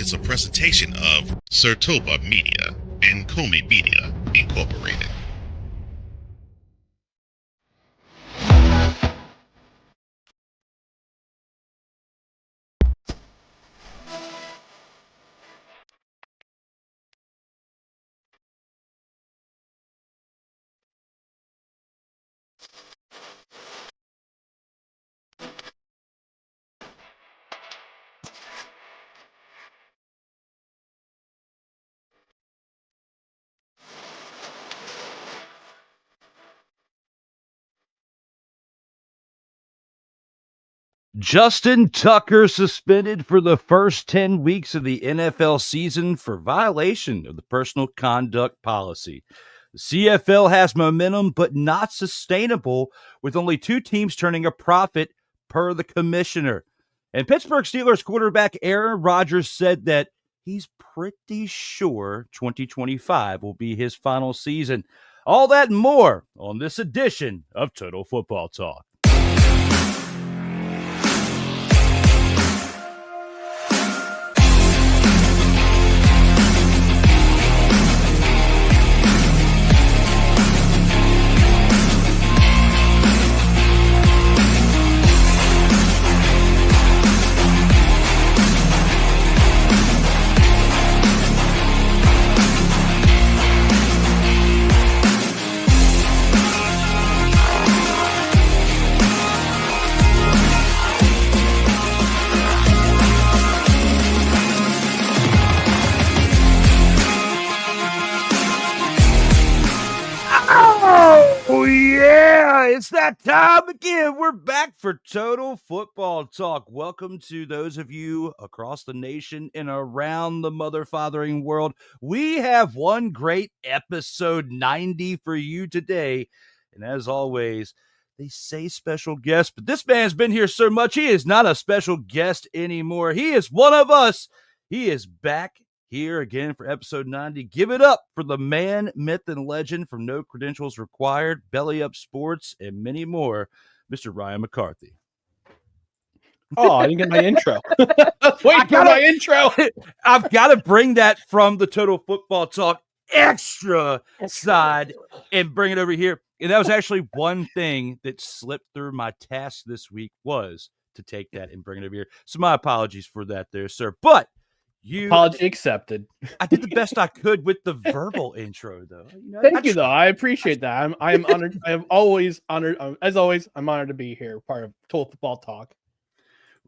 is a presentation of Sertoba Media and Comey Media, Incorporated. Justin Tucker suspended for the first 10 weeks of the NFL season for violation of the personal conduct policy. The CFL has momentum, but not sustainable, with only two teams turning a profit per the commissioner. And Pittsburgh Steelers quarterback Aaron Rodgers said that he's pretty sure 2025 will be his final season. All that and more on this edition of Total Football Talk. Oh, yeah, it's that time again. We're back for Total Football Talk. Welcome to those of you across the nation and around the mother-fathering world. We have one great episode 90 for you today. And as always, they say special guest, but this man's been here so much, he is not a special guest anymore. He is one of us. He is back here again for episode 90. Give it up for the man, myth, and legend from No Credentials Required, Belly Up Sports, and many more, Mr. Ryan McCarthy. Oh, I didn't get my intro. Wait for my intro. I've got to bring that from the Total Football Talk extra side and bring it over here. And that was actually one thing that slipped through my task this week, was to take that and bring it over here. So my apologies for that there, sir. But apology accepted. I did the best I could with the verbal intro, though. Thank you, though. I appreciate that. I am honored. I am always honored. As always, I'm honored to be here, part of Total Football Talk.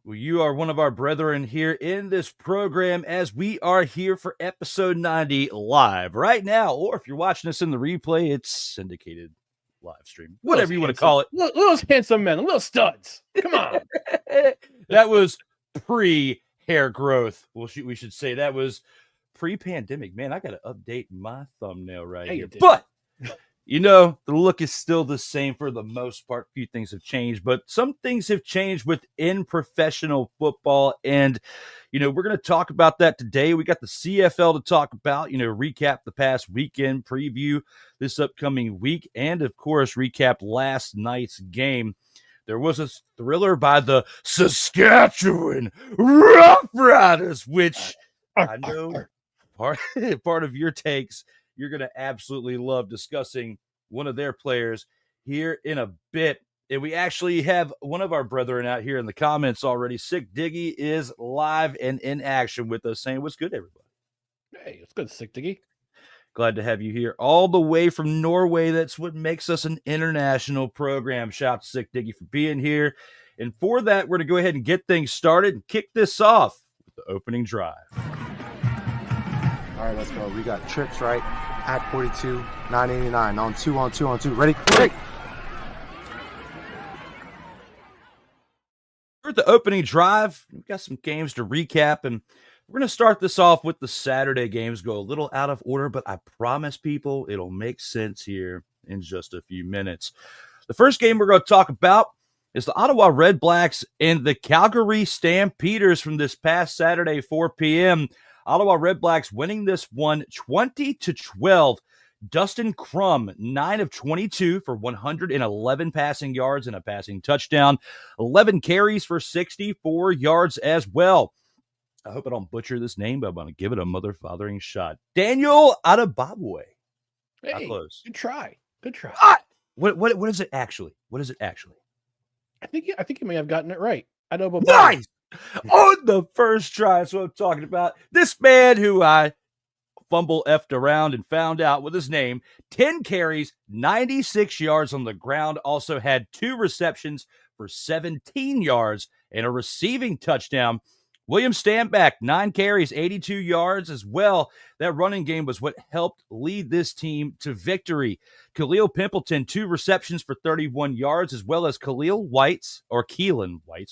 Well, you are one of our brethren here in this program, as we are here for episode 90 live right now. Or if you're watching us in the replay, it's syndicated live stream, whatever you want to call it. Little handsome men, little studs. Come on. That was pre-hair growth. Well, we should say that was pre-pandemic. Man, I got to update my thumbnail right here. But, the look is still the same for the most part. A few things have changed, but some things have changed within professional football. And, we're going to talk about that today. We got the CFL to talk about, recap the past weekend, preview this upcoming week, and, of course, recap last night's game. There was a thriller by the Saskatchewan Roughriders, which I know part of your takes, you're going to absolutely love discussing one of their players here in a bit. And we actually have one of our brethren out here in the comments already. Sick Diggy is live and in action with us, saying, "What's good, everybody?" Hey, it's good, Sick Diggy. Glad to have you here all the way from Norway. That's what makes us an international program. Shout out to Sick Diggy for being here. And for that, we're going to go ahead and get things started and kick this off with the opening drive. All right, let's go. We got trips, right? At 42, 989. On two. Ready? Quick! We're at the opening drive. We've got some games to recap, and we're going to start this off with the Saturday games. Go a little out of order, but I promise people it'll make sense here in just a few minutes. The first game we're going to talk about is the Ottawa Redblacks and the Calgary Stampeders from this past Saturday, 4 p.m. Ottawa Redblacks winning this one 20-12. Dustin Crum, 9 of 22 for 111 passing yards and a passing touchdown. 11 carries for 64 yards as well. I hope I don't butcher this name, but I'm going to give it a mother-fathering shot. Daniel Adebabwe. How Hey, close? good try. Good try. What is it actually? What is it actually? I think you may have gotten it right. I know about Nice! On the first try, that's what I'm talking about. This man who I fumble effed around and found out with his name, 10 carries, 96 yards on the ground, also had 2 receptions for 17 yards and a receiving touchdown. William Stanback, 9 carries, 82 yards as well. That running game was what helped lead this team to victory. Khalil Pimpleton, 2 receptions for 31 yards, as well as Keelan White's,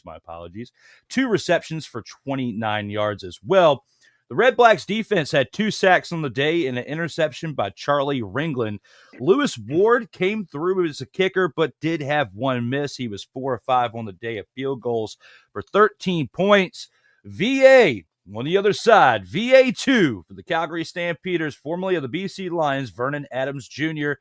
my apologies, 2 receptions for 29 yards as well. The Redblacks defense had 2 sacks on the day and an interception by Charlie Ringland. Lewis Ward came through as a kicker, but did have 1 miss. He was 4 of 5 on the day of field goals for 13 points. VA on the other side, VA2 for the Calgary Stampeders, formerly of the BC Lions, Vernon Adams Jr.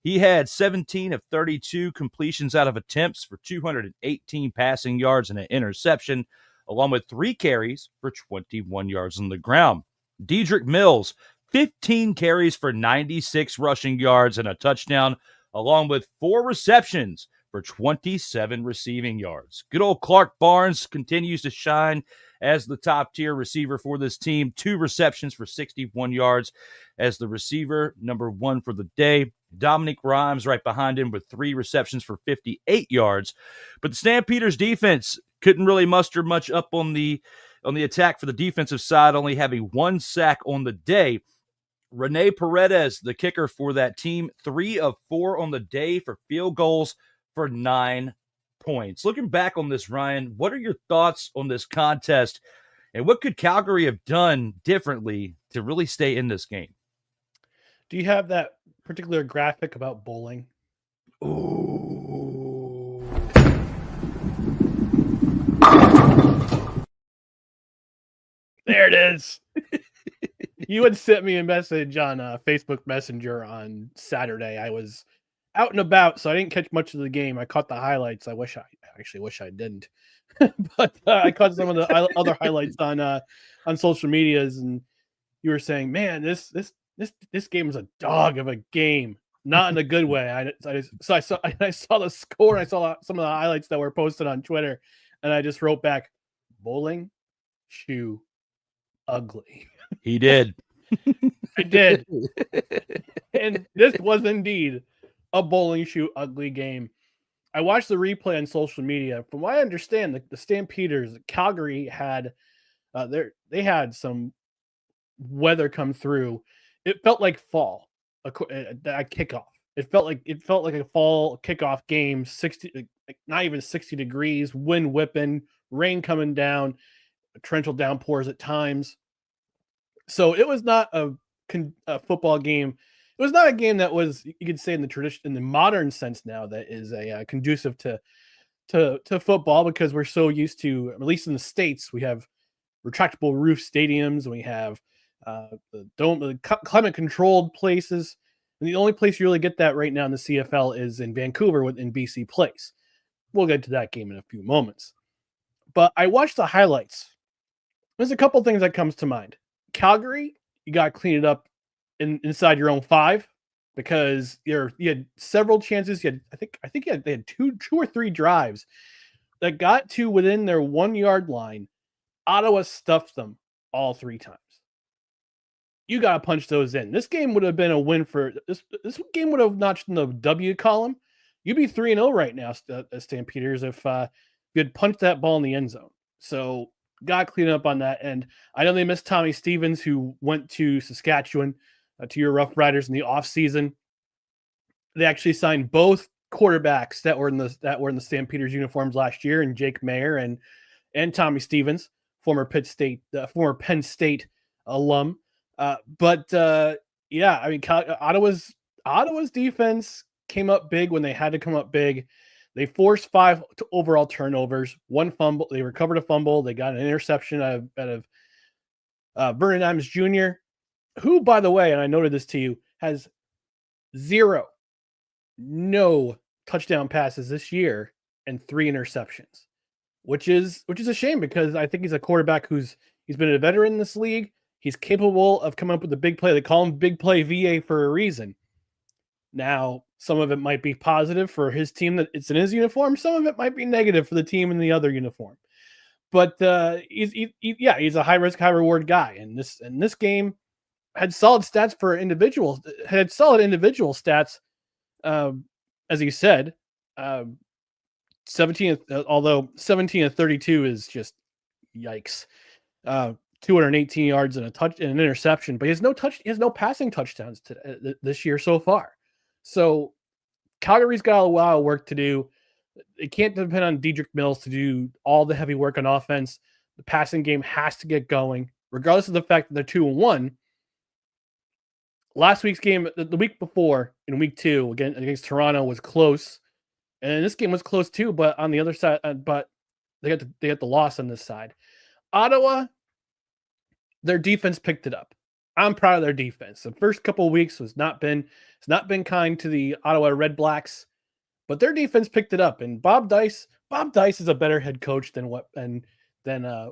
He had 17 of 32 completions out of attempts for 218 passing yards and an interception, along with 3 carries for 21 yards on the ground. Dedrick Mills, 15 carries for 96 rushing yards and a touchdown, along with 4 receptions for 27 receiving yards. Good old Clark Barnes continues to shine as the top-tier receiver for this team. 2 receptions for 61 yards as the receiver, number 1 for the day. Dominic Rhymes right behind him with 3 receptions for 58 yards. But the Stampeders defense couldn't really muster much up on the attack for the defensive side, only having 1 sack on the day. Rene Paredes, the kicker for that team, 3 of 4 on the day for field goals for 9 points. Looking back on this, Ryan, what are your thoughts on this contest, and what could Calgary have done differently to really stay in this game? Do you have that particular graphic about bowling? Ooh. There it is. You had sent me a message on Facebook Messenger on Saturday. I was out and about, so I didn't catch much of the game. I caught the highlights. I wish I didn't, but I caught some of the other highlights on social medias, and you were saying, "Man, this game is a dog of a game, not in a good way." I saw the score. And I saw some of the highlights that were posted on Twitter, and I just wrote back, "Bowling shoe ugly." He did. I did. And this was indeed a bowling shoe ugly game. I watched the replay on social media. From what I understand, the Stampeders, Calgary had they had some weather come through. It felt like fall, a kickoff. It felt like a fall kickoff game. 60, not even 60 degrees, wind whipping, rain coming down, torrential downpours at times. So it was not a football game. It was not a game that was, you could say, in the modern sense now, that is conducive to football, because we're so used to, at least in the States, we have retractable roof stadiums, and we have the climate controlled places. And the only place you really get that right now in the CFL is in Vancouver in BC Place. We'll get to that game in a few moments. But I watched the highlights. There's a couple things that comes to mind. Calgary, you got to clean it up inside your own 5, because you had several chances. You had, I think they had two or three drives that got to within their 1 yard line. Ottawa stuffed them all 3 times. You got to punch those in. This game would have been a win for this. This game would have notched in the W column. You'd be 3-0 right now, Stampeders, if you had punched that ball in the end zone. So got to clean up on that end. I know they missed Tommy Stevens, who went to Saskatchewan, to your Roughriders in the offseason. They actually signed both quarterbacks that were in the Stampeders uniforms last year, and Jake Mayer and Tommy Stevens, former Penn State alum. But yeah, I mean, Ottawa's defense came up big when they had to come up big. They forced 5 overall turnovers, 1 fumble. They recovered a fumble. They got an interception out of Vernon Adams Jr., who, by the way, and I noted this to you, has no touchdown passes this year and 3 interceptions, which is a shame, because I think he's a quarterback who's He's been a veteran in this league. He's capable of coming up with the big play. They call him Big Play VA for a reason. Now, some of it might be positive for his team that it's in his uniform. Some of it might be negative for the team in the other uniform. But he's a high risk, high reward guy. And this game had solid stats for individuals. Had solid individual stats, as you said. 17, although 17 of 32 is just yikes. 218 yards and an interception, but he has no passing touchdowns this year so far. So Calgary's got a lot of work to do. It can't depend on Dedrick Mills to do all the heavy work on offense. The passing game has to get going, regardless of the fact that they're 2-1. Last week's game, the week before, in week 2, again against Toronto, was close, and this game was close too. But on the other side, but they got the loss on this side. Ottawa, their defense picked it up. I'm proud of their defense. The first couple of weeks it's not been kind to the Ottawa Redblacks, but their defense picked it up. And Bob Dice is a better head coach than I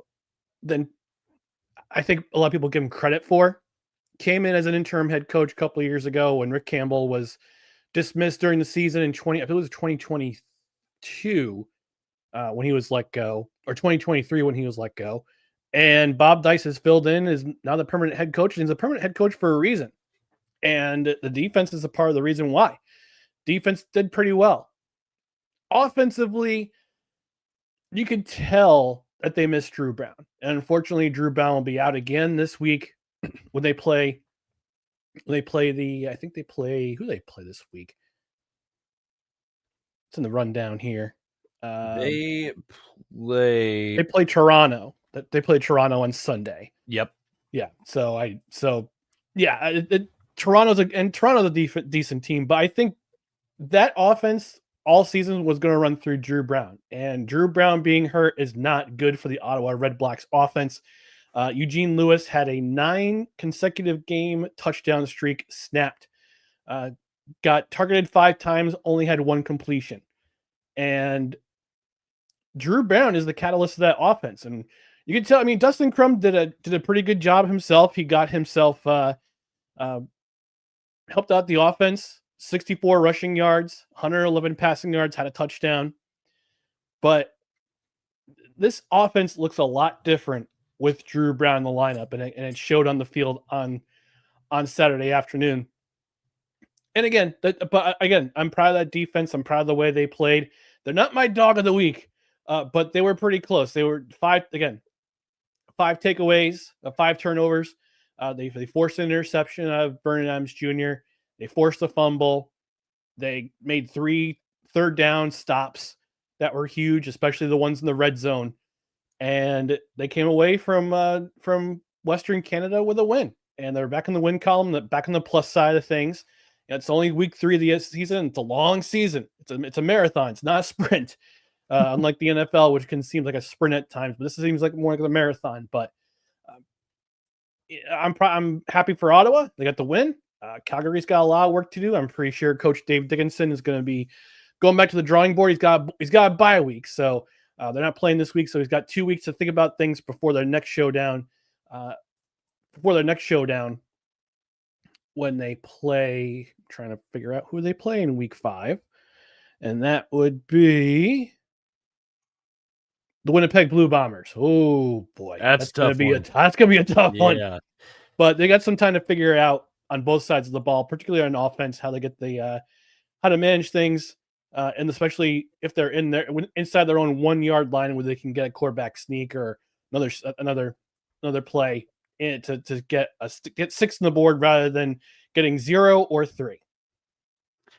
think a lot of people give him credit for. Came in as an interim head coach a couple of years ago when Rick Campbell was dismissed during the season in 2022 when he was let go, or 2023 when he was let go. And Bob Dice has filled in, is now the permanent head coach, and he's a permanent head coach for a reason. And the defense is a part of the reason why. Defense did pretty well. Offensively, you could tell that they missed Drew Brown. And unfortunately, Drew Brown will be out again this week when they play who they play this week. It's in the rundown here. They play Toronto. They play Toronto on Sunday. Yep. Yeah. Toronto's a decent team, but I think that offense all season was going to run through Drew Brown, and Drew Brown being hurt is not good for the Ottawa Redblacks offense. Eugene Lewis had a 9 consecutive game touchdown streak snapped. Got targeted 5 times, only had 1 completion. And Drew Brown is the catalyst of that offense. And you can tell, I mean, Dustin Crum did a pretty good job himself. He got himself helped out the offense, 64 rushing yards, 111 passing yards, had a touchdown. But this offense looks a lot different with Drew Brown in the lineup, and it showed on the field on Saturday afternoon. And again, I'm proud of that defense. I'm proud of the way they played. They're not my dog of the week, but they were pretty close. They were 5 takeaways, 5 turnovers. They forced an interception out of Vernon Adams Jr. They forced a fumble. They made 3 third down stops that were huge, especially the ones in the red zone. And they came away from Western Canada with a win. And they're back in the win column, back on the plus side of things. It's only week 3 of the season. It's a long season. It's a marathon. It's not a sprint, unlike the NFL, which can seem like a sprint at times. But this seems like more like a marathon. But I'm happy for Ottawa. They got the win. Calgary's got a lot of work to do. I'm pretty sure Coach Dave Dickinson is going to be going back to the drawing board. He's got a bye week, so they're not playing this week. So he's got 2 weeks to think about things before their next showdown. When they play, I'm trying to figure out who they play in week 5, and that would be the Winnipeg Blue Bombers. Oh boy, that's gonna be a tough one. But they got some time to figure out on both sides of the ball, particularly on offense, how they get how to manage things, and especially if they're inside their own 1 yard line where they can get a quarterback sneak or another play to get 6 on the board rather than getting 0 or 3.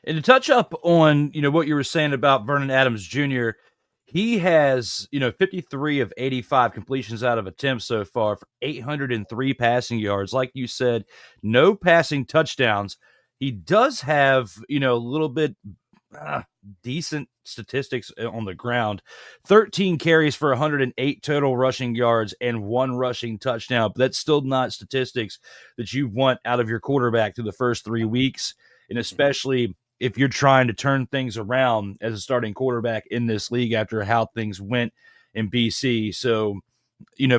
And to touch up on what you were saying about Vernon Adams Jr., he has 53 of 85 completions out of attempts so far for 803 passing yards. Like you said, no passing touchdowns. He does have a little bit decent statistics on the ground. 13 carries for 108 total rushing yards and 1 rushing touchdown. But that's still not statistics that you want out of your quarterback through the first 3 weeks, and especially if you're trying to turn things around as a starting quarterback in this league after how things went in BC. So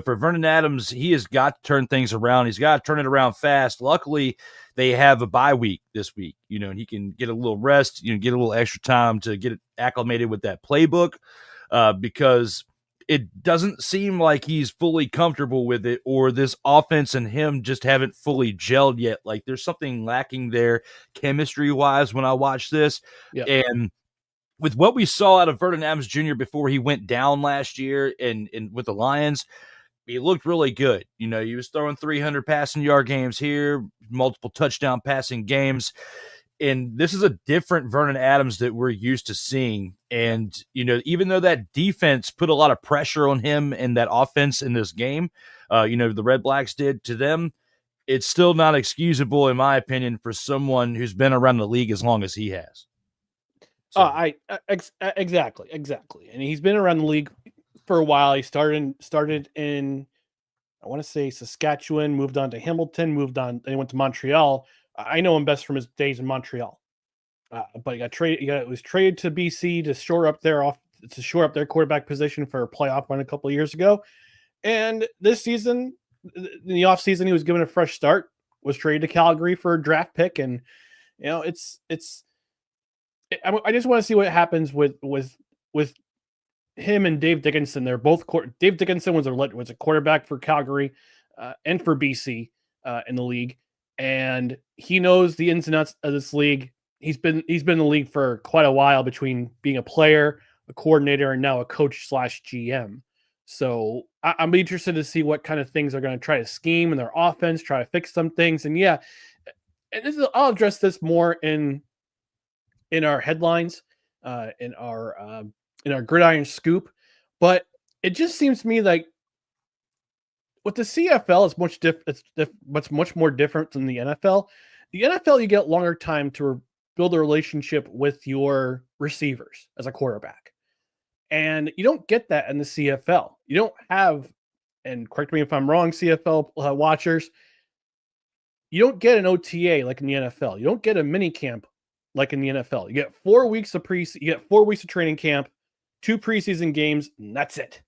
for Vernon Adams, he has got to turn things around. He's got to turn it around fast. Luckily, they have a bye week this week, and he can get a little rest, get a little extra time to get acclimated with that playbook, because it doesn't seem like he's fully comfortable with it, or this offense and him just haven't fully gelled yet. Like there's something lacking there chemistry-wise when I watch this. Yep. And with what we saw out of Vernon Adams Jr. before he went down last year and with the Lions, he looked really good. He was throwing 300 passing yard games here, multiple touchdown passing games. And this is a different Vernon Adams that we're used to seeing. And, even though that defense put a lot of pressure on him and that offense in this game, the Redblacks did to them, it's still not excusable, in my opinion, for someone who's been around the league as long as he has. So. Exactly. And he's been around the league for a while. He started in, I want to say Saskatchewan, moved on to Hamilton, then he went to Montreal. I know him best from his days in Montreal, but he got traded. He was traded to BC to shore up their quarterback position for a playoff run a couple of years ago. And this season, in the offseason, he was given a fresh start. Was traded to Calgary for a draft pick, and I just want to see what happens with him and Dave Dickinson. They're both Dave Dickinson was a quarterback for Calgary and for BC in the league. And he knows the ins and outs of this league. He's been in the league for quite a while, between being a player, a coordinator, and now a coach / GM. So I'm interested to see what kind of things they're going to try to scheme in their offense, try to fix some things. And I'll address this more in our headlines, in our Gridiron Scoop. But it just seems to me like, with the CFL, it's much more different than the NFL. The NFL, you get longer time to build a relationship with your receivers as a quarterback. And you don't get that in the CFL. You don't have, and correct me if I'm wrong, CFL watchers, you don't get an OTA like in the NFL. You don't get a mini camp like in the NFL. You get 4 weeks of training camp, 2 preseason games, and that's it.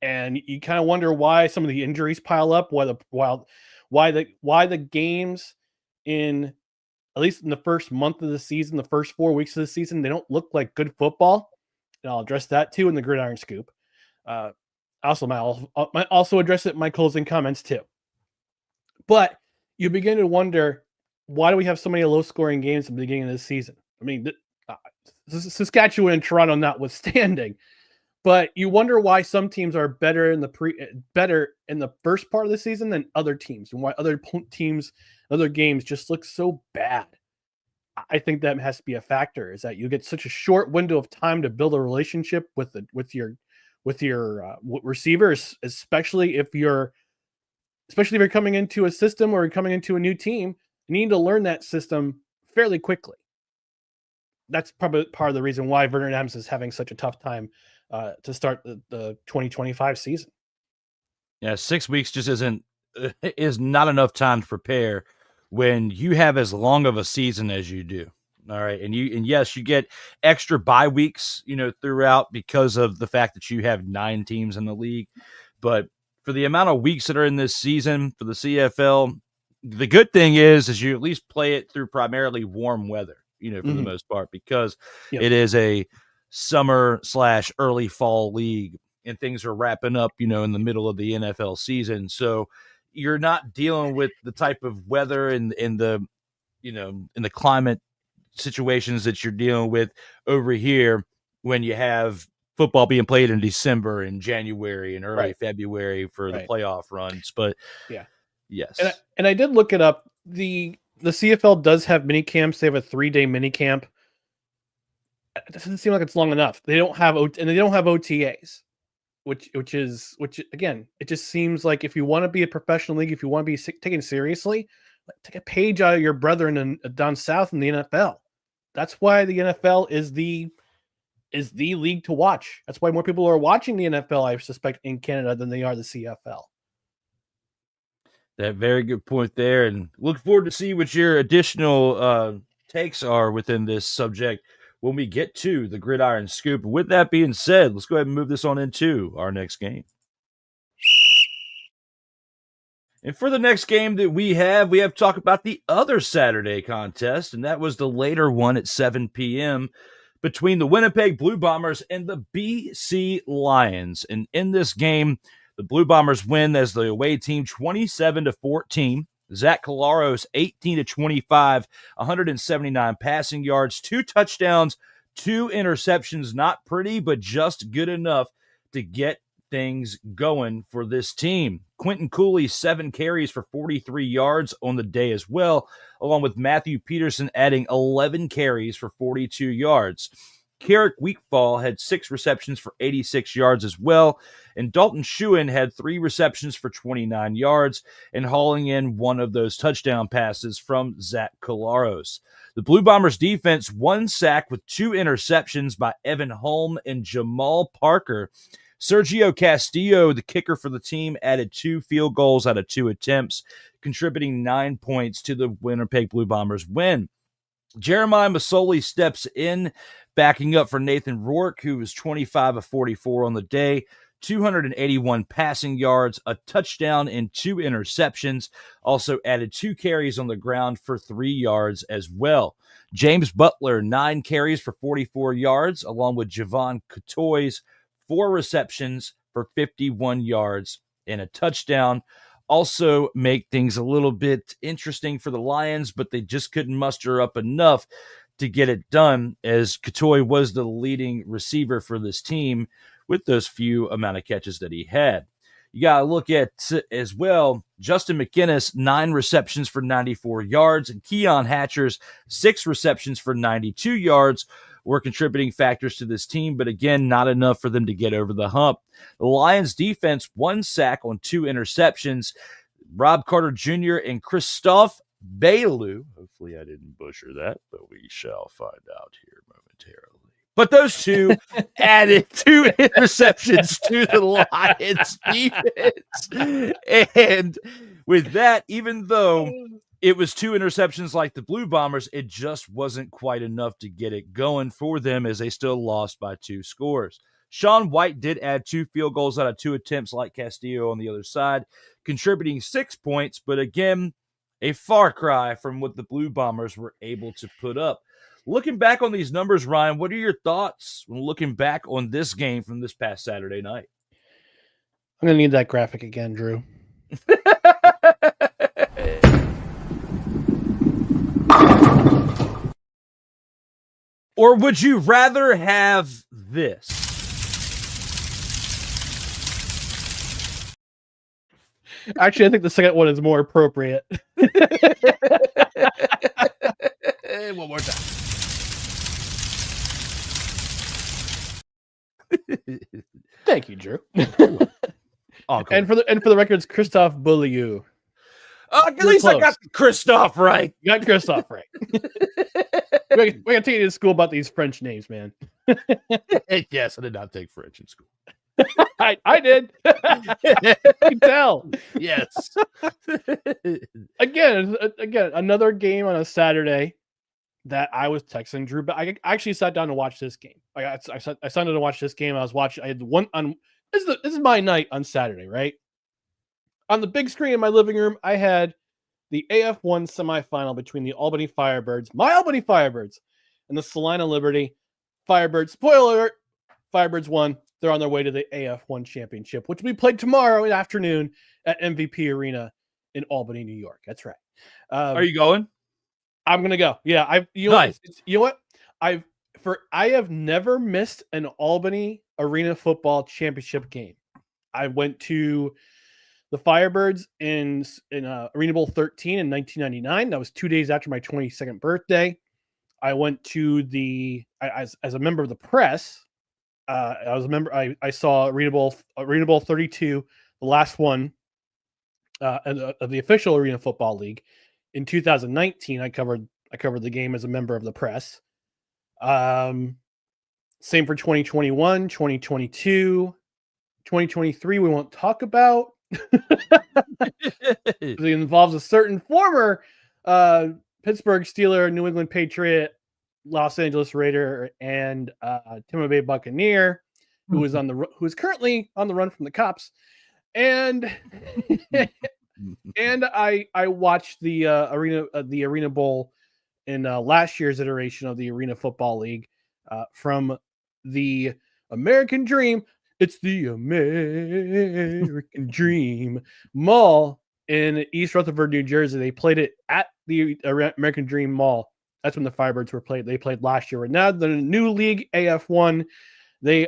And you kind of wonder why some of the injuries pile up, why the games in, at least in the first month of the season, the first 4 weeks of the season, they don't look like good football. And I'll address that too in the Gridiron Scoop. I might also address it in my closing comments too. But you begin to wonder, why do we have so many low-scoring games at the beginning of this season? I mean, Saskatchewan and Toronto notwithstanding. But you wonder why some teams are better in the first part of the season than other teams, and why other games just look so bad. I think that has to be a factor, is that you get such a short window of time to build a relationship with your receivers, especially if you're coming into a system or coming into a new team. You need to learn that system fairly quickly. That's probably part of the reason why Vernon Adams is having such a tough time to start the 2025 season. Yeah, 6 weeks just is not enough time to prepare when you have as long of a season as you do. All right. And yes, you get extra bye weeks, throughout, because of the fact that you have 9 teams in the league. But for the amount of weeks that are in this season for the CFL, the good thing is you at least play it through primarily warm weather, for the most part, because it is a summer / early fall league, and things are wrapping up, in the middle of the NFL season. So you're not dealing with the type of weather and the climate situations that you're dealing with over here when you have football being played in December and January and early February for the playoff runs. But yes. And I did look it up. The CFL does have mini camps. They have a 3-day mini camp. It doesn't seem like it's long enough. They don't have OTAs, which again, it just seems like if you want to be a professional league, if you want to be taken seriously, take a page out of your brethren down south in the NFL. That's why the NFL is the league to watch. That's why more people are watching the NFL, I suspect, in Canada than they are the CFL. That very good point there, and look forward to see what your additional takes are within this subject when we get to the Gridiron Scoop. With that being said, let's go ahead and move this on into our next game. And for the next game that we have to talk about the other Saturday contest, and that was the later one at 7 p.m. between the Winnipeg Blue Bombers and the BC Lions. And in this game, the Blue Bombers win as the away team 27-14. Zach Collaros 18-25, 179 passing yards, 2 touchdowns, 2 interceptions. Not pretty, but just good enough to get things going for this team. Quentin Cooley, 7 carries for 43 yards on the day as well, along with Matthew Peterson adding 11 carries for 42 yards. Carrick Weekfall had 6 receptions for 86 yards as well, and Dalton Schuin had 3 receptions for 29 yards and hauling in one of those touchdown passes from Zach Collaros. The Blue Bombers defense, 1 sack with 2 interceptions by Evan Holm and Jamal Parker. Sergio Castillo, the kicker for the team, added 2 field goals out of 2 attempts, contributing 9 points to the Winnipeg Blue Bombers win. Jeremiah Masoli steps in, backing up for Nathan Rourke, who was 25 of 44 on the day, 281 passing yards, a touchdown, and 2 interceptions. Also added 2 carries on the ground for 3 yards as well. James Butler, 9 carries for 44 yards, along with Javon Cotoy's 4 receptions for 51 yards and a touchdown. Also make things a little bit interesting for the Lions, but they just couldn't muster up enough to get it done, as Cotoy was the leading receiver for this team with those few amount of catches that he had. You got to look at as well, Justin McInnes, 9 receptions for 94 yards, and Keon Hatchers, 6 receptions for 92 yards, were contributing factors to this team, but again, not enough for them to get over the hump. The Lions defense, 1 sack on 2 interceptions. Rob Carter Jr. and Christophe Bailou, hopefully I didn't butcher that, but we shall find out here momentarily. But those 2 added 2 interceptions to the Lions defense. And with that, even though it was 2 interceptions like the Blue Bombers, it just wasn't quite enough to get it going for them, as they still lost by 2 scores. Sean White did add 2 field goals out of 2 attempts like Castillo on the other side, contributing 6 points, but again, a far cry from what the Blue Bombers were able to put up. Looking back on these numbers, Ryan, what are your thoughts when looking back on this game from this past Saturday night? I'm going to need that graphic again, Drew. Or would you rather have this? Actually, I think the second one is more appropriate. One more time. Thank you, Drew. Oh, cool. And for the record, it's Christophe Beaulieu. At least close. I got Christophe right. You got Christophe right. we got to take you to school about these French names, man. Yes, I did not take French in school. I did. You can tell. Yes. Again, another game on a Saturday that I was texting Drew, but I actually sat down to watch this game. I sat down to watch this game. I had one on. This is my night on Saturday, right? On the big screen in my living room, I had the AF1 semifinal between the Albany Firebirds, my Albany Firebirds, and the Salina Liberty Firebirds. Spoiler alert, Firebirds won. They're on their way to the AF1 championship, which will be played tomorrow afternoon at MVP Arena in Albany, New York. That's right. Are you going? I'm going to go. Yeah. Nice. You know what? I have never missed an Albany Arena football championship game. I went to the Firebirds in Arena Bowl 13 in 1999. That was 2 days after my 22nd birthday. I went to as a member of the press. I was a member. I saw Arena Bowl 32, the last one of the official Arena Football League in 2019. I covered the game as a member of the press. Same for 2021, 2022, 2023. We won't talk about. It involves a certain former Pittsburgh Steeler, New England Patriot, Los Angeles Raider, and Tampa Bay Buccaneer, who is currently on the run from the cops. And And I watched the Arena Bowl in last year's iteration of the Arena Football League from the American Dream. It's the American Dream Mall in East Rutherford, New Jersey. They played it at the American Dream Mall. That's when the Firebirds were played. They played last year. And now the new league, AF1, they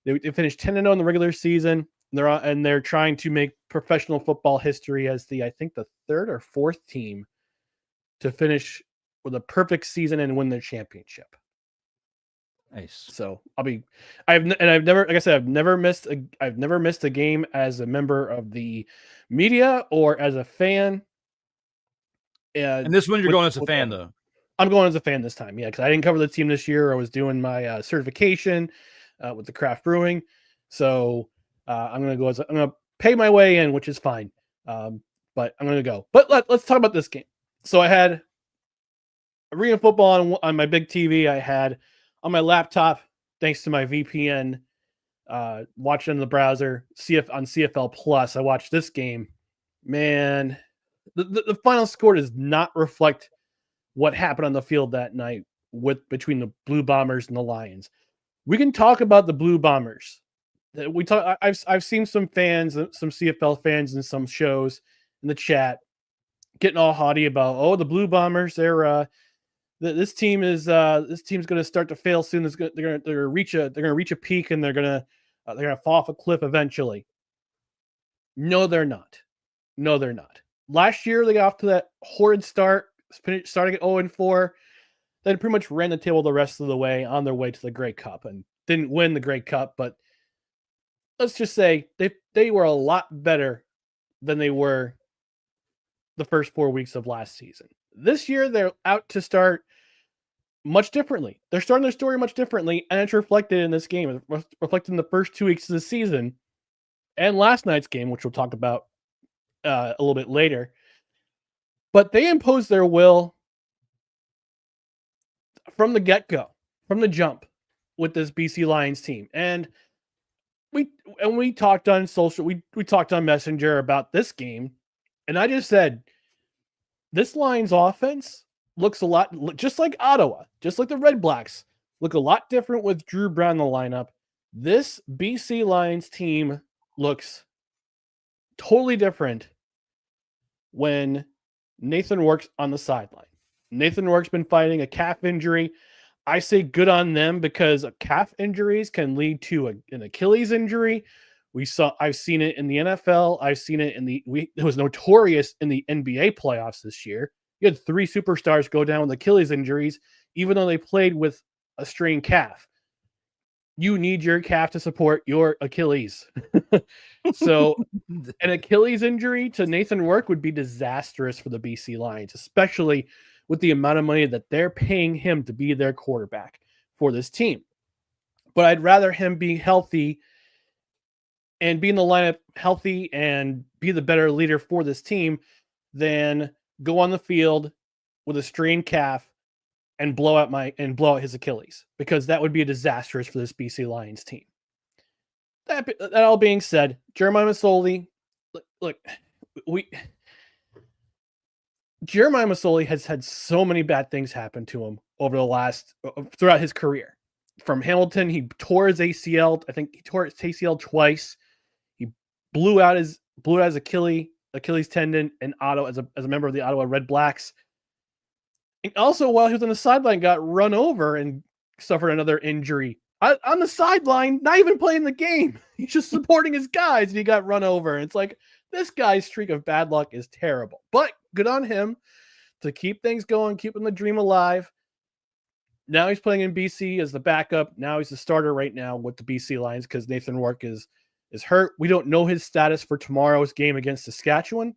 finished 10-0 in the regular season. They're trying to make professional football history as the third or fourth team to finish with a perfect season and win their championship. Nice. So I've never missed a game as a member of the media or as a fan. And this one you're going as a fan, though. I'm going as a fan this time, yeah, because I didn't cover the team this year. I was doing my certification with the craft brewing, so I'm gonna pay my way in, which is fine. But I'm gonna go. But let's talk about this game. So I had Arena Football on my big TV. I had on my laptop, thanks to my VPN, watching in the browser, on CFL Plus. I watched this game. Man, the final score does not reflect what happened on the field that night between the Blue Bombers and the Lions. We can talk about the Blue Bombers. I've seen some fans, some CFL fans in some shows in the chat getting all haughty about, the Blue Bombers, this team's going to start to fail soon. They're going to reach a peak, and they're going to fall off a cliff eventually. No, they're not. Last year they got off to that horrid start, starting at 0-4, then pretty much ran the table the rest of the way on their way to the Grey Cup, and didn't win the Grey Cup, but let's just say they were a lot better than they were the first 4 weeks of last season. This year, they're out to start much differently. They're starting their story much differently, and it's reflected in this game. It's reflected in the first 2 weeks of the season and last night's game, which we'll talk about a little bit later. But they imposed their will from the get-go, from the jump, with this BC Lions team. And we talked on social, we talked on Messenger about this game, and I just said, this Lions offense looks a lot just like Ottawa, just like the Redblacks, look a lot different with Drew Brown in the lineup. This BC Lions team looks totally different when Nathan Rourke's on the sideline. Nathan Rourke's been fighting a calf injury. I say good on them, because calf injuries can lead to an Achilles injury. I've seen it in the NFL. I've seen it it was notorious in the NBA playoffs this year. You had 3 superstars go down with Achilles injuries, even though they played with a strained calf. You need your calf to support your Achilles. So an Achilles injury to Nathan Rourke would be disastrous for the BC Lions, especially with the amount of money that they're paying him to be their quarterback for this team. But I'd rather him be healthy and be in the lineup healthy and be the better leader for this team than go on the field with a strained calf and blow out his Achilles, because that would be disastrous for this BC Lions team. That all being said, Jeremiah Masoli, Jeremiah Masoli has had so many bad things happen to him throughout his career. From Hamilton, he tore his ACL. I think he tore his ACL twice. He blew out his Achilles tendon in Ottawa as a member of the Ottawa Redblacks. And also, while he was on the sideline, got run over and suffered another injury on the sideline, not even playing the game. He's just supporting his guys, and he got run over. And it's like, this guy's streak of bad luck is terrible. But good on him to keep things going, keeping the dream alive. Now he's playing in BC as the backup. Now he's the starter right now with the BC Lions, because Nathan Rourke is hurt. We don't know his status for tomorrow's game against Saskatchewan.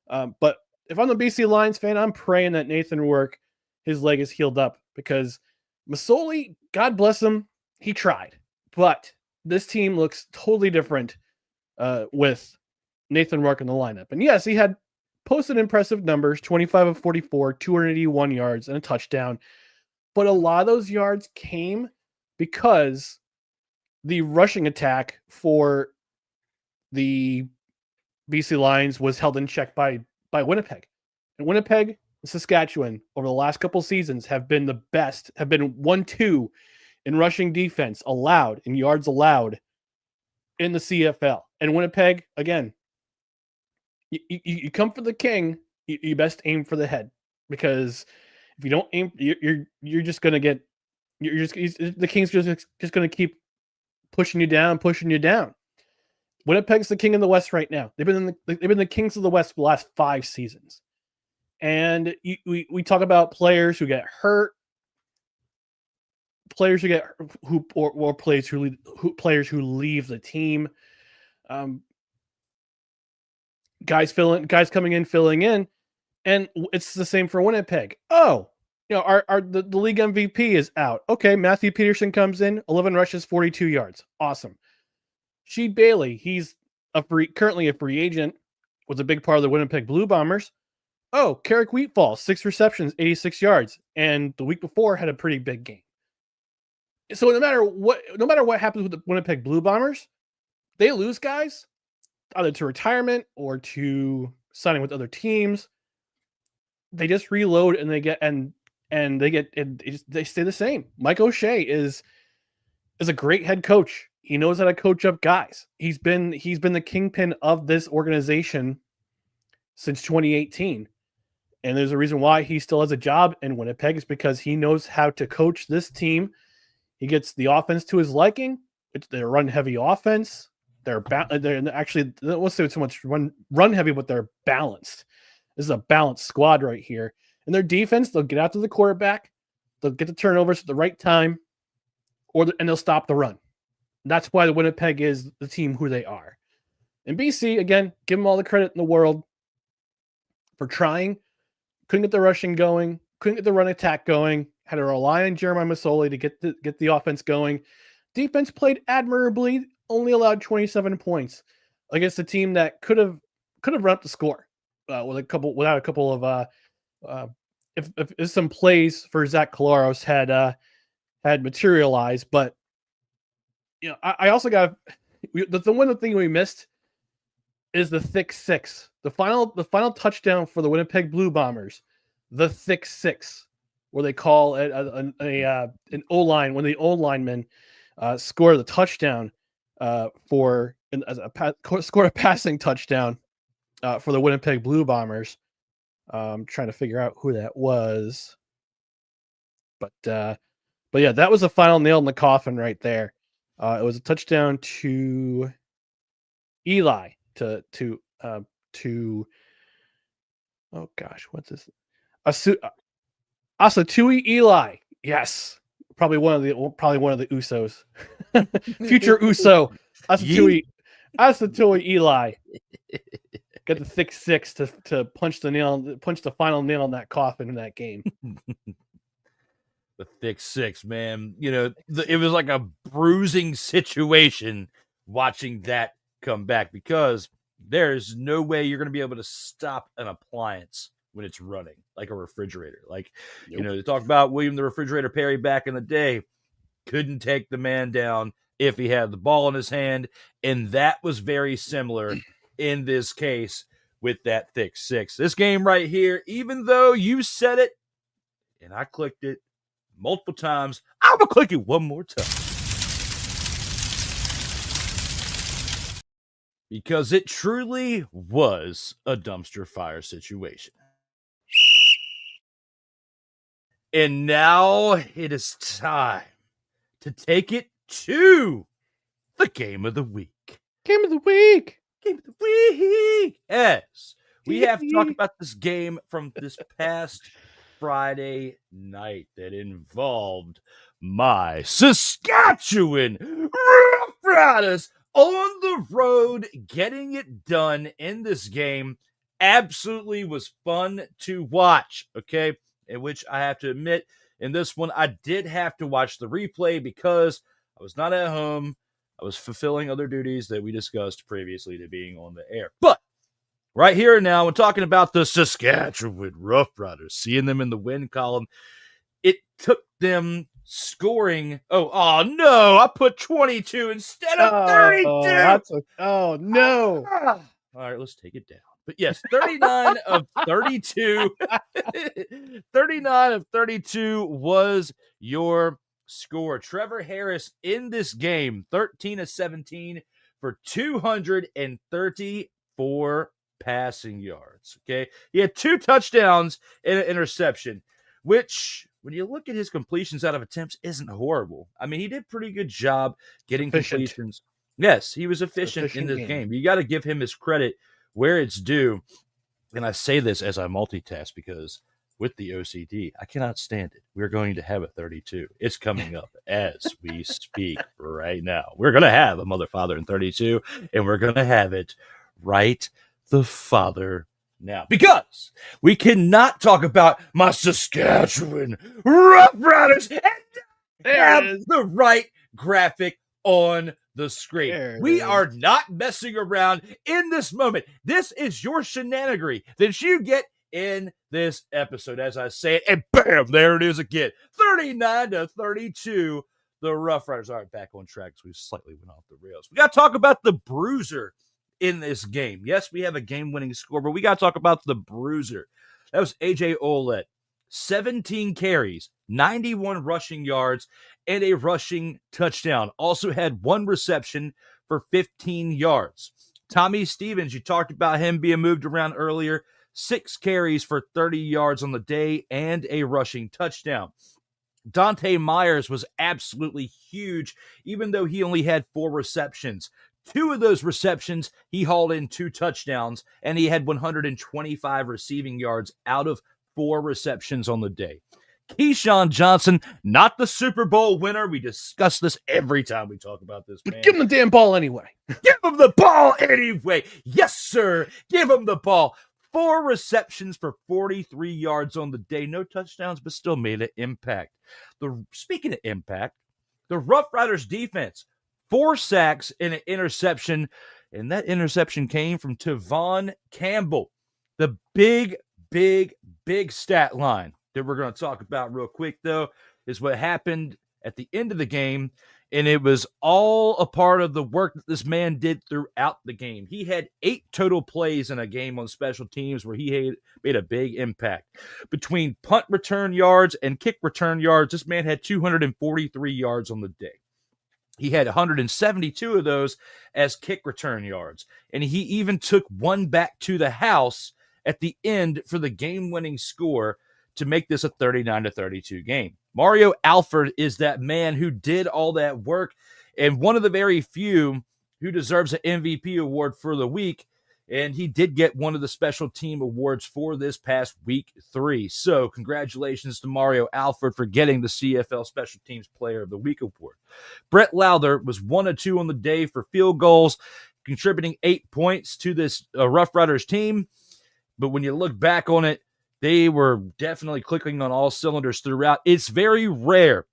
But if I'm the BC Lions fan, I'm praying that Nathan Rourke, his leg is healed up, because Masoli, God bless him, he tried. But this team looks totally different with Nathan Rourke in the lineup. And yes, he had posted impressive numbers, 25 of 44, 281 yards, and a touchdown. But a lot of those yards came because the rushing attack for the BC Lions was held in check by Winnipeg. And Winnipeg and Saskatchewan over the last couple seasons have been the best, have been 1-2 in rushing defense allowed, in yards allowed in the CFL. And Winnipeg, again, you come for the king, you best aim for the head, because if you don't aim, you're just going to get, the king's just going to keep pushing you down. Winnipeg's the king of the West right now. They've been the kings of the West for the last 5 seasons. And we talk about players who get hurt, players who leave the team, guys coming in, filling in, and it's the same for Winnipeg. Oh, the league MVP is out. Okay, Matthew Peterson comes in, 11 rushes, 42 yards. Awesome. Sheed Bailey, he's currently a free agent, was a big part of the Winnipeg Blue Bombers. Oh, Carrick Wheatfall, 6 receptions, 86 yards, and the week before had a pretty big game. So no matter what happens with the Winnipeg Blue Bombers, they lose guys either to retirement or to signing with other teams. They just reload and they stay the same. Mike O'Shea is a great head coach. He knows how to coach up guys. He's been the kingpin of this organization since 2018. And there's a reason why he still has a job in Winnipeg, is because he knows how to coach this team. He gets the offense to his liking. They're run heavy offense. They're actually, I won't say so much run heavy, but they're balanced. This is a balanced squad right here. And their defense, they'll get after the quarterback. They'll get the turnovers at the right time, and they'll stop the run. That's why the Winnipeg is the team who they are. And BC, again, give them all the credit in the world for trying. Couldn't get the rushing going. Couldn't get the run attack going. Had to rely on Jeremiah Masoli to get the offense going. Defense played admirably. Only allowed 27 points against a team that could have run up the score without a couple of if some plays for Zach Collaros had materialized. But I also got the one thing we missed is the thick six. The final touchdown for the Winnipeg Blue Bombers, the thick six, where they call it an O-line when the O-lineman scored the touchdown scored a passing touchdown for the Winnipeg Blue Bombers. I'm trying to figure out who that was, but yeah, that was the final nail in the coffin right there. It was a touchdown to Eli to oh gosh, what's this? Asatui Eli. Yes. Probably one of the Usos. Future Uso. Asatui Eli. Got the thick six to punch the final nail in that coffin in that game. The thick six, man. It was like a bruising situation watching that come back, because there's no way you're going to be able to stop an appliance when it's running, like a refrigerator. Like, Nope. They talk about William the Refrigerator Perry back in the day. Couldn't take the man down if he had the ball in his hand. And that was very similar in this case with that thick six. This game right here, even though you said it and I clicked it multiple times, I'm going to click it one more time, because it truly was a dumpster fire situation. And now it is time to take it to the game of the week. Game of the week. Game of the week. Yes. We have to talk about this game from this past Friday night that involved my Saskatchewan Roughriders on the road, getting it done in this game. Absolutely was fun to watch, okay? In which I have to admit, in this one, I did have to watch the replay because I was not at home. I was fulfilling other duties that we discussed previously to being on the air. But right here and now, when talking about the Saskatchewan Roughriders, seeing them in the win column, it took them scoring. Oh no! I put 22 instead of 32. Oh no! All right, let's take it down. But yes, 39 of 32. 39 of 32 was your score. Trevor Harris in this game, 13 of 17 for 234 passing yards. Okay. He had 2 touchdowns and an interception, which, when you look at his completions out of attempts, isn't horrible. I mean, he did a pretty good job getting completions. Yes, he was efficient in this game. You got to give him his credit where it's due. And I say this as I multitask because with the OCD, I cannot stand it. We're going to have a 32. It's coming up as we speak right now. We're going to have a mother, father, and 32, and we're going to have it right the father now. Because we cannot talk about my Saskatchewan Roughriders and have the right graphic on the screen. We are not messing around in this moment. This is your shenanigery that you get in this episode, as I say it, and bam, there it is again. 39 to 32, the Roughriders. All right, back on track because we slightly went off the rails. We got to talk about the bruiser in this game. Yes, we have a game-winning score, but we got to talk about the bruiser. That was AJ Ouellette. 17 carries, 91 rushing yards, and a rushing touchdown. Also had 1 reception for 15 yards. Tommy Stevens, you talked about him being moved around earlier. 6 carries for 30 yards on the day and a rushing touchdown. Dante Myers was absolutely huge, even though he only had 4 receptions. 2 of those receptions, he hauled in 2 touchdowns, and he had 125 receiving yards out of 4 receptions on the day. Keyshawn Johnson, not the Super Bowl winner. We discuss this every time we talk about this, man. Give him the damn ball anyway. Give him the ball anyway. Yes, sir. Give him the ball. 4 receptions for 43 yards on the day. No touchdowns, but still made an impact. Speaking of impact, the Roughriders defense, 4 sacks and an interception, and that interception came from Tavon Campbell. The big stat line that we're going to talk about real quick, though, is what happened at the end of the game, and it was all a part of the work that this man did throughout the game. He had 8 total plays in a game on special teams where he made a big impact. Between punt return yards and kick return yards, this man had 243 yards on the day. He had 172 of those as kick return yards, and he even took 1 back to the house at the end for the game-winning score to make this a 39-32 game. Mario Alford is that man who did all that work, and one of the very few who deserves an MVP award for the week, and he did get one of the special team awards for this past week 3. So congratulations to Mario Alford for getting the CFL Special Teams Player of the Week award. Brett Lowther was 1 of 2 on the day for field goals, contributing 8 points to this Roughriders team. But when you look back on it, they were definitely clicking on all cylinders throughout. It's very rare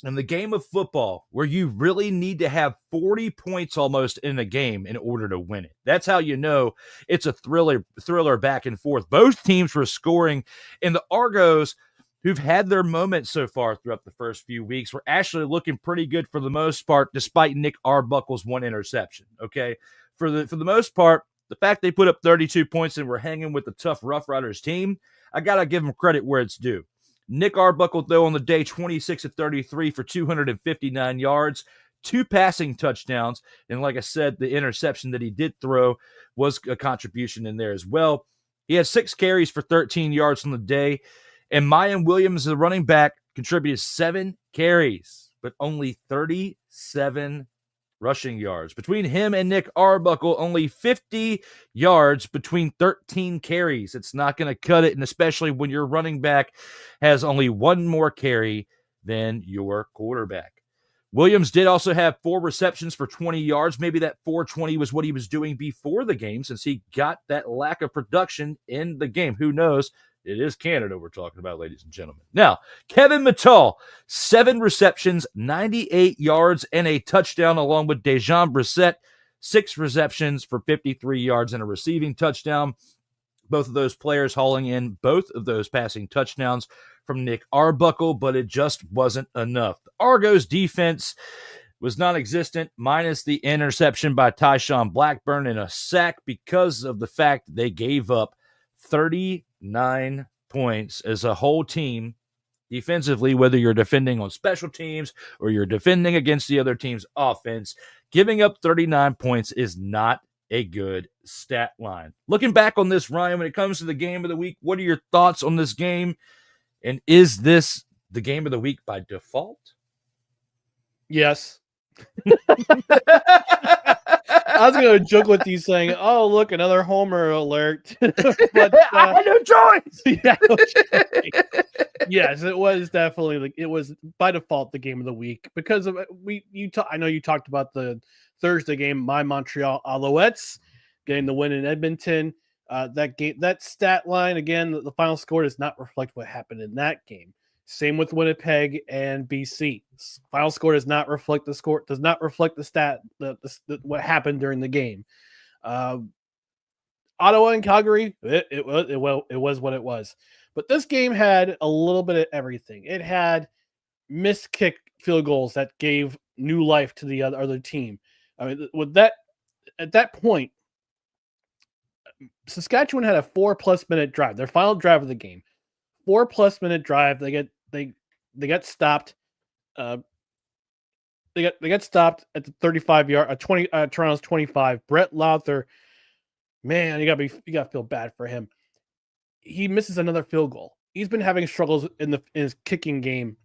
in the game of football where you really need to have 40 points almost in a game in order to win it. That's how you know it's a thriller back and forth. Both teams were scoring, and the Argos, who've had their moments so far throughout the first few weeks, were actually looking pretty good for the most part, despite Nick Arbuckle's 1 interception. Okay, for the most part, the fact they put up 32 points and were hanging with the tough Roughriders team, I got to give them credit where it's due. Nick Arbuckle, though, on the day, 26 of 33 for 259 yards, 2 passing touchdowns. And like I said, the interception that he did throw was a contribution in there as well. He had 6 carries for 13 yards on the day. And Mayan Williams, the running back, contributed 7 carries, but only 37 rushing yards. Between him and Nick Arbuckle, only 50 yards between 13 carries. It's not going to cut it, and especially when your running back has only 1 more carry than your quarterback. Williams did also have 4 receptions for 20 yards. Maybe that 420 was what he was doing before the game, since he got that lack of production in the game. Who knows? It is Canada we're talking about, ladies and gentlemen. Now, Kevin Mittal, 7 receptions, 98 yards, and a touchdown, along with Dejan Brissett, 6 receptions for 53 yards and a receiving touchdown. Both of those players hauling in both of those passing touchdowns from Nick Arbuckle, but it just wasn't enough. The Argos defense, was non-existent, minus the interception by Tyshawn Blackburn and a sack because of the fact that they gave up 39 points as a whole team defensively, whether you're defending on special teams or you're defending against the other team's offense. Giving up 39 points is not a good stat line. Looking back on this, Ryan, when it comes to the game of the week, what are your thoughts on this game? And is this the game of the week by default? Yes. I was going to joke with you saying, oh, look, another homer alert. But I had no choice. Yeah, no choice. Yes, it was definitely it was by default the game of the week because of I know you talked about the Thursday game, my Montreal Alouettes getting the win in Edmonton. That stat line again, the final score does not reflect what happened in that game. Same with Winnipeg and BC. Final score does not reflect the score. Does not reflect the stat. What happened during the game. Ottawa and Calgary. It was what it was. But this game had a little bit of everything. It had missed kick field goals that gave new life to the other team. I mean, with that at that point, Saskatchewan had a 4+ minute drive. Their final drive of the game. 4+ minute drive. They got stopped. They got stopped at the 35-yard, 20 Toronto's 25. Brett Lauther, man, you gotta feel bad for him. He misses another field goal. He's been having struggles in his kicking game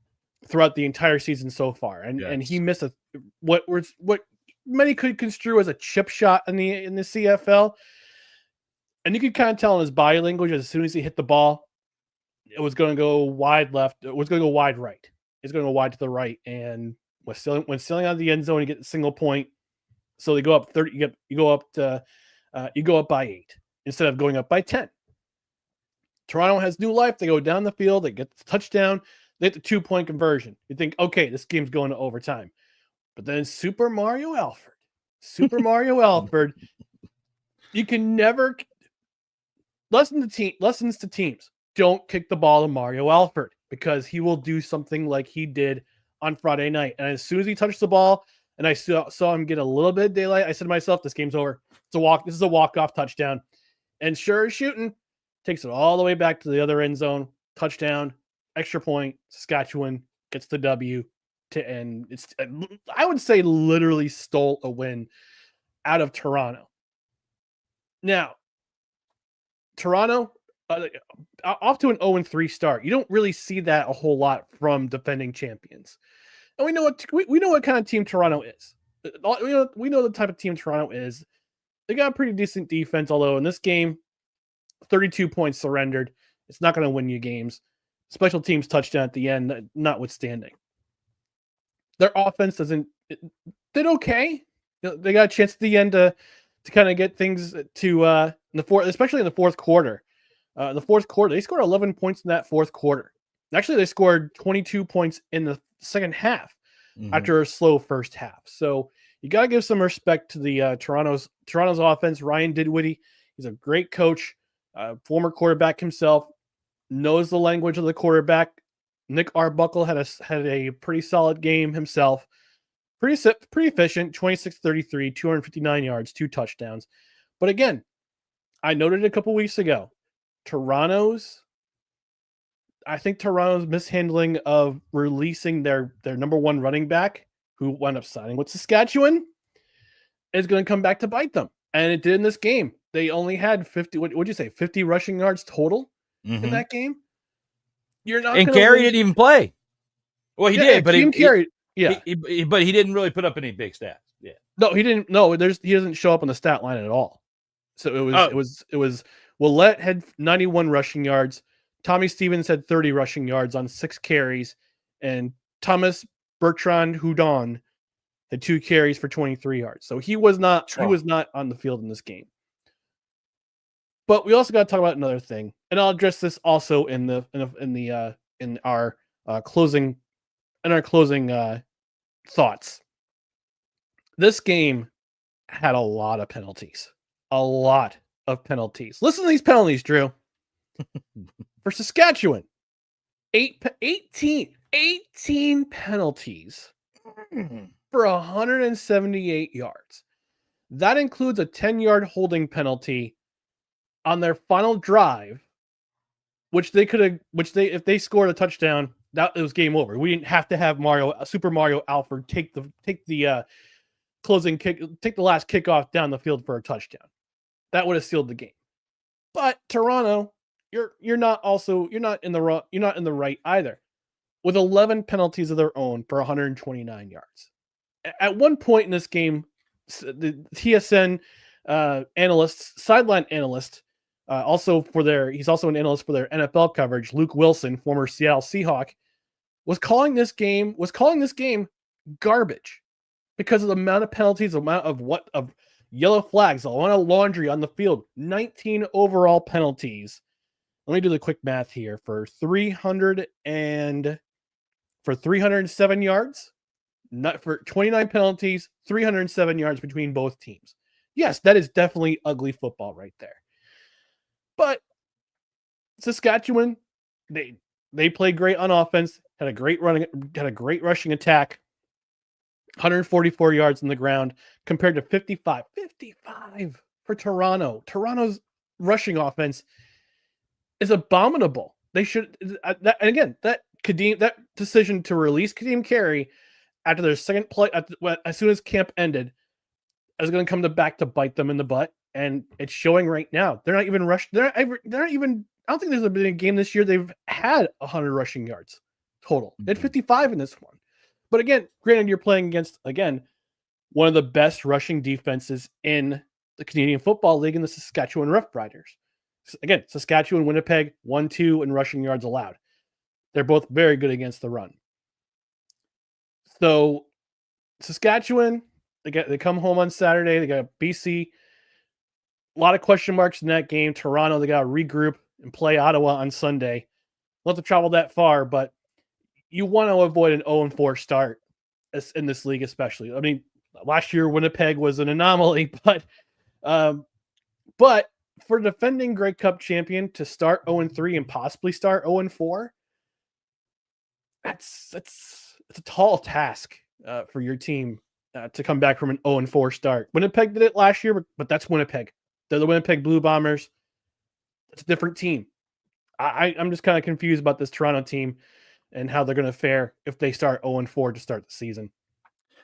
throughout the entire season so far, and he missed what many could construe as a chip shot in the CFL, and you could kind of tell in his body language as soon as he hit the ball, it was going to go wide left. It was going to go wide right. It's going to go wide to the right, and when sailing out of the end zone, you get a single point. So they go up 30. You go up by 8 instead of going up by 10. Toronto has new life. They go down the field. They get the touchdown. They get the 2-point conversion. You think, okay, this game's going to overtime. But then Super Mario Alford, you can never lessons to teams. Don't kick the ball to Mario Alford because he will do something like he did on Friday night. And as soon as he touched the ball and I saw him get a little bit of daylight, I said to myself, this game's over. This is a walk-off touchdown. And sure as shooting, takes it all the way back to the other end zone. Touchdown, extra point. Saskatchewan gets the W to end. I would say literally stole a win out of Toronto. Now, Toronto, off to an 0-3 start. You don't really see that a whole lot from defending champions. And we know what kind of team Toronto is. We know the type of team Toronto is. They got a pretty decent defense, although in this game, 32 points surrendered. It's not going to win you games. Special teams touchdown at the end, notwithstanding. Their offense did okay. They got a chance at the end to kind of get things to especially in the fourth quarter. The fourth quarter, they scored 11 points in that fourth quarter. Actually, they scored 22 points in the second half after a slow first half. So you got to give some respect to the Toronto's offense. Ryan Dinwiddie, he's a great coach, former quarterback himself, knows the language of the quarterback. Nick Arbuckle had a pretty solid game himself. Pretty efficient, 26-33, 259 yards, 2 touchdowns. But again, I noted a couple weeks ago, Toronto's mishandling of releasing their number one running back, who wound up signing with Saskatchewan, is going to come back to bite them. And it did in this game. They only had 50 rushing yards total in that game. You're not. And Gary didn't even play. Well, he did, but he carried. But he didn't really put up any big stats. Yeah. No, he didn't. No, he doesn't show up on the stat line at all. So it was Willette had 91 rushing yards. Tommy Stevens had 30 rushing yards on 6 carries, and Thomas Bertrand Houdon had 2 carries for 23 yards. So he was not on the field in this game. But we also got to talk about another thing, and I'll address this also in our closing thoughts. This game had a lot of penalties. Listen to these penalties, Drew. For Saskatchewan, 18 penalties for 178 yards. That includes a 10-yard holding penalty on their final drive, if they scored a touchdown, it was game over. We didn't have to have Super Mario Alford take the closing kick, take the last kickoff down the field for a touchdown. That would have sealed the game. But Toronto, you're not in the right either, with 11 penalties of their own for 129 yards. At one point in this game, the TSN sideline analyst, he's also an analyst for their NFL coverage, Luke Wilson, former Seattle Seahawk, was calling this game garbage because of the amount of penalties, the amount of yellow flags, the amount of laundry on the field. 19 overall penalties. Let me do the quick math here for 307 yards. Not for 29 penalties, 307 yards between both teams. Yes, that is definitely ugly football right there. But Saskatchewan, they played great on offense, had a great rushing attack, 144 yards on the ground compared to 55 for Toronto. Toronto's rushing offense is abominable. They should, that decision to release Kadeem Carey after their second play, as soon as camp ended, is going to come back to bite them in the butt, and it's showing right now. They're not even rushed. They're not even. I don't think there's been a game this year they've had 100 rushing yards total. They had 55 in this one. But again, granted, you're playing against one of the best rushing defenses in the Canadian Football League in the Saskatchewan Roughriders. Again, Saskatchewan, Winnipeg, 1-2 in rushing yards allowed. They're both very good against the run. So Saskatchewan, they come home on Saturday. They got BC. A lot of question marks in that game. Toronto, they got to regroup and play Ottawa on Sunday. We'll have to travel that far, but you want to avoid an 0-4 start in this league, especially. I mean, last year Winnipeg was an anomaly, but for defending Grey Cup champion to start 0-3 and possibly start 0-4, it's a tall task for your team to come back from an 0-4 start. Winnipeg did it last year, but that's Winnipeg. They're the Winnipeg Blue Bombers. It's a different team. I'm just kind of confused about this Toronto team and how they're going to fare if they start 0-4 to start the season.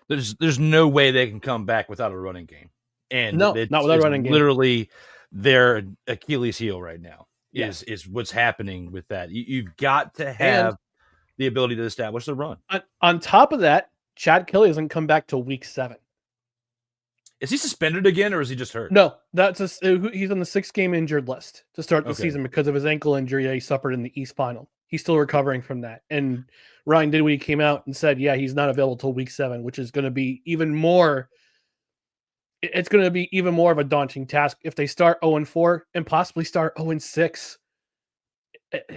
There's no way they can come back without a running game. And not without a running game. Literally their Achilles heel right now is what's happening with that. You've got to have the ability to establish the run. On top of that, Chad Kelly doesn't come back till week 7. Is he suspended again, or is he just hurt? No, he's on the 6-game injured list to start the season because of his ankle injury that he suffered in the East Final. He's still recovering from that. And Ryan Dinwiddie came out and said, he's not available till week 7, which is going to be even more. It's going to be even more of a daunting task if they start 0-4 and possibly start 0-6.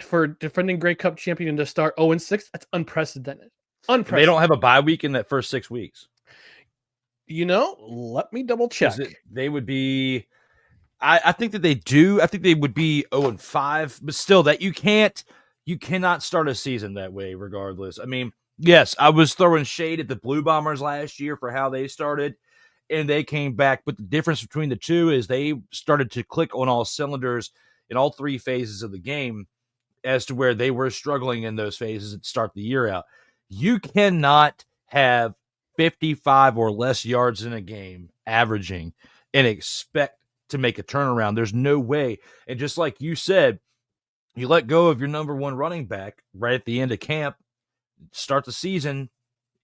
For defending Grey Cup champion to start 0-6, that's unprecedented. They don't have a bye week in that first 6 weeks. Let me double check. They would be. I think that they do. I think they would be 0-5, but still, that you cannot start a season that way. Regardless, I mean, yes, I was throwing shade at the Blue Bombers last year for how they started, and they came back. But the difference between the two is they started to click on all cylinders in all 3 phases of the game, as to where they were struggling in those phases to start the year out. You cannot have 55 or less yards in a game averaging and expect to make a turnaround. There's no way. And just like you said, you let go of your number 1 running back right at the end of camp, start the season,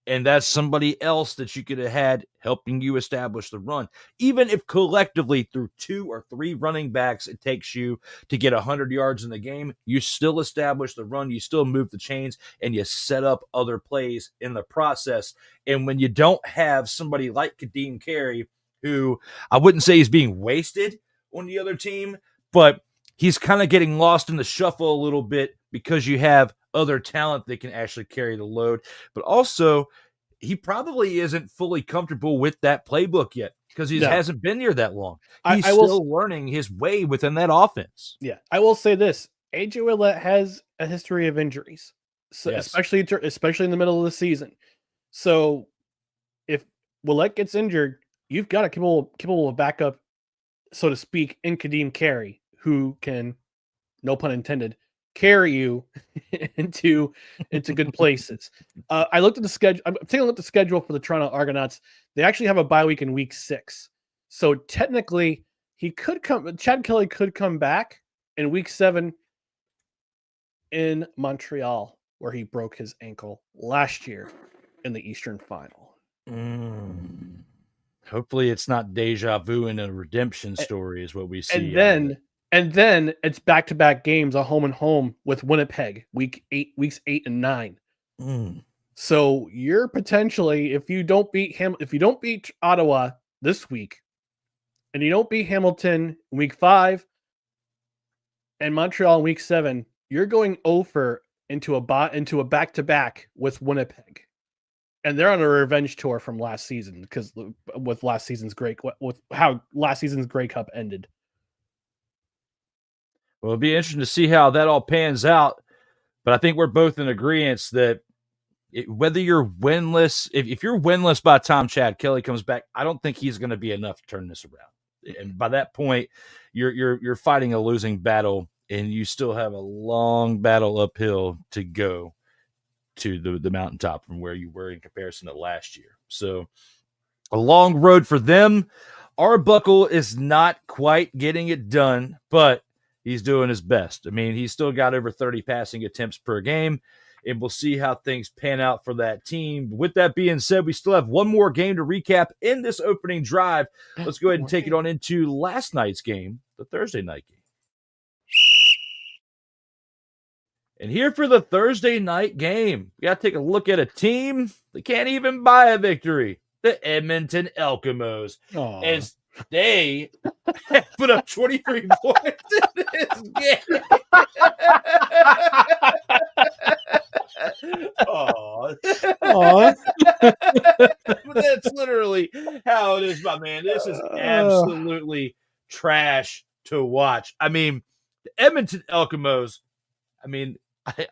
and that's somebody else that you could have had helping you establish the run. Even if collectively through 2 or 3 running backs it takes you to get 100 yards in the game, you still establish the run, you still move the chains, and you set up other plays in the process. And when you don't have somebody like Kadeem Carey, who I wouldn't say he's being wasted on the other team, but he's kind of getting lost in the shuffle a little bit because you have other talent that can actually carry the load. But also, he probably isn't fully comfortable with that playbook yet because he hasn't been here that long. He's still learning his way within that offense. Yeah, I will say this. AJ Ouellette has a history of injuries, so especially in the middle of the season. So if Willett gets injured, you've got a capable backup, so to speak, in Kadeem Carey, who can, no pun intended, carry you into good places. I looked at the schedule. I'm taking a look at the schedule for the Toronto Argonauts. They actually have a bye week in week 6. So technically, Chad Kelly could come back in week 7 in Montreal, where he broke his ankle last year in the Eastern Final. Hopefully it's not deja vu and a redemption story is what we see. And then it's back-to-back games, a home and home with Winnipeg, weeks 8 and 9. So you're potentially, if you don't beat Ottawa this week, and you don't beat Hamilton in week 5 and Montreal in week 7, you're going over into a back-to-back with Winnipeg. And they're on a revenge tour from last season with how last season's Grey Cup ended. Well, it'll be interesting to see how that all pans out. But I think we're both in agreement that whether you're winless, if you're winless by the time Chad Kelly comes back, I don't think he's going to be enough to turn this around. And by that point, you're fighting a losing battle, and you still have a long battle uphill to go to the mountaintop from where you were in comparison to last year. So a long road for them. Arbuckle is not quite getting it done, but he's doing his best. I mean, he's still got over 30 passing attempts per game, and we'll see how things pan out for that team. With that being said, we still have one more game to recap in this opening drive. Let's go ahead and take it on into last night's game, the Thursday night game. And here for the Thursday night game, we got to take a look at a team that can't even buy a victory, the Edmonton Elks. As they put up 23 points in this game. But that's literally how it is, my man. This is absolutely trash to watch. I mean, the Edmonton Elks, I mean,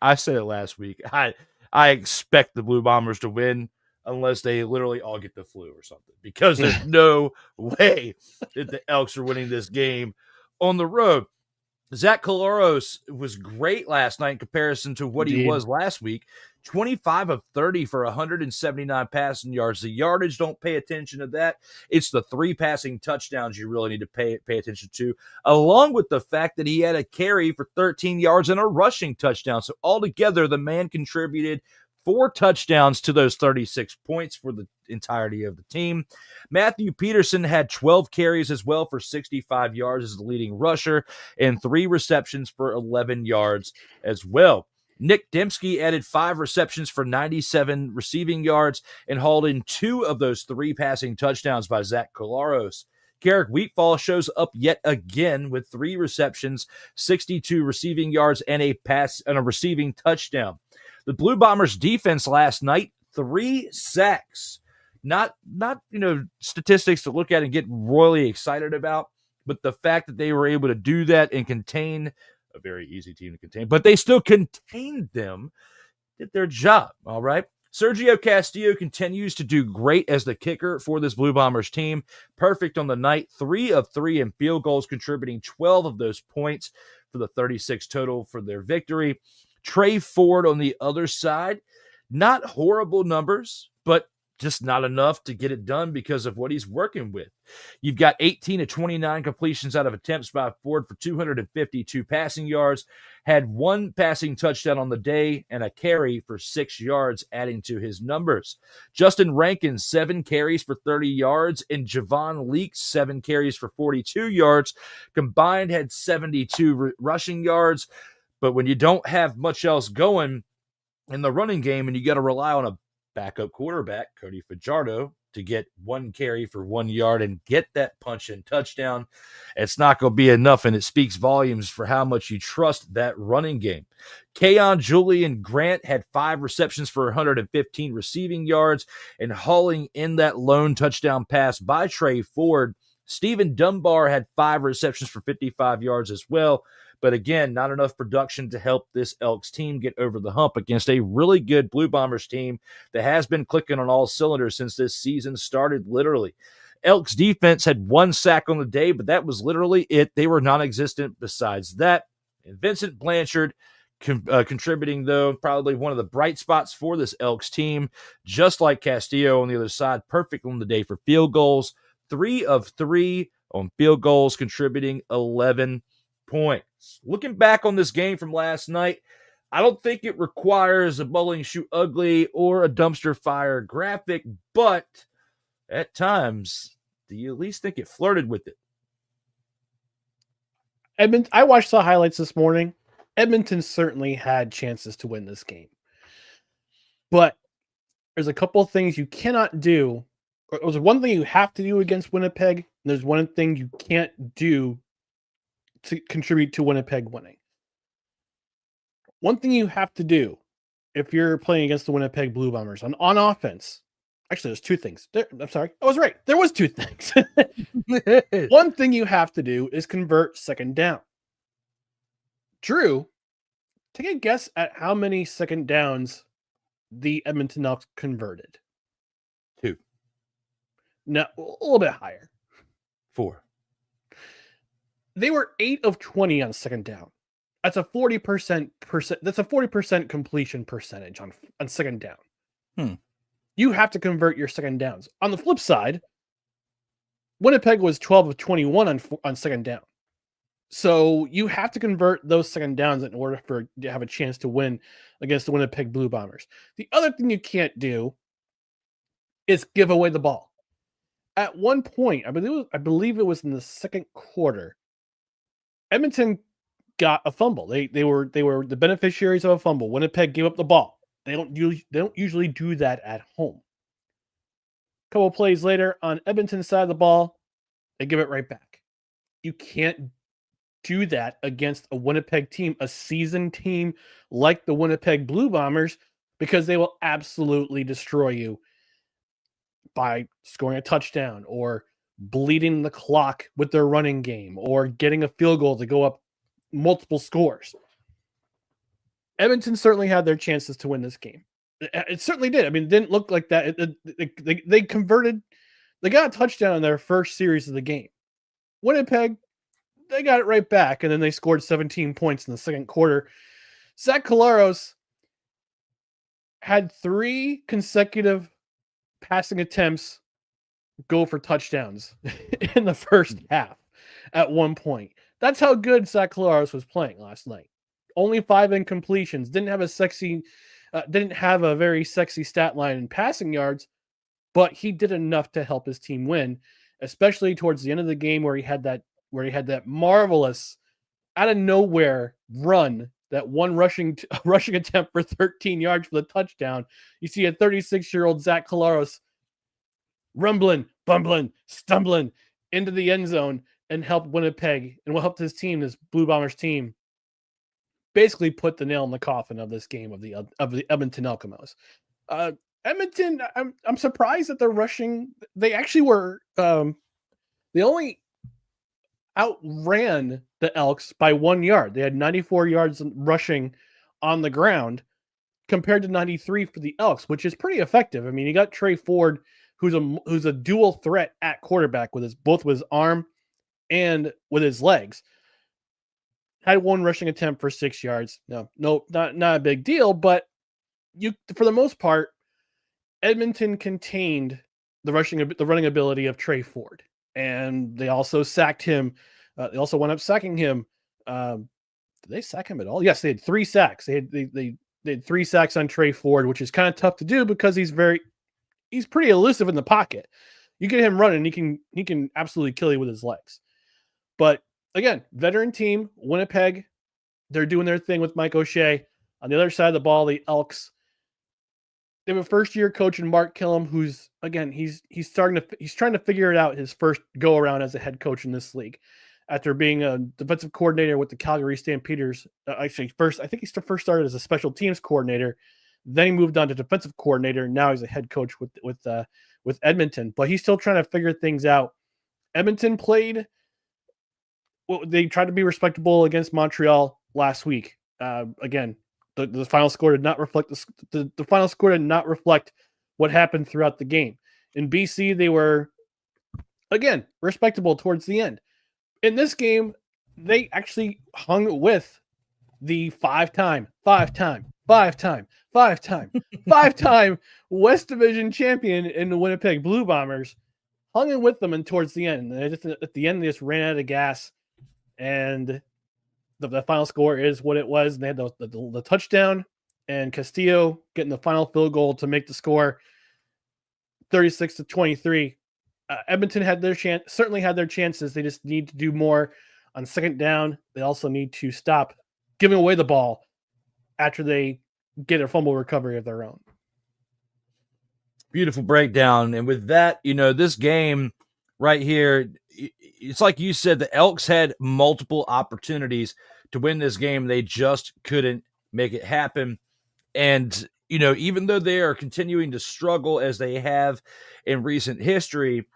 I said it last week. I expect the Blue Bombers to win unless they literally all get the flu or something, because there's no way that the Elks are winning this game on the road. Zach Collaros was great last night in comparison to what he was last week. 25 of 30 for 179 passing yards. The yardage, don't pay attention to that. It's the 3 passing touchdowns you really need to pay attention to, along with the fact that he had a carry for 13 yards and a rushing touchdown. So altogether, the man contributed 4 touchdowns to those 36 points for the entirety of the team. Matthew Peterson had 12 carries as well for 65 yards as the leading rusher, and 3 receptions for 11 yards as well. Nick Dembski added 5 receptions for 97 receiving yards and hauled in 2 of those 3 passing touchdowns by Zach Collaros. Garrick Wheatfall shows up yet again with 3 receptions, 62 receiving yards, and a receiving touchdown. The Blue Bombers defense last night, 3 sacks. Not statistics to look at and get royally excited about, but the fact that they were able to do that and contain a very easy team to contain, but they still contained them, did their job, all right? Sergio Castillo continues to do great as the kicker for this Blue Bombers team. Perfect on the night, 3 of 3 in field goals, contributing 12 of those points for the 36 total for their victory. Trey Ford on the other side, not horrible numbers, but just not enough to get it done because of what he's working with. You've got 18 of 29 completions out of attempts by Ford for 252 passing yards, had 1 passing touchdown on the day and a carry for 6 yards, adding to his numbers. Justin Rankin, 7 carries for 30 yards, and Javon Leaks, 7 carries for 42 yards. Combined had 72 rushing yards. But when you don't have much else going in the running game and you got to rely on a backup quarterback, Cody Fajardo, to get 1 carry for 1 yard and get that punch-in touchdown, it's not going to be enough, and it speaks volumes for how much you trust that running game. Keon Julian Grant had 5 receptions for 115 receiving yards, and hauling in that lone touchdown pass by Trey Ford. Stephen Dunbar had 5 receptions for 55 yards as well. But again, not enough production to help this Elks team get over the hump against a really good Blue Bombers team that has been clicking on all cylinders since this season started, literally. Elks defense had 1 sack on the day, but that was literally it. They were non-existent besides that. And Vincent Blanchard contributing, though, probably one of the bright spots for this Elks team, just like Castillo on the other side, perfect on the day for field goals. 3 of 3 on field goals, contributing 11 points. Looking back on this game from last night, I don't think it requires a bowling shoot ugly or a dumpster fire graphic, but at times, do you at least think it flirted with it? I watched the highlights this morning. Edmonton certainly had chances to win this game. But there's a couple of things you cannot do. There's one thing you have to do against Winnipeg, and there's one thing you can't do to contribute to Winnipeg winning. One thing you have to do if you're playing against the Winnipeg Blue Bombers on offense, actually, there's 2 things. I'm sorry. I was right. There was 2 things. One thing you have to do is convert second down. Drew, take a guess at how many second downs the Edmonton Elks converted. 2. No, a little bit higher. 4. They were 8 of 20 on second down. That's a 40%. That's a 40% completion percentage on second down. You have to convert your second downs. On the flip side, Winnipeg was 12 of 21 on second down. So you have to convert those second downs in order to have a chance to win against the Winnipeg Blue Bombers. The other thing you can't do is give away the ball. At one point, I believe it was in the second quarter, Edmonton got a fumble. They were the beneficiaries of a fumble. Winnipeg gave up the ball. They don't usually do that at home. A couple plays later, on Edmonton's side of the ball, they give it right back. You can't do that against a Winnipeg team, a seasoned team like the Winnipeg Blue Bombers, because they will absolutely destroy you by scoring a touchdown or bleeding the clock with their running game or getting a field goal to go up multiple scores. Edmonton certainly had their chances to win this game. It certainly did. I mean, it didn't look like that. They converted. They got a touchdown in their first series of the game. Winnipeg, they got it right back, and then they scored 17 points in the second quarter. Zach Collaros had 3 consecutive passing attempts go for touchdowns in the first half at one point. That's how good Zach Collaros was playing last night. Only 5 incompletions. Didn't have a very sexy stat line in passing yards, but he did enough to help his team win, especially towards the end of the game where he had that marvelous out of nowhere run, that one rushing attempt for 13 yards for the touchdown. You see a 36-year-old Zach Collaros rumbling, bumbling, stumbling into the end zone and helped Winnipeg and helped his team, this Blue Bombers team, basically put the nail in the coffin of this game of the Edmonton Elks. Edmonton, I'm surprised that they're rushing. They actually were they only outran the Elks by 1 yard. They had 94 yards rushing on the ground compared to 93 for the Elks, which is pretty effective. I mean, you got Trey Ford, who's a dual threat at quarterback with both with his arm and with his legs. Had 1 rushing attempt for 6 yards. No, not a big deal, but for the most part, Edmonton contained the running ability of Trey Ford, and they also sacked him. They also wound up sacking him. Did they sack him at all? Yes, they had 3 sacks. They had 3 sacks on Trey Ford, which is kind of tough to do because he's pretty elusive in the pocket. You get him running, he can absolutely kill you with his legs. But again, veteran team, Winnipeg, they're doing their thing with Mike O'Shea. On the other side of the ball, the Elks, they have a first-year coach in Mark Killam, who's, again, he's trying to figure it out his first go-around as a head coach in this league. After being a defensive coordinator with the Calgary Stampeders, I think he first started as a special teams coordinator. Then he moved on to defensive coordinator. And now he's a head coach with Edmonton, but he's still trying to figure things out. Edmonton played they tried to be respectable against Montreal last week. Again, the final score did not reflect the final score did not reflect what happened throughout the game. In BC, they were again respectable towards the end. In this game, they actually hung with the five-time West Division champion in the Winnipeg Blue Bombers, hung in with them and towards the end. At the end, they just ran out of gas, and the final score is what it was. And they had the touchdown, and Castillo getting the final field goal to make the score 36-23. Edmonton had their chance, certainly had their chances. They just need to do more on second down. They also need to stop giving away the ball after they get a fumble recovery of their own. Beautiful breakdown. And with that, this game right here, it's like you said, the Elks had multiple opportunities to win this game. They just couldn't make it happen. And, even though they are continuing to struggle as they have in recent history,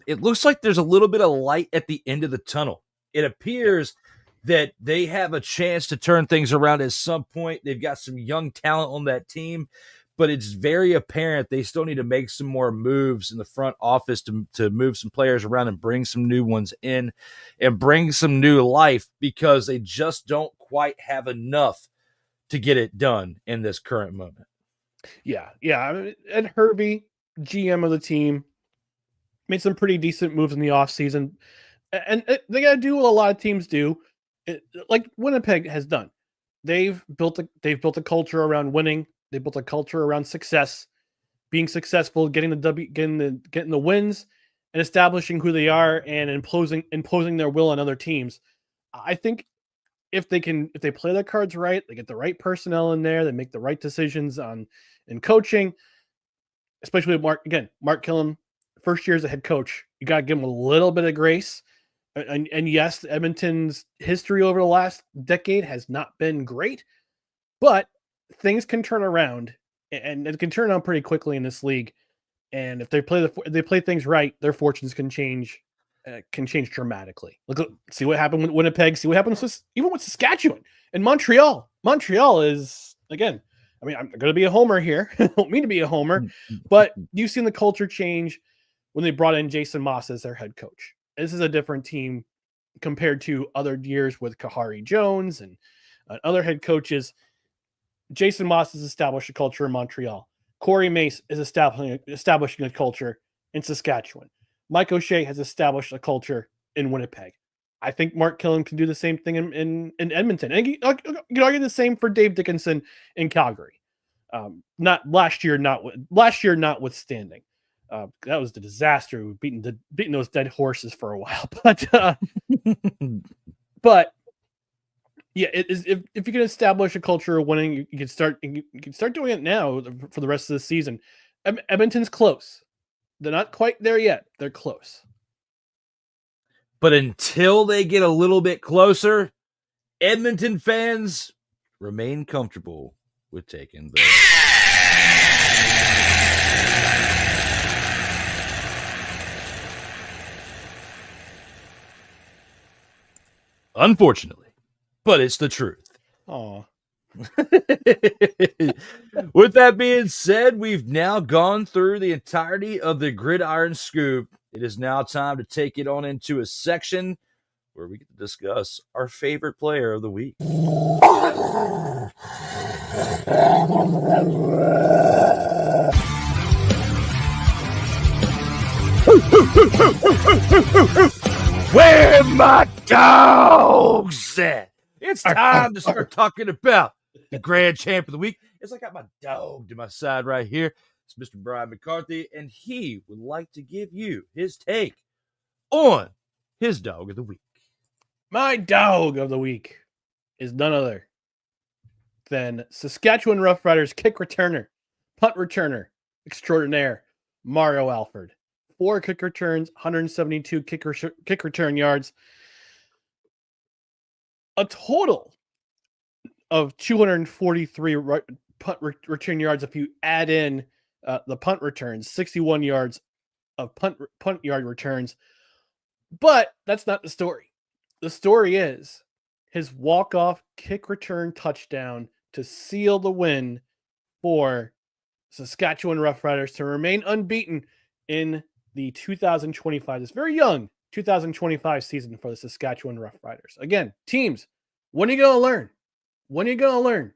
it looks like there's a little bit of light at the end of the tunnel. It appears that they have a chance to turn things around at some point. They've got some young talent on that team, but it's very apparent they still need to make some more moves in the front office to move some players around and bring some new ones in and bring some new life, because they just don't quite have enough to get it done in this current moment. Yeah. I mean, Ed Hervey, GM of the team, made some pretty decent moves in the offseason. And they got to do what a lot of teams do, like Winnipeg has done. They've built a culture around winning. They built a culture around success, being successful, getting the wins, and establishing who they are and imposing their will on other teams. I think if they play their cards right, they get the right personnel in there, they make the right decisions in coaching, especially with Mark Killam, first year as a head coach. You got to give him a little bit of grace. And yes, Edmonton's history over the last decade has not been great, but things can turn around, and it can turn around pretty quickly in this league. And if they play things right, their fortunes can change dramatically. See what happened with Winnipeg. See what happened even with Saskatchewan and Montreal. Montreal is, again, I mean, I'm going to be a homer here. I don't mean to be a homer, but you've seen the culture change when they brought in Jason Moss as their head coach. This is a different team compared to other years with Kahari Jones and other head coaches. Jason Moss has established a culture in Montreal. Corey Mace is establishing a culture in Saskatchewan. Mike O'Shea has established a culture in Winnipeg. I think Mark Killam can do the same thing in Edmonton. And you can argue the same for Dave Dickinson in Calgary. Not last year notwithstanding. That was the disaster. We've beating those dead horses for a while, but yeah, if you can establish a culture of winning, you can start doing it now for the rest of the season. Edmonton's close. They're not quite there yet. They're close. But until they get a little bit closer, Edmonton fans remain comfortable with taking the unfortunately, but it's the truth. Oh. With that being said, we've now gone through the entirety of the Gridiron Scoop. It is now time to take it on into a section where we get to discuss our favorite player of the week. Where my dogs at? It's time to start talking about the grand champ of the week. It's like I got my dog to my side right here. It's Mr. Brian McCarthy, and he would like to give you his take on his dog of the week. My dog of the week is none other than Saskatchewan Roughriders kick returner, punt returner extraordinaire, Mario Alford. 4 kick returns, 172 kick return yards. A total of 243 punt return yards if you add in the punt returns, 61 yards of punt yard returns. But that's not the story. the story is his walk-off kick return touchdown to seal the win for Saskatchewan Roughriders to remain unbeaten in the 2025, this very young 2025 season for the Saskatchewan Roughriders. Again, teams, when are you going to learn? When are you going to learn?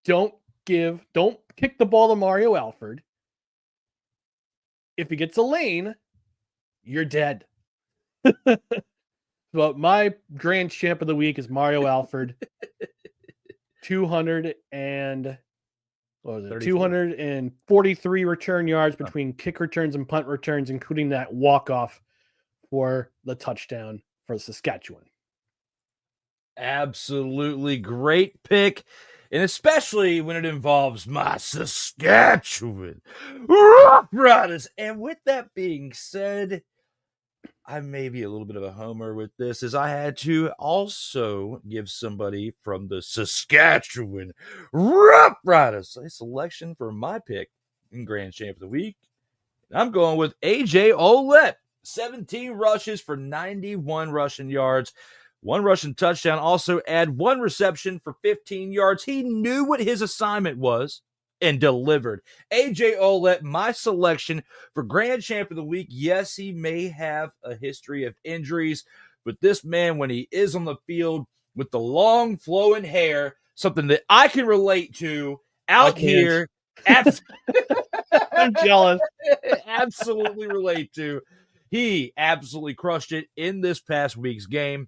Don't kick the ball to Mario Alford. If he gets a lane, you're dead. But my grand champ of the week is Mario Alford. 243 return yards between kick returns and punt returns, including that walk-off for the touchdown for Saskatchewan. Absolutely great pick. And especially when it involves my Saskatchewan Roughriders. And with that being said, I may be a little bit of a homer with this, as I had to also give somebody from the Saskatchewan Roughriders a selection for my pick in Grand Champ of the Week. I'm going with AJ Olette. 17 rushes for 91 rushing yards. 1 rushing touchdown, also add 1 reception for 15 yards. He knew what his assignment was and delivered. AJ Olette, my selection for Grand Champ of the Week. Yes, he may have a history of injuries, but this man, when he is on the field with the long flowing hair, something that I can relate to out here. I'm jealous. Absolutely relate to. He absolutely crushed it in this past week's game.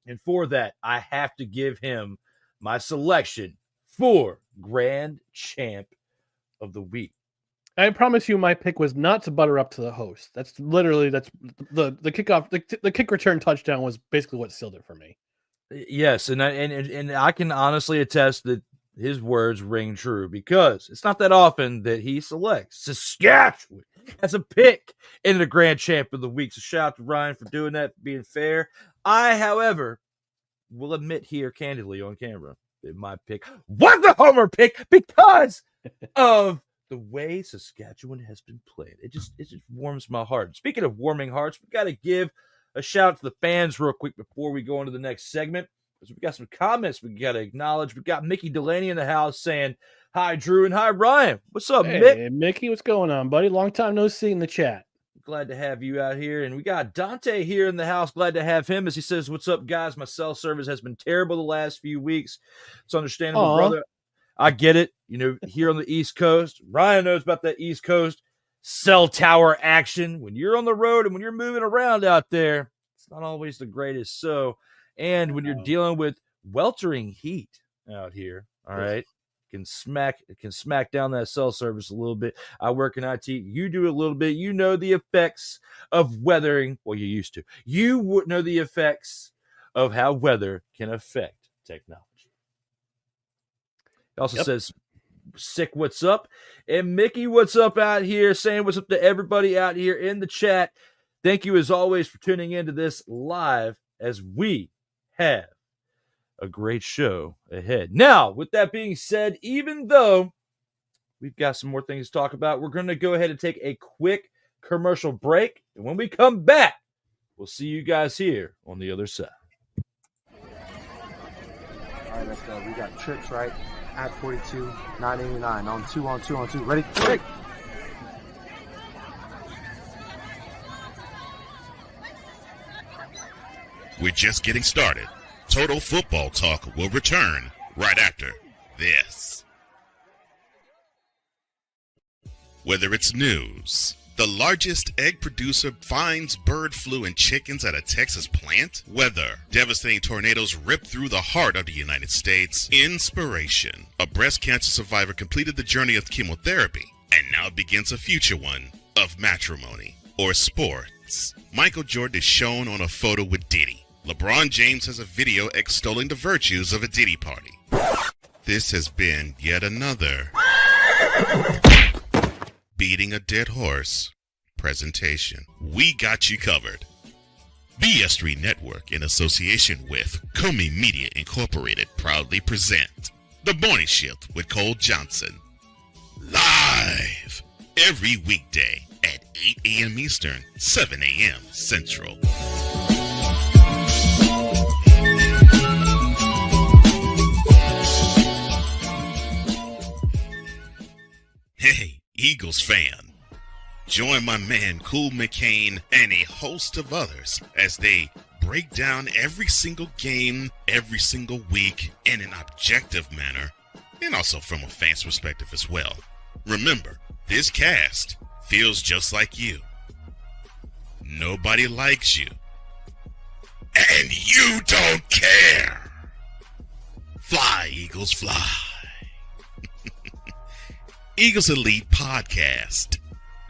And for that, I have to give him my selection for Grand Champ of the Week. I promise you my pick was not to butter up to the host. That's the kickoff. The kick return touchdown was basically what sealed it for me. Yes, and I can honestly attest that his words ring true, because it's not that often that he selects Saskatchewan as a pick in the Grand Champ of the Week. So shout out to Ryan for doing that, for being fair. I, however, will admit here candidly on camera that my pick was the homer pick because of the way Saskatchewan has been played. It just warms my heart. Speaking of warming hearts, we got to give a shout out to the fans real quick before we go into the next segment, because we got some comments we got to acknowledge. We got Mickey Delaney in the house saying, "Hi, Drew, and hi, Ryan." What's up, hey, Mick? Mickey, what's going on, buddy? Long time no see in the chat. Glad to have you out here. And we got Dante here in the house. Glad to have him, as he says, "What's up, guys? My cell service has been terrible the last few weeks. It's understandable, brother. I get it. You know, here on the East Coast, Ryan knows about that East Coast cell tower action. When you're on the road and when you're moving around out there, it's not always the greatest. So, and when you're dealing with weltering heat out here, all right, can smack down that cell service a little bit. I work in IT. You do a little bit. You know the effects of weathering. Well, you used to. You would know the effects of how weather can affect technology. It also says, "Sick, what's up?" And Mickey, what's up out here? Saying what's up to everybody out here in the chat. Thank you, as always, for tuning into this live, as we have a great show ahead. Now, with that being said, even though we've got some more things to talk about, we're going to go ahead and take a quick commercial break. And when we come back, we'll see you guys here on the other side. All right, let's go. We got trips, right? At 42, 989 on 2. Ready? Quick. We're just getting started. Total Football Talk will return right after this. Whether it's news, the largest egg producer finds bird flu in chickens at a Texas plant, weather, devastating tornadoes rip through the heart of the United States, inspiration, a breast cancer survivor completed the journey of chemotherapy and now begins a future one of matrimony or sports. Michael Jordan is shown on a photo with Diddy. LeBron James has a video extolling the virtues of a Diddy party. This has been yet another beating a dead horse presentation. We got you covered. BS3 Network, in association with Comey Media Incorporated, proudly present The Morning Shift with Cole Johnson. Live every weekday at 8 a.m. Eastern, 7 a.m. Central. Eagles fan. Join my man Cool McCain and a host of others as they break down every single game, every single week in an objective manner, and also from a fan's perspective as well. Remember, this cast feels just like you. Nobody likes you. And you don't care. Fly, Eagles, fly. Eagles Elite Podcast.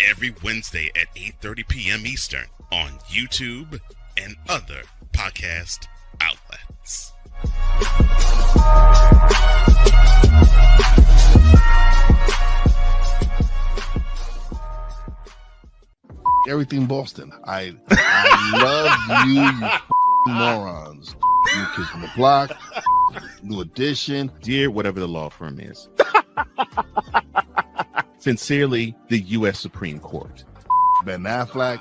Every Wednesday at 8:30 p.m. Eastern on YouTube and other podcast outlets. Everything Boston. I love you morons. New Kids from the Block, New Edition. Dear whatever the law firm is. Sincerely, the U.S. Supreme Court. Ben Affleck.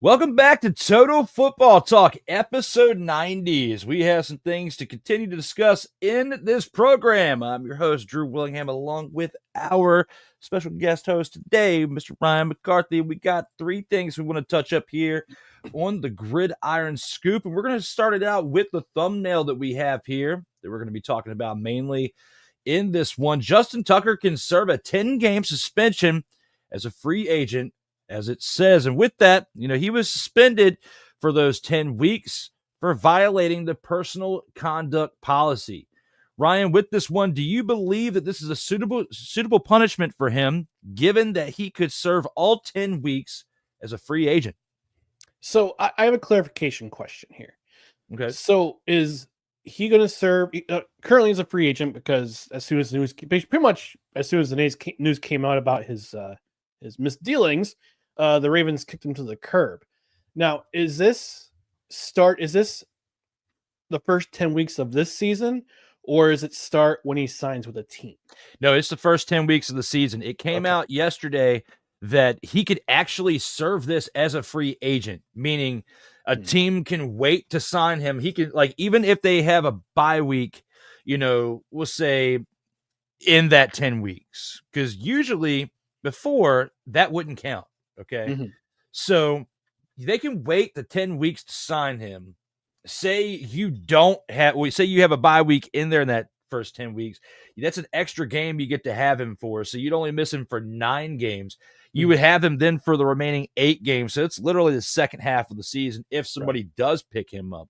Welcome back to Total Football Talk, episode 90. As we have some things to continue to discuss in this program. I'm your host, Drew Willingham, along with our special guest host today, Mr. Ryan McCarthy. We got three things we want to touch up here on the Gridiron Scoop, and we're going to start it out with the thumbnail that we have here that we're going to be talking about mainly in this one. Justin Tucker can serve a 10-game suspension as a free agent, as it says. And with that, he was suspended for those 10 weeks for violating the personal conduct policy. Ryan, with this one, do you believe that this is a suitable punishment for him, given that he could serve all 10 weeks as a free agent? So I have a clarification question here. Okay. So is he going to serve currently as a free agent, because as soon as the news came out about his misdealings, the Ravens kicked him to the curb. Now, is this the first 10 weeks of this season, or is it start when he signs with a team? No, it's the first 10 weeks of the season. It came out yesterday that he could actually serve this as a free agent, meaning a team can wait to sign him. He can, even if they have a bye week, we'll say in that 10 weeks, because usually before that wouldn't count. Okay. Mm-hmm. So they can wait the 10 weeks to sign him. Say you have a bye week in there in that first 10 weeks. That's an extra game you get to have him for. So you'd only miss him for 9 games. You would have him then for the remaining 8 games. So it's literally the second half of the season if somebody does pick him up.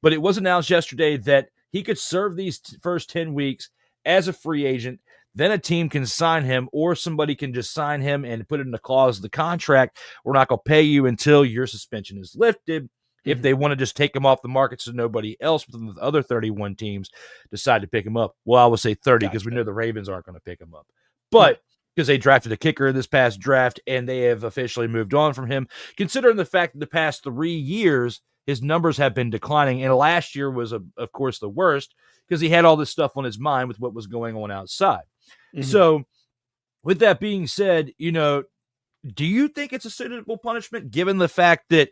But it was announced yesterday that he could serve these first 10 weeks as a free agent. Then a team can sign him, or somebody can just sign him and put it in the clause of the contract. We're not going to pay you until your suspension is lifted. If they want to just take him off the market so nobody else within the other 31 teams decide to pick him up. Well, I would say 30 because we know the Ravens aren't going to pick him up. But because they drafted a kicker in this past draft and they have officially moved on from him, considering the fact that the past 3 years, his numbers have been declining. And last year was, of course, the worst because he had all this stuff on his mind with what was going on outside. Mm-hmm. So with that being said, do you think it's a suitable punishment given the fact that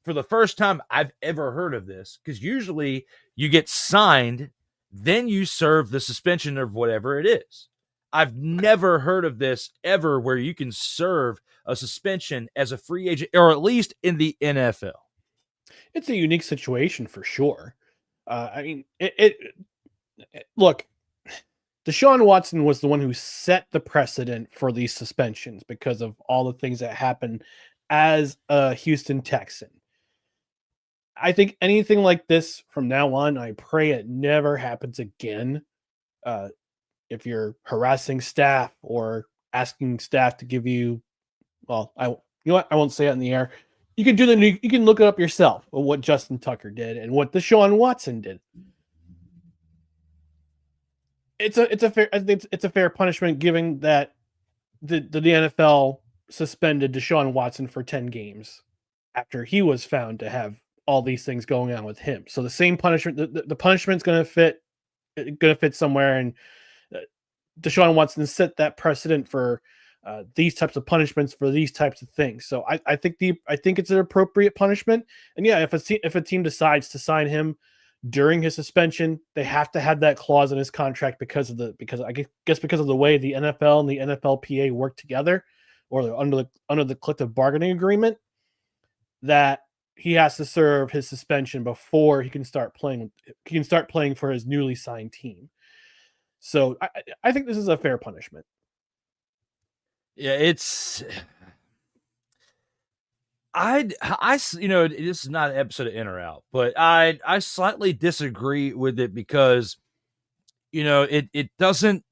for the first time I've ever heard of this, because usually you get signed, then you serve the suspension of whatever it is. I've never heard of this ever where you can serve a suspension as a free agent, or at least in the NFL. It's a unique situation for sure. Look, Deshaun Watson was the one who set the precedent for these suspensions because of all the things that happened as a Houston Texan. I think anything like this from now on, I pray it never happens again. If you're harassing staff or asking staff to give you, I won't say it in the air. You can look it up yourself of what Justin Tucker did and what Deshaun Watson did. I think it's a fair punishment given that the NFL suspended Deshaun Watson for 10 games after he was found to have all these things going on with him. So the same punishment, the punishment's going to fit somewhere, and Deshaun wants to set that precedent for these types of punishments for these types of things. So I think it's an appropriate punishment. And yeah, if a team decides to sign him during his suspension, they have to have that clause in his contract because of the way the NFL and the NFLPA work together, or under the collective bargaining agreement, that he has to serve his suspension before he can start playing. He can start playing for his newly signed team. So I think this is a fair punishment. Yeah, this is not an episode of In or Out, but I slightly disagree with it because, it doesn't.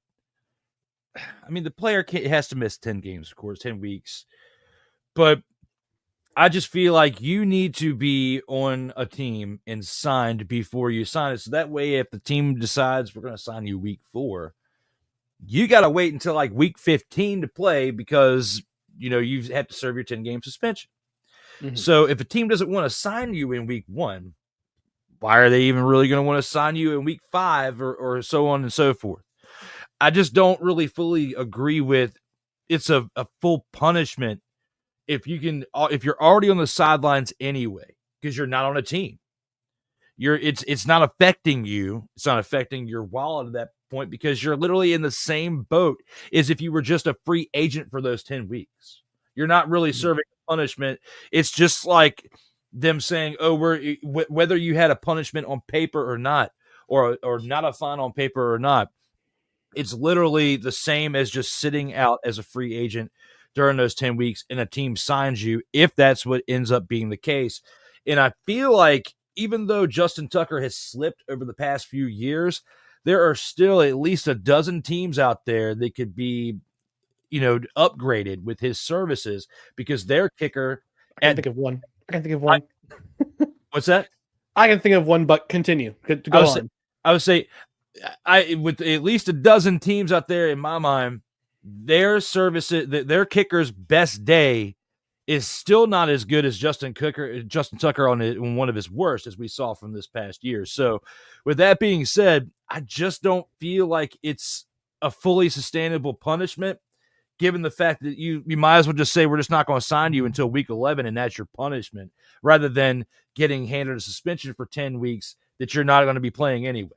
I mean, the player has to miss 10 games, of course, 10 weeks, but I just feel like you need to be on a team and signed before you sign it. So that way, if the team decides we're going to sign you week 4, you got to wait until like week 15 to play because, you have to serve your 10-game suspension. Mm-hmm. So if a team doesn't want to sign you in week 1, why are they even really going to want to sign you in week 5 or so on and so forth? I just don't really fully agree with it's a full punishment if you're already on the sidelines anyway, because you're not on a team. It's not affecting you. It's not affecting your wallet at that point because you're literally in the same boat as if you were just a free agent for those 10 weeks. You're not really serving a punishment. It's just like them saying, whether you had a punishment on paper or not, or not a fine on paper or not, it's literally the same as just sitting out as a free agent during those 10 weeks and a team signs you, if that's what ends up being the case. And I feel like even though Justin Tucker has slipped over the past few years, there are still at least a dozen teams out there that could be, upgraded with his services because their kicker. I can think of one. What's that? I can think of one, but continue. Go on. I would say, with at least a dozen teams out there in my mind, their services, their kicker's best day is still not as good as Justin Tucker on one of his worst, as we saw from this past year. So with that being said, I just don't feel like it's a fully sustainable punishment, given the fact that you might as well just say we're just not going to sign you until week 11 and that's your punishment, rather than getting handed a suspension for 10 weeks that you're not going to be playing anyway.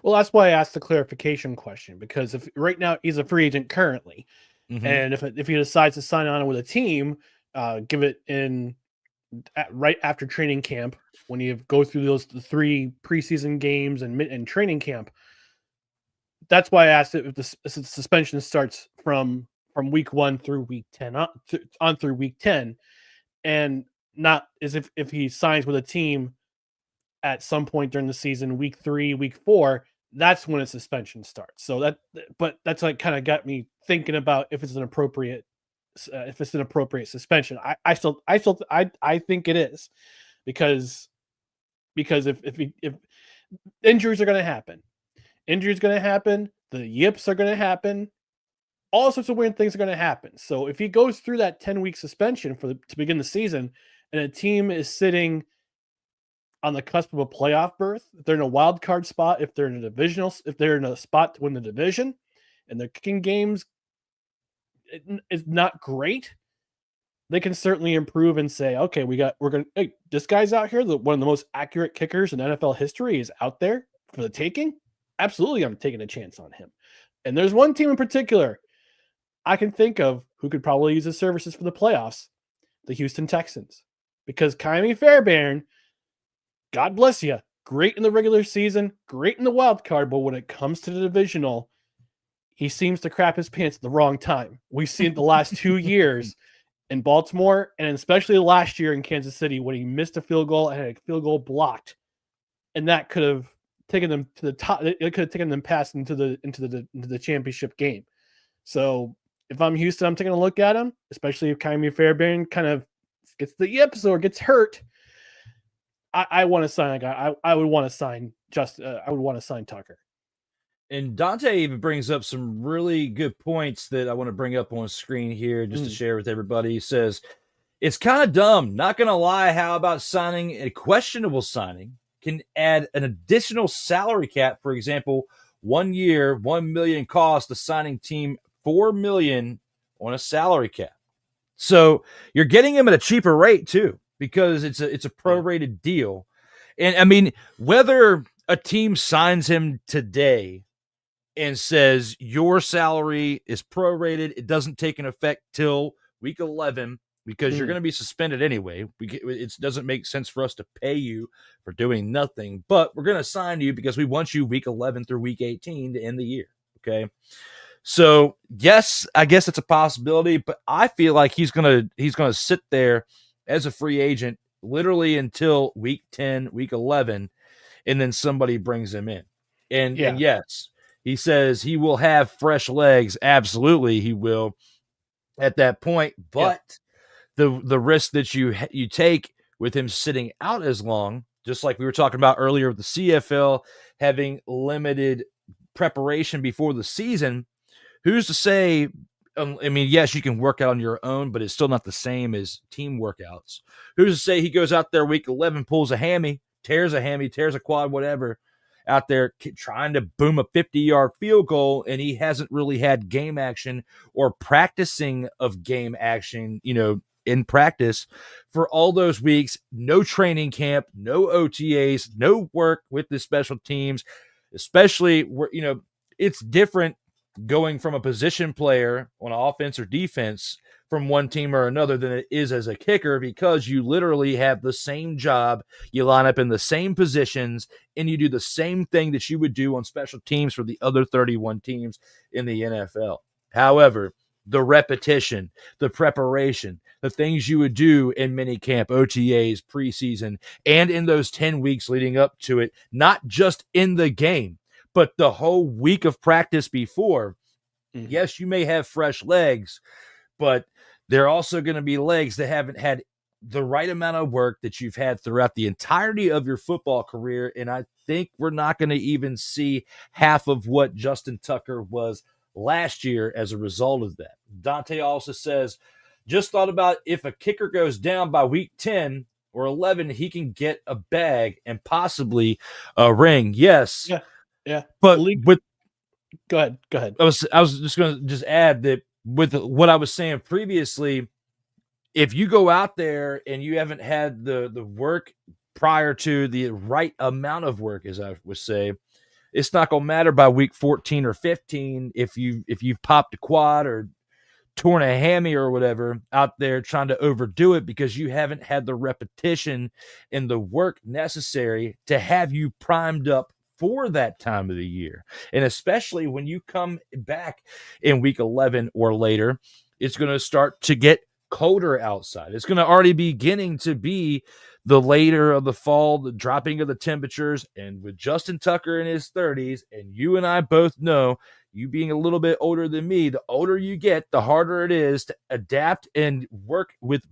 Well, that's why I asked the clarification question, because if right now he's a free agent currently, mm-hmm. and if he decides to sign on with a team, give it right after training camp, when you go through the 3 preseason games and training camp. That's why I asked if the suspension starts from week 1 through week 10 on through week 10, and not as if he signs with a team at some point during the season, week 3, week 4, that's when a suspension starts. So that's like kind of got me thinking about if it's an appropriate suspension. I think it is, because if injuries are going to happen, the yips are going to happen, all sorts of weird things are going to happen. So if he goes through that 10-week suspension to begin the season, and a team is sitting on the cusp of a playoff berth, if they're in a wild card spot, if they're in a spot to win the division, and their kicking games is not great, they can certainly improve and say, okay, this guy's out here, one of the most accurate kickers in NFL history is out there for the taking. Absolutely, I'm taking a chance on him. And there's one team in particular I can think of who could probably use his services for the playoffs, the Houston Texans, because Kaimi Fairbairn, God bless you, great in the regular season, great in the wild card, but when it comes to the divisional, he seems to crap his pants at the wrong time. We've seen it the last 2 years in Baltimore, and especially last year in Kansas City when he missed a field goal and had a field goal blocked, and that could have taken them to the top. It could have taken them past into the championship game. So if I'm Houston, I'm taking a look at him, especially if Kaimi Fairbairn kind of gets the yips or gets hurt. I want to sign a guy. I would want to sign I would want to sign Tucker. And Dante even brings up some really good points that I want to bring up on screen here just to share with everybody. He says, It's kind of dumb. Not going to lie. How about signing a questionable signing can add an additional salary cap? For example, 1 year, $1 million cost, the signing team $4 million on a salary cap. So you're getting him at a cheaper rate too, because it's a prorated deal. And I mean, whether a team signs him today and says your salary is prorated, it doesn't take an effect till week 11 because you're going to be suspended anyway. It doesn't make sense for us to pay you for doing nothing, but we're going to sign you because we want you week 11 through week 18 to end the year. Okay. So yes, I guess it's a possibility, but I feel like he's gonna sit there as a free agent literally until week 10, week 11, and then somebody brings him in. And yes, he says he will have fresh legs. Absolutely, he will at that point. But the risk that you take with him sitting out as long, just like we were talking about earlier with the CFL having limited preparation before the season. Who's to say, I mean, yes, you can work out on your own, but it's still not the same as team workouts. Who's to say he goes out there week 11, pulls a hammy, tears a quad, whatever, out there trying to boom a 50-yard field goal, and he hasn't really had game action or practicing of game action, in practice for all those weeks, no training camp, no OTAs, no work with the special teams, especially where, it's different going from a position player on offense or defense from one team or another than it is as a kicker, because you literally have the same job. You line up in the same positions and you do the same thing that you would do on special teams for the other 31 teams in the NFL. However, the repetition, the preparation, the things you would do in minicamp, OTAs, preseason, and in those 10 weeks leading up to it, not just in the game, but the whole week of practice before. Yes, you may have fresh legs, but they're also going to be legs that haven't had the right amount of work that you've had throughout the entirety of your football career. And I think we're not going to even see half of what Justin Tucker was last year as a result of that. Dante also says, just thought about if a kicker goes down by week 10 or 11, he can get a bag and possibly a ring. Yes. Yeah. But go ahead. I was just going to add that with what I was saying previously, if you go out there and you haven't had the work prior to the right amount of work, as I would say, it's not going to matter by week 14 or 15 if you've popped a quad or torn a hammy or whatever out there trying to overdo it, because you haven't had the repetition and the work necessary to have you primed up for that time of the year. And especially when you come back in week 11 or later, it's going to start to get colder outside. It's going to already be beginning to be the later of the fall, the dropping of the temperatures. And with Justin Tucker in his 30s, and you and I both know, you being a little bit older than me, the older you get, the harder it is to adapt and work with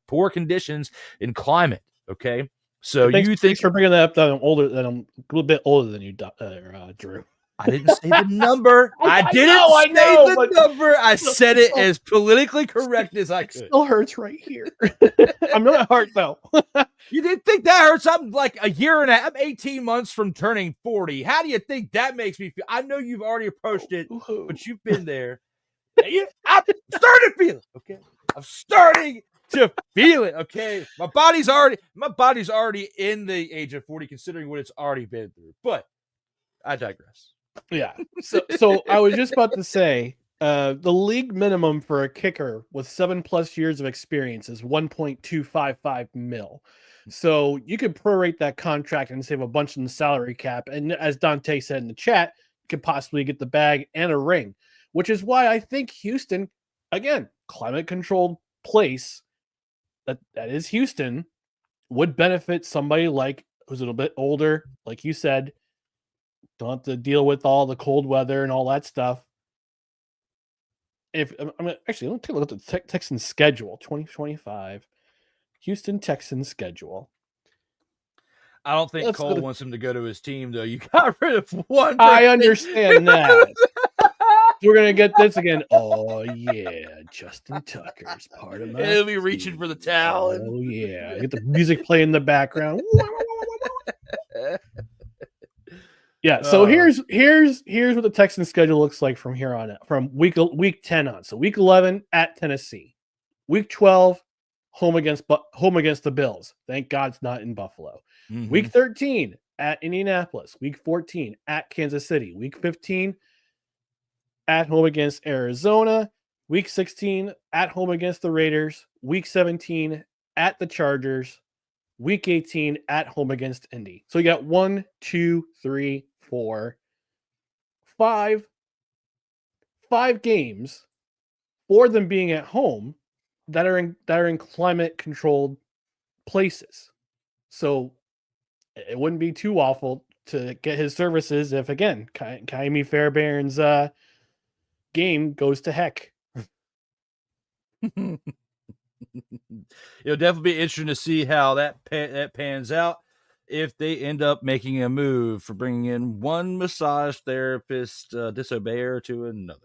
poor conditions in climate. Okay. So thanks for bringing that up that I'm a little bit older than you, Drew. I didn't say the number. I didn't say the number. I said it as politically correct as I could. It still hurts right here. I'm not hurt though. You didn't think that hurts? I'm like a year and a half, I'm 18 months from turning 40. How do you think that makes me feel? I know you've already approached it, but you've been there. I'm starting to feel it. Okay. I'm starting to feel it. Okay. My body's already in the age of 40, considering what it's already been through. But I digress. Yeah. So I was just about to say, the league minimum for a kicker with 7+ years of experience is $1.255 million. So you could prorate that contract and save a bunch in the salary cap. And as Dante said in the chat, you could possibly get the bag and a ring, which is why I think Houston, again, climate controlled place that is Houston, would benefit somebody like who's a little bit older, like you said. Don't have to deal with all the cold weather and all that stuff. Let me take a look at the Texans schedule, 2025. Houston Texans schedule. I don't think Cole wants him to go to his team, though. You got rid of one. I understand that. We're gonna get this again. Oh yeah, Justin Tucker's part of my. He'll be reaching for the towel. Oh yeah, get the music playing in the background. Yeah, so here's what the Texans schedule looks like from here on out, from week 10 on. So week 11 at Tennessee, week 12 home against the Bills. Thank God it's not in Buffalo. Mm-hmm. Week 13 at Indianapolis. Week 14 at Kansas City. Week 15 at home against Arizona. Week 16 at home against the Raiders. Week 17 at the Chargers. Week 18 at home against Indy. So you got 1, 2, 3, 4, 5 games, 4 of them being at home that are in climate controlled places. So it wouldn't be too awful to get his services if, again, Kaimi Fairbairn's game goes to heck. It'll definitely be interesting to see how that pans out if they end up making a move for bringing in one massage therapist disobeyer to another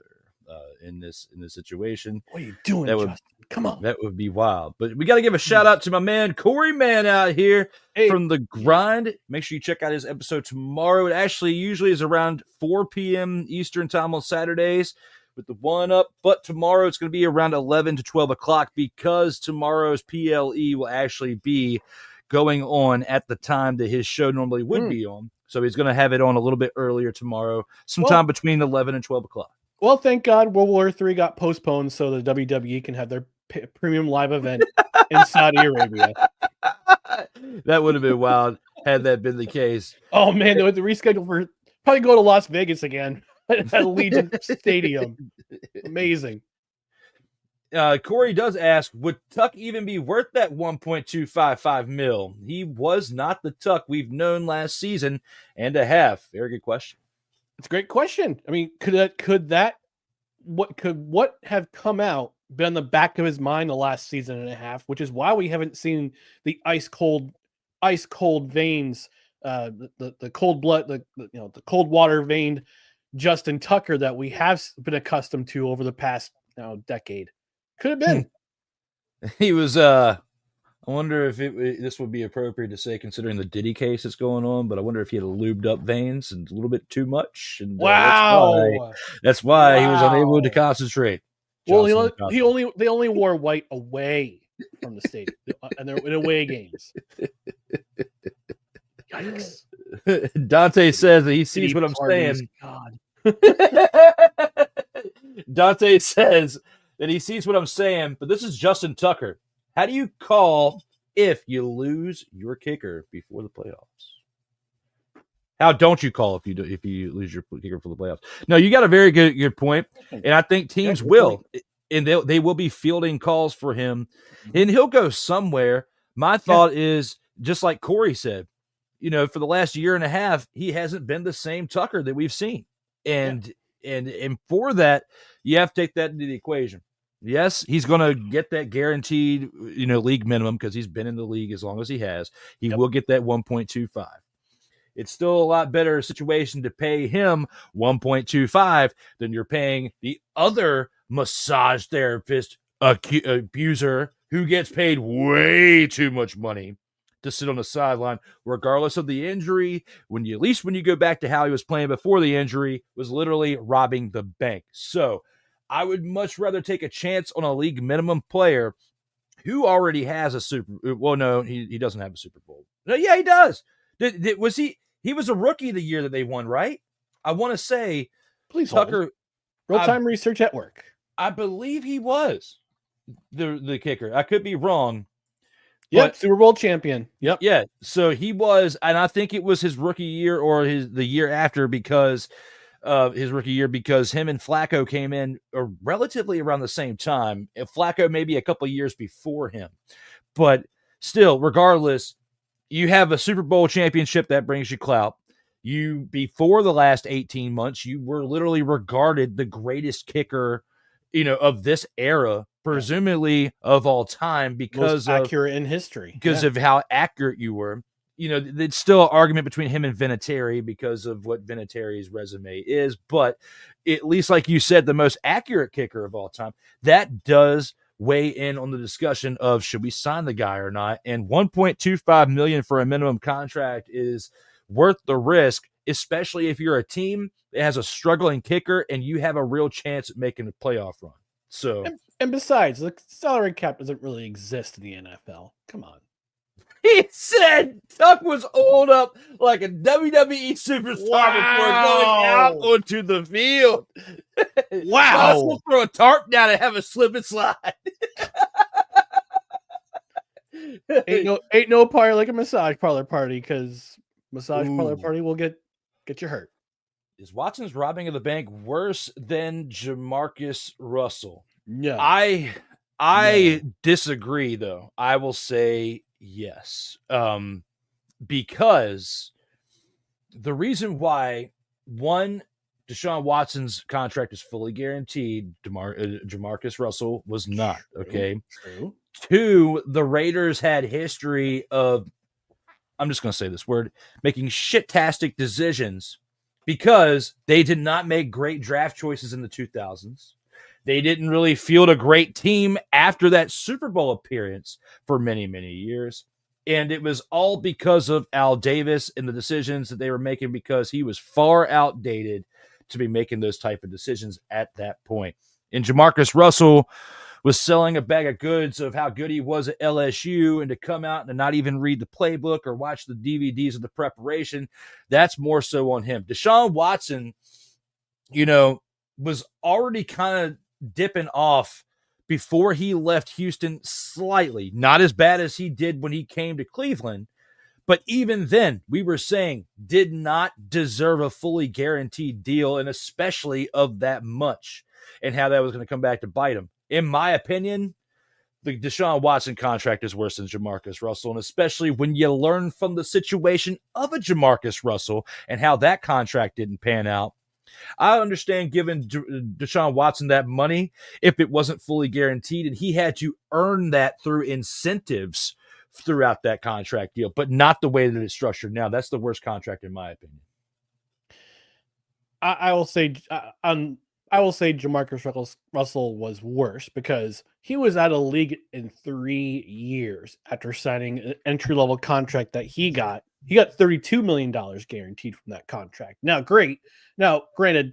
in this situation. What are you doing, Justin? Come on. That would be wild. But we got to give a shout out to my man Corey Mann out here from The Grind. Make sure you check out his episode tomorrow. It actually usually is around 4 p.m. Eastern time on Saturdays with the one up, but tomorrow it's going to be around 11 to 12 o'clock because tomorrow's PLE will actually be going on at the time that his show normally would be on. So he's going to have it on a little bit earlier tomorrow, sometime between 11 and 12 o'clock. Well, thank God World War III got postponed so the WWE can have their premium live event in Saudi Arabia. That would have been wild had that been the case. Oh, man, they would reschedule for probably go to Las Vegas again. At Allegiant Stadium. Amazing. Corey does ask, would Tuck even be worth that $1.255 million? He was not the Tuck we've known last season and a half. Very good question. It's a great question. I mean, what have come out been on the back of his mind the last season and a half, which is why we haven't seen the ice cold veins, the cold blood, the cold water veined Justin Tucker that we have been accustomed to over the past decade. Could have been. He was I wonder if this would be appropriate to say considering the Diddy case that's going on, but I wonder if he had lubed up veins and a little bit too much. And wow. That's why he was unable to concentrate. Well, they only wore white away from the stadium and they're in away games. Yikes. Dante says that he sees what I'm saying. God. Dante says that he sees what I'm saying, but this is Justin Tucker. How do you call if you lose your kicker before the playoffs? How don't you call if you lose your kicker for the playoffs? No, you got a very good point, and I think teams will, and they will be fielding calls for him, and he'll go somewhere. My thought is just like Corey said. For the last year and a half, he hasn't been the same Tucker that we've seen. And for that, you have to take that into the equation. Yes, he's going to get that guaranteed, league minimum because he's been in the league as long as he has. He will get that 1.25. It's still a lot better situation to pay him 1.25 than you're paying the other massage therapist abuser who gets paid way too much money to sit on the sideline, regardless of the injury. When you go back to how he was playing before the injury, was literally robbing the bank. So I would much rather take a chance on a league minimum player who already has a Super. Well, no, he doesn't have a Super Bowl. No, yeah, he does. Was he? He was a rookie the year that they won, right? I want to say, please, Tucker. Real-time research at work. I believe he was the kicker. I could be wrong. Yep, Super Bowl champion. Yep. Yeah, so he was, and I think it was his rookie year or the year after because his rookie year because him and Flacco came in relatively around the same time. Flacco maybe a couple of years before him. But still, regardless, you have a Super Bowl championship that brings you clout. Before the last 18 months, you were literally regarded the greatest kicker, of this era, presumably of all time, because most accurate in history, because of how accurate you were. it's still an argument between him and Vinatieri because of what Vinatieri's resume is, but at least, like you said, the most accurate kicker of all time, that does weigh in on the discussion of should we sign the guy or not. And $1.25 million for a minimum contract is worth the risk, especially if you're a team that has a struggling kicker and you have a real chance at making a playoff run. So, and besides, the salary cap doesn't really exist in the NFL. Come on. He said Tuck was oiled up like a WWE superstar before going out onto the field. Wow. We'll throw a tarp down and have a slip and slide. ain't no party like a massage parlor party, because massage parlor party will get you hurt. Is Watson's robbing of the bank worse than Jamarcus Russell? No. I disagree, though. I will say yes. Because the reason why, one, Deshaun Watson's contract is fully guaranteed, Jamarcus Russell was not, okay? True. Two, the Raiders had history of, I'm just going to say this word, making shit-tastic decisions because they did not make great draft choices in the 2000s. They didn't really field a great team after that Super Bowl appearance for many, many years. And it was all because of Al Davis and the decisions that they were making, because he was far outdated to be making those type of decisions at that point. And Jamarcus Russell was selling a bag of goods of how good he was at LSU, and to come out and not even read the playbook or watch the DVDs of the preparation, that's more so on him. Deshaun Watson, was already kind of dipping off before he left Houston slightly, not as bad as he did when he came to Cleveland. But even then, we were saying did not deserve a fully guaranteed deal, and especially of that much, and how that was going to come back to bite him. In my opinion, the Deshaun Watson contract is worse than Jamarcus Russell, and especially when you learn from the situation of a Jamarcus Russell and how that contract didn't pan out. I understand giving Deshaun Watson that money if it wasn't fully guaranteed, and he had to earn that through incentives throughout that contract deal, but not the way that it's structured now. That's the worst contract in my opinion. I will say Jamarcus Russell was worse because he was out of league in 3 years after signing an entry-level contract that he got. He got $32 million guaranteed from that contract. Now, great. Now, granted,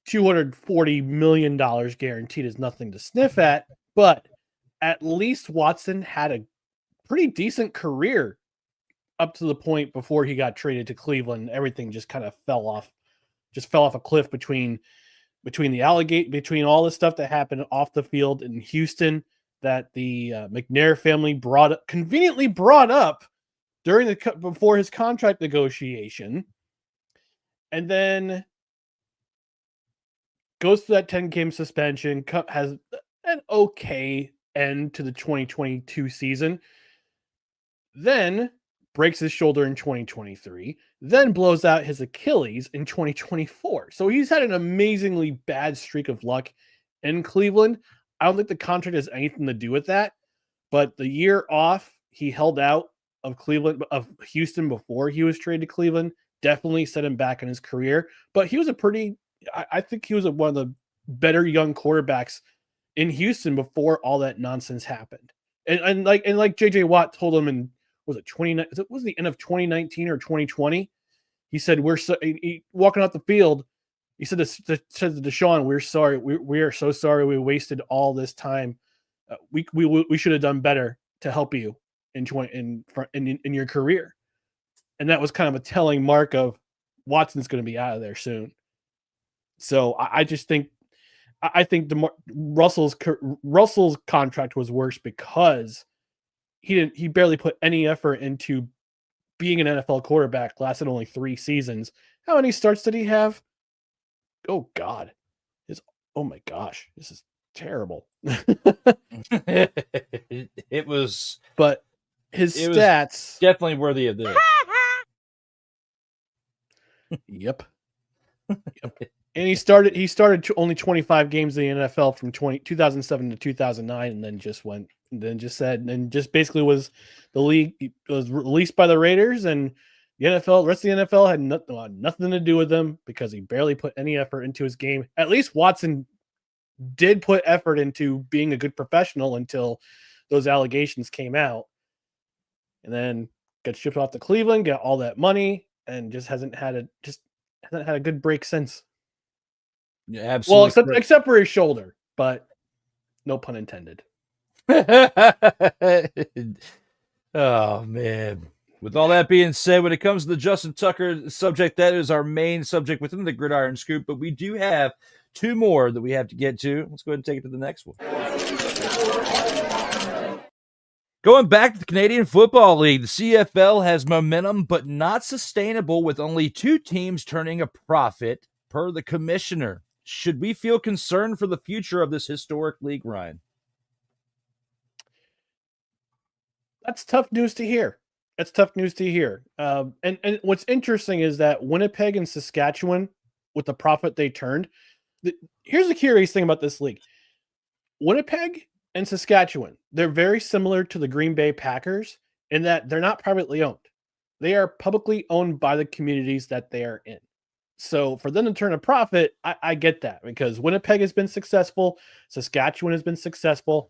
$240 million guaranteed is nothing to sniff at, but at least Watson had a pretty decent career up to the point before he got traded to Cleveland. Everything just kind of fell off a cliff between all the stuff that happened off the field in Houston that the McNair family conveniently brought up before his contract negotiation, and then goes through that 10-game suspension, has an okay end to the 2022 season, then breaks his shoulder in 2023, then blows out his Achilles in 2024. So he's had an amazingly bad streak of luck in Cleveland. I don't think the contract has anything to do with that, but the year off he held out of Houston before he was traded to Cleveland definitely set him back in his career. But he was I think he was one of the better young quarterbacks in Houston before all that nonsense happened. And like JJ Watt told him in, was it the end of 2019 or 2020? He said, walking off the field, he said to Deshaun, "We're sorry. We are so sorry. We wasted all this time. We should have done better to help you in your career." And that was kind of a telling mark of Watson's going to be out of there soon. So I think Russell's contract was worse because he barely put any effort into being an NFL quarterback. Lasted only 3 seasons. How many starts did he have? Oh God, oh my gosh, this is terrible. It was, but his stats definitely worthy of this. Yep. And he started only 25 games in the NFL from 2007 to 2009, and then just went and then just basically was the league was released by the Raiders, and the rest of the NFL had nothing to do with him because he barely put any effort into his game. At least Watson did put effort into being a good professional until those allegations came out, and then got shipped off to Cleveland, got all that money, and just hasn't had a good break since. Yeah, absolutely. Well, except for his shoulder, but no pun intended. Oh man. With all that being said, when it comes to the Justin Tucker subject, that is our main subject within the Gridiron Scoop, but we do have two more that we have to get to. Let's go ahead and take it to the next one. Going back to the Canadian Football League, the CFL has momentum, but not sustainable with only 2 teams turning a profit per the commissioner. Should we feel concerned for the future of this historic league, Ryan? That's tough news to hear. And what's interesting is that Winnipeg and Saskatchewan, with the profit they turned, here's the curious thing about this league. Winnipeg and Saskatchewan, they're very similar to the Green Bay Packers in that they're not privately owned. They are publicly owned by the communities that they are in. So for them to turn a profit, I get that because Winnipeg has been successful. Saskatchewan has been successful.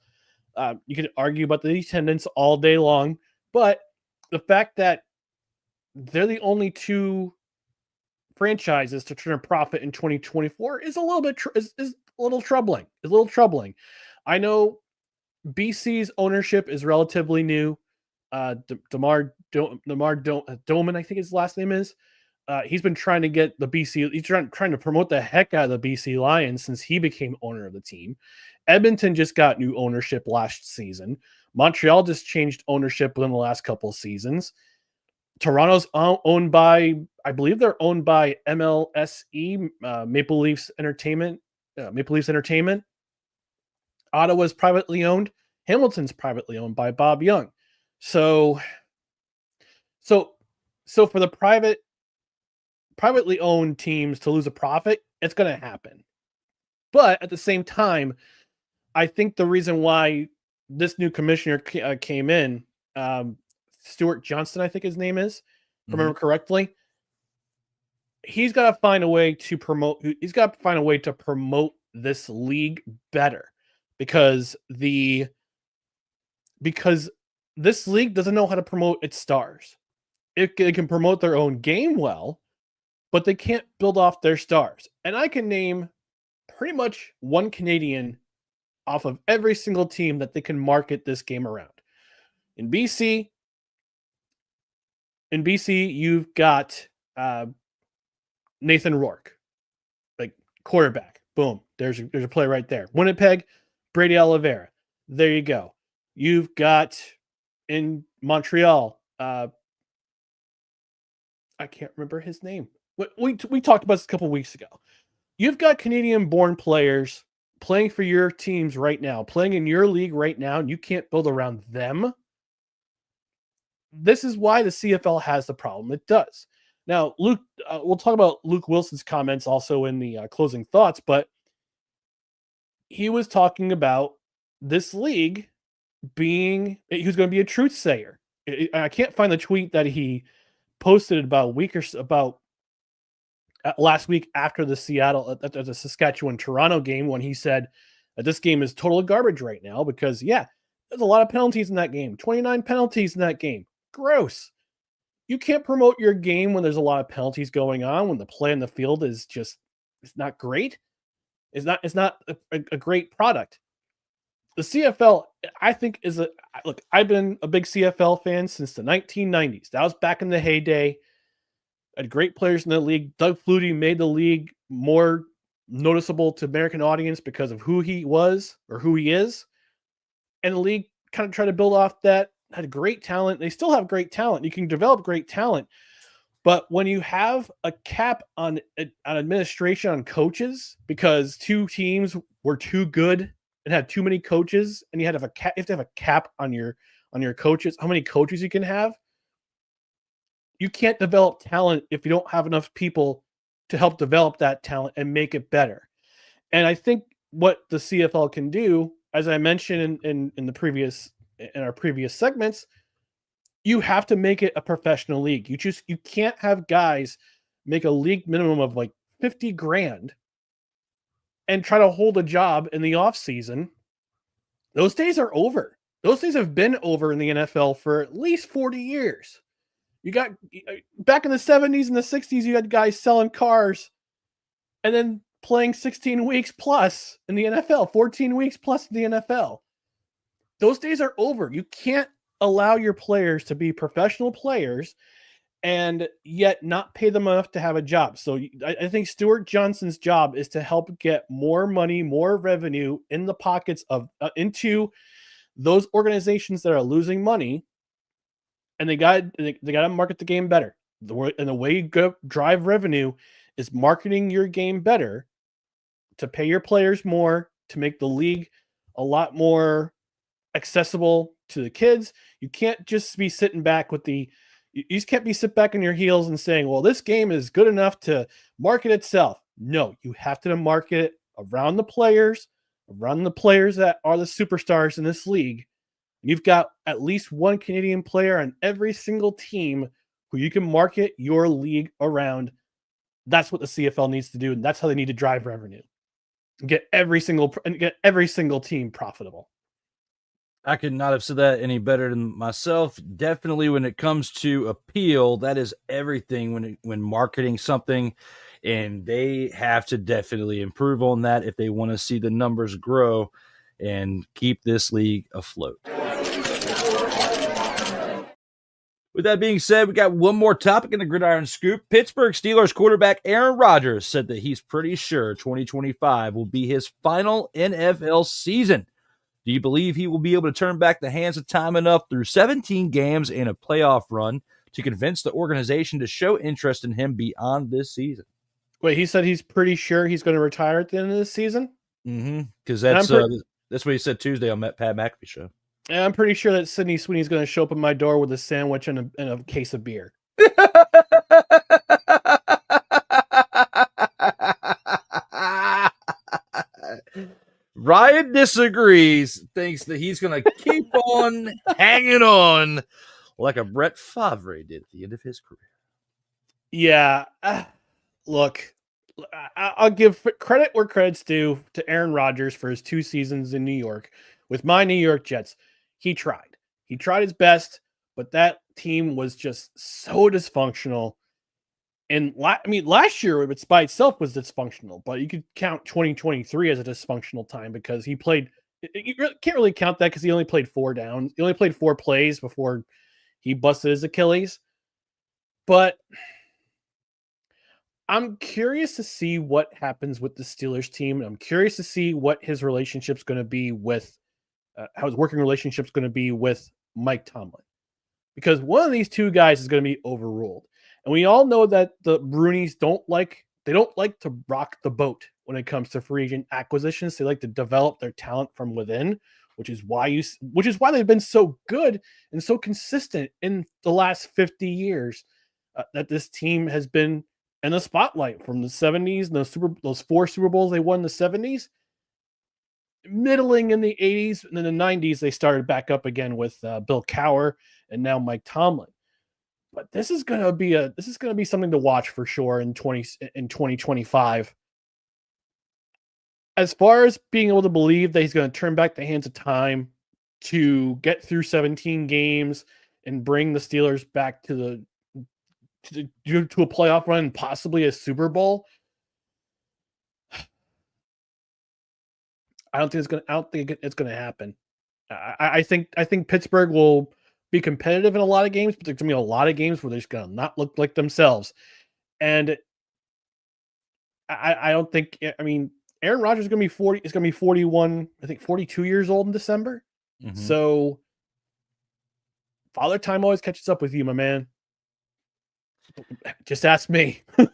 You could argue about the attendance all day long, but the fact that they're the only 2 franchises to turn a profit in 2024 is a little bit is a little troubling. It's a little troubling. I know BC's ownership is relatively new. Damar Doman, I think his last name is. He's been trying to get the BC. He's trying to promote the heck out of the BC Lions since he became owner of the team. Edmonton just got new ownership last season. Montreal just changed ownership within the last couple of seasons. Toronto's owned by, I believe they're owned by MLSE, Maple Leafs Entertainment. Ottawa's privately owned. Hamilton's privately owned by Bob Young. So for the privately owned teams to lose a profit, it's going to happen. But at the same time, I think the reason why this new commissioner came in, Stuart Johnston, I think his name is, if I remember correctly, he's got to find a way to promote. He's got to find a way to promote this league better because this league doesn't know how to promote its stars. It can promote their own game well, but they can't build off their stars. And I can name pretty much one Canadian off of every single team that they can market this game around. In BC, you've got Nathan Rourke, like quarterback. Boom. There's a play right there. Winnipeg, Brady Oliveira. There you go. You've got in Montreal, I can't remember his name. We talked about this a couple weeks ago. You've got Canadian-born players playing for your teams right now, playing in your league right now, and you can't build around them. This is why the CFL has the problem it does. Now, Luke, we'll talk about Luke Wilson's comments also in the closing thoughts, but he was talking about this league being, he was going to be a truth sayer. I can't find the tweet that he posted about last week after the Saskatchewan Toronto game when he said that this game is total garbage right now because, yeah, there's a lot of penalties in that game. 29 penalties in that game. Gross. You can't promote your game when there's a lot of penalties going on, when the play in the field is just, it's not great. It's not a great product. The CFL, I think, look, I've been a big CFL fan since the 1990s. That was back in the heyday. Had great players in the league. Doug Flutie made the league more noticeable to American audience because of who he was or who he is. And the league kind of tried to build off that, had great talent. They still have great talent. You can develop great talent. But when you have a cap on administration, on coaches, because 2 teams were too good and had too many coaches, and you have to have a cap on your coaches, how many coaches you can have, you can't develop talent if you don't have enough people to help develop that talent and make it better. And I think what the CFL can do as I mentioned in our previous segments, you have to make it a professional league. You can't have guys make a league minimum of like $50,000 and try to hold a job in the off season. Those days are over. Those days have been over in the NFL for at least 40 years. You got back in the 70s and the 60s, you had guys selling cars and then playing 16 weeks plus in the NFL, 14 weeks plus in the NFL. Those days are over. You can't allow your players to be professional players and yet not pay them enough to have a job. So I think Stuart Johnson's job is to help get more money, more revenue in the pockets of into those organizations that are losing money, and they got to market the game better. And the way you drive revenue is marketing your game better to pay your players more, to make the league a lot more accessible to the kids. You can't just be sitting back you just can't be sit back on your heels and saying, well, this game is good enough to market itself. No, you have to market it around the players that are the superstars in this league. You've got at least one Canadian player on every single team who you can market your league around. That's what the CFL needs to do, and that's how they need to drive revenue. Get every single team profitable. I could not have said that any better than myself. Definitely when it comes to appeal, that is everything when marketing something, and they have to definitely improve on that if they want to see the numbers grow and keep this league afloat. With that being said, we got one more topic in the Gridiron Scoop. Pittsburgh Steelers quarterback Aaron Rodgers said that he's pretty sure 2025 will be his final NFL season. Do you believe he will be able to turn back the hands of time enough through 17 games and a playoff run to convince the organization to show interest in him beyond this season? Wait, he said he's pretty sure he's going to retire at the end of this season? Mm-hmm. Because that's what he said Tuesday on Pat McAfee show. And I'm pretty sure that Sydney Sweeney's going to show up at my door with a sandwich and a case of beer. Ryan disagrees, thinks that he's going to keep on hanging on like a Brett Favre did at the end of his career. Yeah. Look, I'll give credit where credit's due to Aaron Rodgers for his 2 seasons in New York with my New York Jets. He tried. He tried his best, but that team was just so dysfunctional. And last year, it by itself was dysfunctional, but you could count 2023 as a dysfunctional time because he played. You can't really count that because he only played 4 downs. He only played 4 plays before he busted his Achilles. But I'm curious to see what happens with the Steelers team. I'm curious to see what his relationship's going to be with, how his working relationship's going to be with Mike Tomlin, because one of these 2 guys is going to be overruled. And we all know that the Brunies don't like to rock the boat when it comes to free agent acquisitions. They like to develop their talent from within, which is why they've been so good and so consistent in the last 50 years that this team has been in the spotlight from the 70s and those 4 Super Bowls they won in the 70s, middling in the 80s, and then the 90s they started back up again with Bill Cowher and now Mike Tomlin. But this is going to be something to watch for sure in 2025. As far as being able to believe that he's going to turn back the hands of time to get through 17 games and bring the Steelers back to a playoff run, possibly a Super Bowl, I don't think it's going to happen. I think Pittsburgh will be competitive in a lot of games, but there's going to be a lot of games where they're just going to not look like themselves. And I don't think, Aaron Rodgers is going to be 40. Is going to be 41. I think 42 years old in December. Mm-hmm. So Father Time always catches up with you, my man. Just ask me. I'm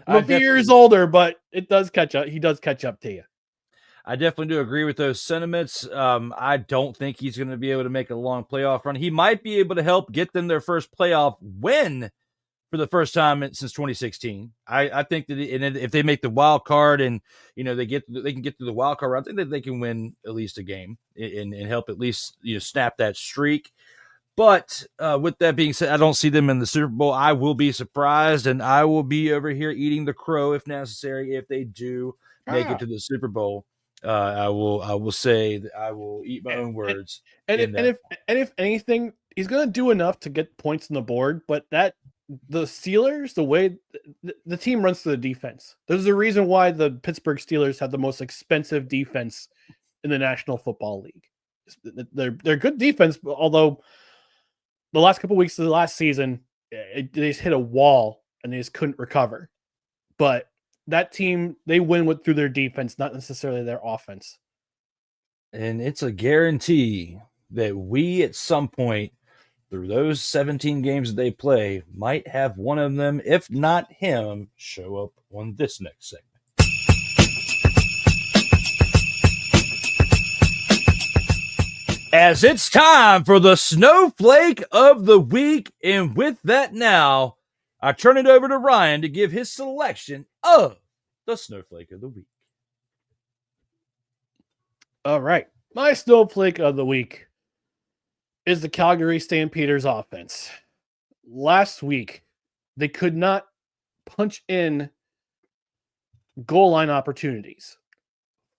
a few years older, but it does catch up. He does catch up to you. I definitely do agree with those sentiments. I don't think he's going to be able to make a long playoff run. He might be able to help get them their first playoff win for the first time since 2016. I think that if they make the wild card and they can get through the wild card, I think that they can win at least a game and help at least snap that streak. But with that being said, I don't see them in the Super Bowl. I will be surprised, and I will be over here eating the crow if necessary if they do make it to the Super Bowl. I will say that I will eat my own words. And if anything, he's going to do enough to get points on the board. But the Steelers, the way the team runs to the defense, there's a reason why the Pittsburgh Steelers have the most expensive defense in the National Football League. They're good defense, although the last couple of weeks of the last season, they just hit a wall and they just couldn't recover. But that team, they win through their defense, not necessarily their offense. And it's a guarantee that we, at some point, through those 17 games that they play, might have one of them, if not him, show up on this next segment. As it's time for the Snowflake of the Week. And with that now, I turn it over to Ryan to give his selection of the Snowflake of the Week. All right. My Snowflake of the Week is the Calgary Stampeders offense. Last week, they could not punch in goal line opportunities.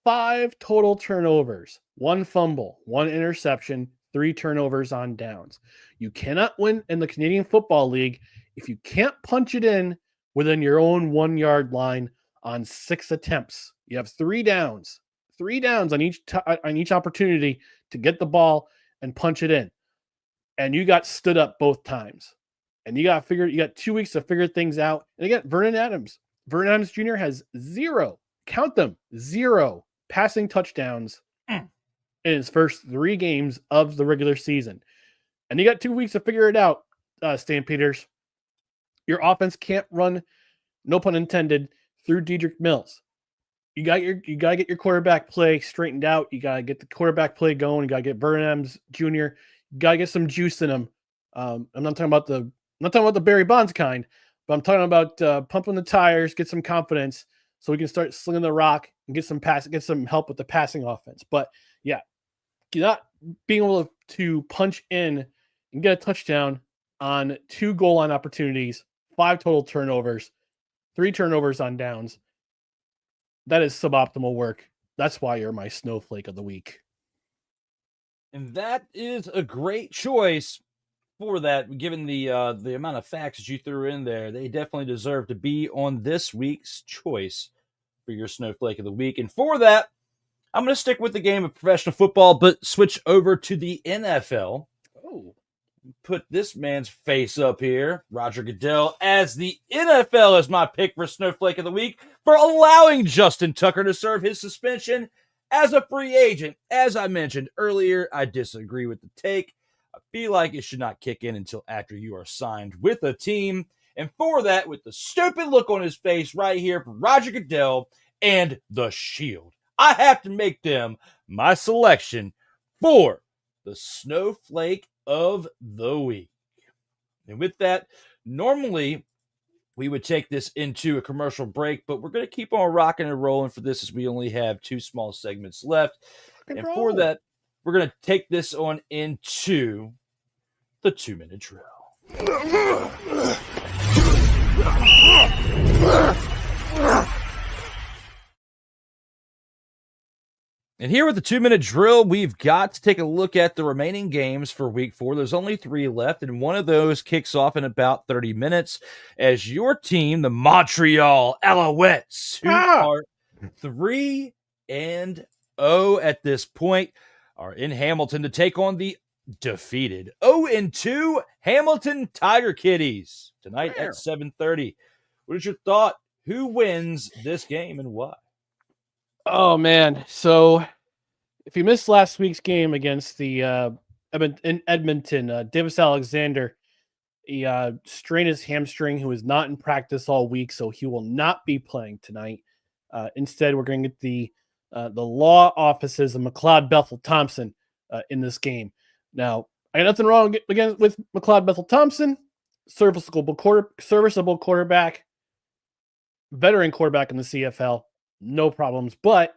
5 total turnovers, 1 fumble, 1 interception, 3 turnovers on downs. You cannot win in the Canadian Football League if you can't punch it in within your own 1-yard line on 6 attempts. You have 3 downs on each opportunity to get the ball and punch it in. And you got stood up both times. And you got 2 weeks to figure things out. And again, Vernon Adams. Vernon Adams Jr. has 0 passing touchdowns in his first 3 games of the regular season. And you got 2 weeks to figure it out, Stampeders. Your offense can't run, no pun intended, through Dedrick Mills. You got to get your quarterback play straightened out. You got to get the quarterback play going. You got to get Vernon Adams Jr. You got to get some juice in him. I'm not talking about the Barry Bonds kind, but I'm talking about pumping the tires, get some confidence, so we can start slinging the rock and get some help with the passing offense. But yeah, not being able to punch in and get a touchdown on 2 goal line opportunities, 5 total turnovers, 3 turnovers on downs. That is suboptimal work. That's why you're my Snowflake of the Week. And that is a great choice for that, given the amount of facts that you threw in there. They definitely deserve to be on this week's choice for your Snowflake of the Week. And for that, I'm going to stick with the game of professional football, but switch over to the NFL. Oh, put this man's face up here, Roger Goodell, as the NFL is my pick for Snowflake of the Week for allowing Justin Tucker to serve his suspension as a free agent. As I mentioned earlier, I disagree with the take. I feel like it should not kick in until after you are signed with a team. And for that, with the stupid look on his face right here for Roger Goodell and the Shield, I have to make them my selection for the Snowflake of the Week. And with that, normally we would take this into a commercial break, but we're going to keep on rocking and rolling for this as we only have 2 small segments left. And for that, we're going to take this on into the 2-minute drill. And here with the 2-minute drill, we've got to take a look at the remaining games for week 4. There's only 3 left, and one of those kicks off in about 30 minutes as your team, the Montreal Alouettes, who are 3-0 at this point, are in Hamilton to take on the defeated 0-2 Hamilton Tiger Kitties tonight at 7:30. What is your thought? Who wins this game and why? Oh, man. So if you missed last week's game against the in Edmonton, Davis Alexander, he strained his hamstring. He was not in practice all week, so he will not be playing tonight. Instead, we're going to get the law offices of McLeod Bethel Thompson in this game. Now, I got nothing wrong with McLeod Bethel Thompson. serviceable quarterback, veteran quarterback in the CFL, no problems. But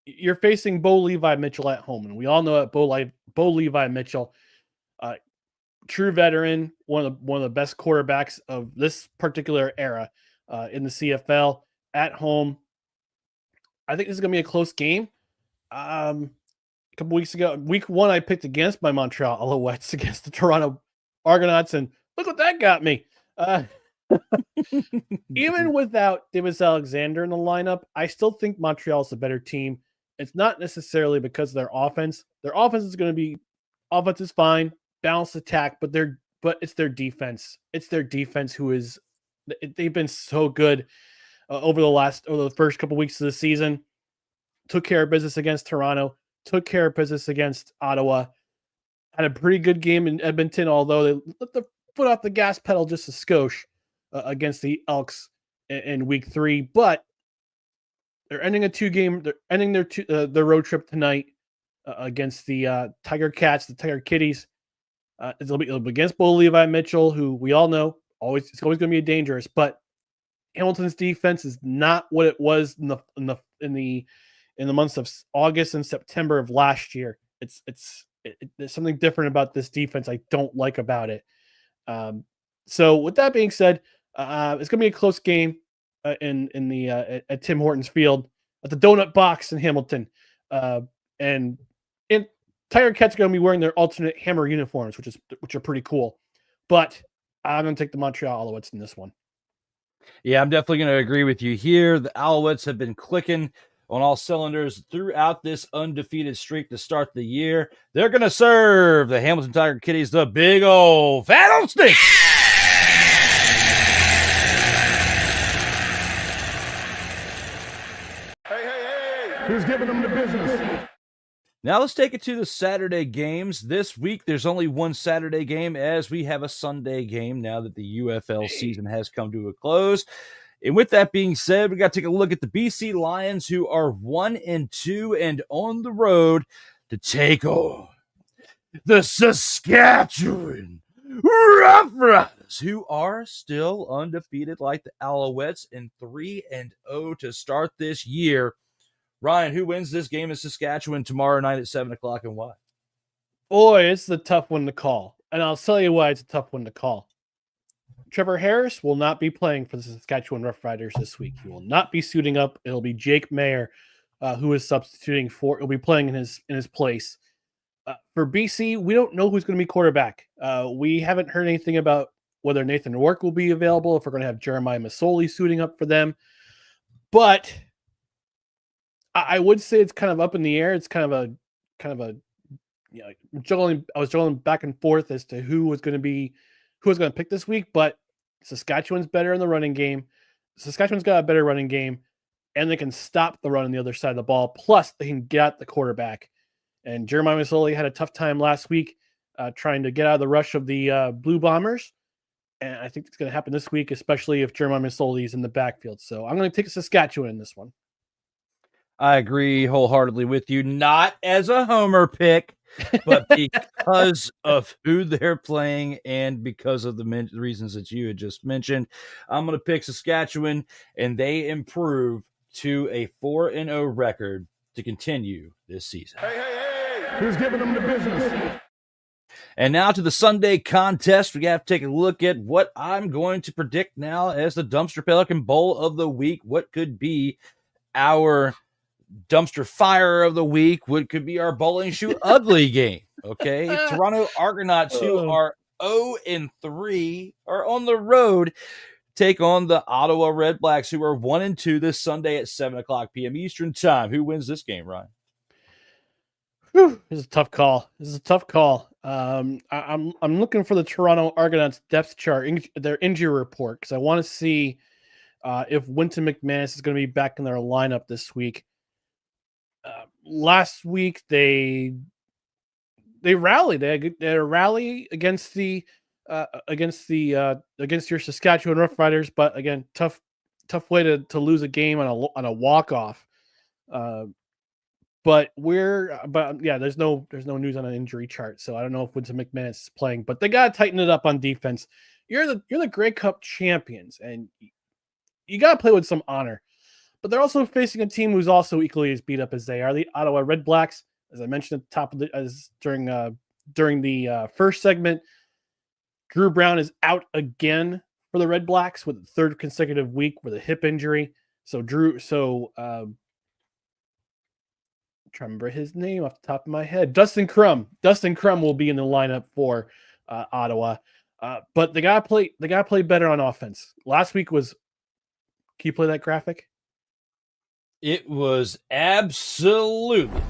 you're facing Bo Levi Mitchell at home, and we all know that Bo Levi Mitchell, true veteran, one of the best quarterbacks of this particular era in the CFL at home. I think this is going to be a close game. A couple weeks ago, week 1, I picked against my Montreal Alouettes against the Toronto Argonauts, and look what that got me. Even without Davis Alexander in the lineup, I still think Montreal is a better team. It's not necessarily because of their offense. Their offense is fine, balanced attack, but it's their defense. It's their defense they've been so good over the first couple weeks of the season. Took care of business against Toronto, took care of business against Ottawa, had a pretty good game in Edmonton, although they let the foot off the gas pedal just a skosh against the Elks in week 3. But they're ending their road trip tonight against the Tiger Cats, the Tiger Kitties. It'll be against Bo Levi Mitchell, who we all know it's always going to be dangerous. But Hamilton's defense is not what it was in the months of August and September of last year. There's something different about this defense I don't like about it. So with that being said, it's going to be a close game at Tim Hortons Field at the Donut Box in Hamilton, and Tiger Cats are going to be wearing their alternate Hammer uniforms, which are pretty cool. But I'm going to take the Montreal Alouettes in this one. Yeah, I'm definitely going to agree with you here. The Alouettes have been clicking on all cylinders throughout this undefeated streak to start the year. They're going to serve the Hamilton Tiger Kitties the big old fat old stink. Hey, who's giving them the business? Now let's take it to the Saturday games. This week, there's only one Saturday game as we have a Sunday game now that the UFL season has come to a close. And with that being said, we got to take a look at the BC Lions, who are 1-2 and on the road to take on the Saskatchewan Roughriders, who are still undefeated like the Alouettes and 3-0 to start this year. Ryan, who wins this game in Saskatchewan tomorrow night at 7 o'clock and why? Boy, it's a tough one to call. And I'll tell you why it's a tough one to call. Trevor Harris will not be playing for the Saskatchewan Roughriders this week. He will not be suiting up. It'll be Jake Mayer who is substituting for. He'll be playing in his place. For BC, we don't know who's going to be quarterback. We haven't heard anything about whether Nathan Rourke will be available, if we're going to have Jeremiah Masoli suiting up for them. But I would say it's kind of up in the air. It's kind of a I was juggling back and forth as to who was going to pick this week, but Saskatchewan's better in the running game. Saskatchewan's got a better running game, and they can stop the run on the other side of the ball. Plus, they can get at the quarterback. And Jeremiah Masoli had a tough time last week trying to get out of the rush of the Blue Bombers. And I think it's going to happen this week, especially if Jeremiah Masoli is in the backfield. So I'm going to take Saskatchewan in this one. I agree wholeheartedly with you, not as a homer pick, but because of who they're playing and because of the reasons that you had just mentioned. I'm going to pick Saskatchewan, and they improve to a 4-0 record to continue this season. Hey, who's giving them the business? And now to the Sunday contest. We have to take a look at what I'm going to predict now as the Dumpster Pelican Bowl of the week. What could be our dumpster fire of the week? What could be our bowling shoe ugly game? Okay. Toronto Argonauts, who are 0-3, are on the road, take on the Ottawa Redblacks, who are 1-2 this Sunday at 7 o'clock p.m. Eastern time. Who wins this game, Ryan? This is a tough call. I'm looking for the Toronto Argonauts depth chart, their injury report, because I want to see if Winton McManus is going to be back in their lineup this week. Last week they rallied. They had a rally against your Saskatchewan Roughriders, but again, tough way to lose a game on a walk off. But there's no news on an injury chart, so I don't know if Winston McManus is playing. But they gotta tighten it up on defense. You're the Grey Cup champions, and you gotta play with some honor. But they're also facing a team who's also equally as beat up as they are, the Ottawa Redblacks. As I mentioned at the top of during the first segment, Drew Brown is out again for the Redblacks with the third consecutive week with a hip injury. I'm trying to remember his name off the top of my head. Dustin Crum. Dustin Crum will be in the lineup for Ottawa. But they gotta play better on offense. Last week was. Can you play that graphic? It was absolutely.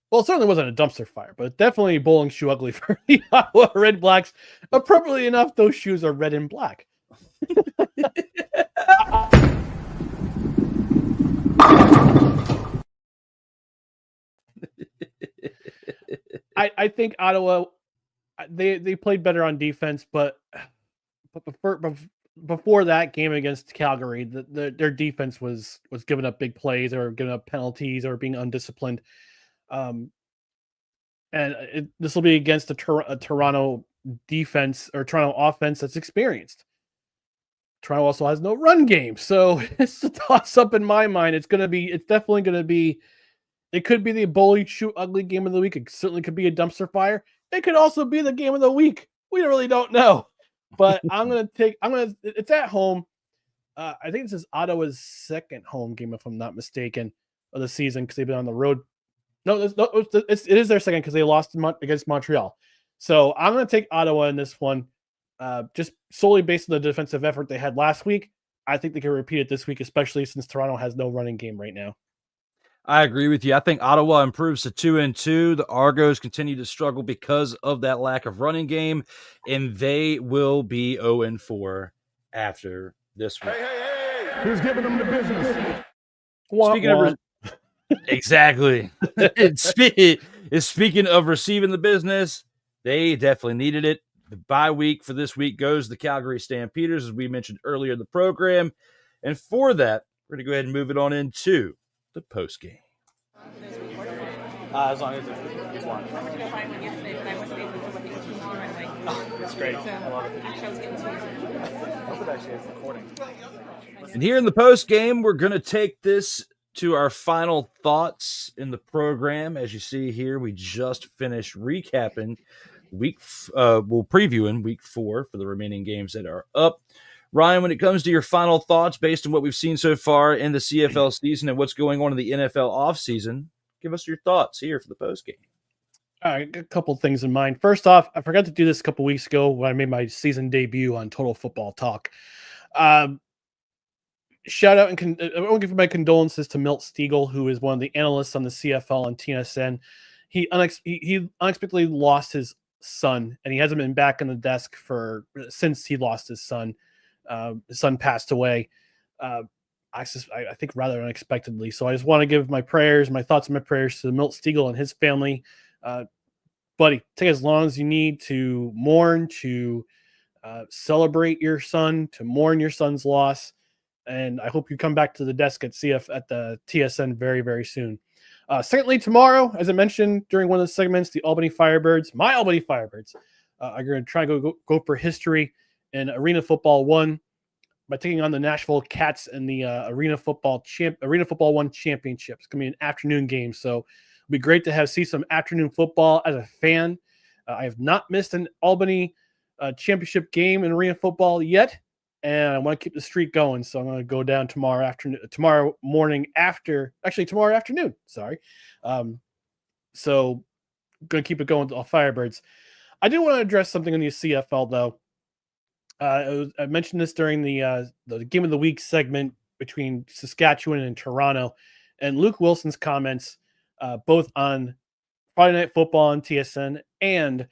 Well, it certainly wasn't a dumpster fire, but definitely bowling shoe ugly for the Ottawa Redblacks. Appropriately enough, those shoes are red and black. I think Ottawa, they played better on defense, but before that game against Calgary, their defense was giving up big plays or giving up penalties or being undisciplined. This will be against a Toronto defense or Toronto offense that's experienced. Toronto also has no run game, so it's a toss up in my mind. It's definitely going to be. It could be the bully shoot ugly game of the week. It certainly could be a dumpster fire. It could also be the game of the week. We really don't know. But it's at home. I think this is Ottawa's second home game, if I'm not mistaken, of the season because they've been on the road. It is their second because they lost against Montreal. So I'm going to take Ottawa in this one, just solely based on the defensive effort they had last week. I think they can repeat it this week, especially since Toronto has no running game right now. I agree with you. I think Ottawa improves to 2-2. The Argos continue to struggle because of that lack of running game, and they will be 0-4 after this one. Hey. Who's giving them the business? Exactly. Speaking of receiving the business, they definitely needed it. The bye week for this week goes the Calgary Stampeders, as we mentioned earlier in the program. And for that, we're going to go ahead and move it on into the post game. As long as it's one. That's great. I love it. I hope it actually is recording. And here in the post game, we're going to take this to our final thoughts in the program. As you see here, we just finished recapping previewing week 4 for the remaining games that are up. Ryan, when it comes to your final thoughts based on what we've seen so far in the CFL season and what's going on in the NFL offseason, give us your thoughts here for the postgame. All right, a couple things in mind. First off, I forgot to do this a couple weeks ago when I made my season debut on Total Football Talk. Shout out and I want to give my condolences to Milt Stiegel, who is one of the analysts on the CFL and TSN. He unexpectedly lost his son, and he hasn't been back on the desk since he lost his son. His son passed away. I think rather unexpectedly. So I just want to give my thoughts and my prayers to Milt Stiegel and his family. Buddy, take as long as you need to mourn, to celebrate your son, to mourn your son's loss. And I hope you come back to the desk at the TSN very, very soon. Secondly, tomorrow, as I mentioned during one of the segments, my Albany Firebirds, are going to try and go for history in Arena Football 1 by taking on the Nashville Cats in the Arena Football 1 championship. It's going to be an afternoon game, so it'll be great to see some afternoon football as a fan. I have not missed an Albany championship game in Arena Football yet, and I want to keep the streak going, so I'm going to go down tomorrow afternoon. Sorry. So going to keep it going with all Firebirds. I do want to address something in the CFL, though. I mentioned this during the Game of the Week segment between Saskatchewan and Toronto, and Luke Wilson's comments, both on Friday Night Football on TSN and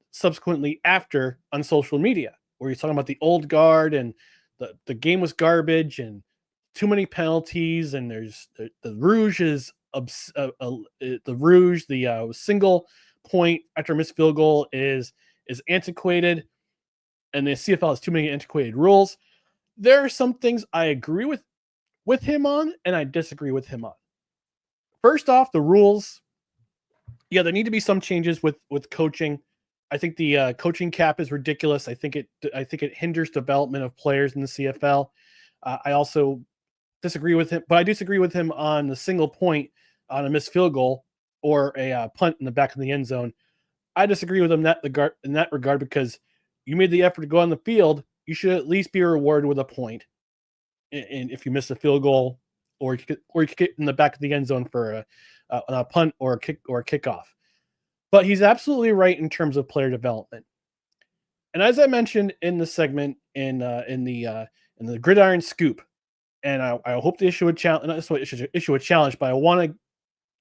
subsequently after on social media, where he's talking about the old guard and the game was garbage and too many penalties, and there's the Rouge is the single point after a missed field goal is antiquated. and the CFL has too many antiquated rules. There are some things I agree with him on, and I disagree with him on. First off, the rules. Yeah, there need to be some changes with coaching. I think the coaching cap is ridiculous. I think it hinders development of players in the CFL. I also disagree with him, but I disagree with him on the single point on a missed field goal or a punt in the back of the end zone. I disagree with him in that regard because you made the effort to go on the field. You should at least be rewarded with a point. And if you miss a field goal or you get in the back of the end zone for a punt or a kick or a kickoff. But he's absolutely right in terms of player development. And as I mentioned in the segment in the Gridiron Scoop, and I hope to issue a challenge, but I want to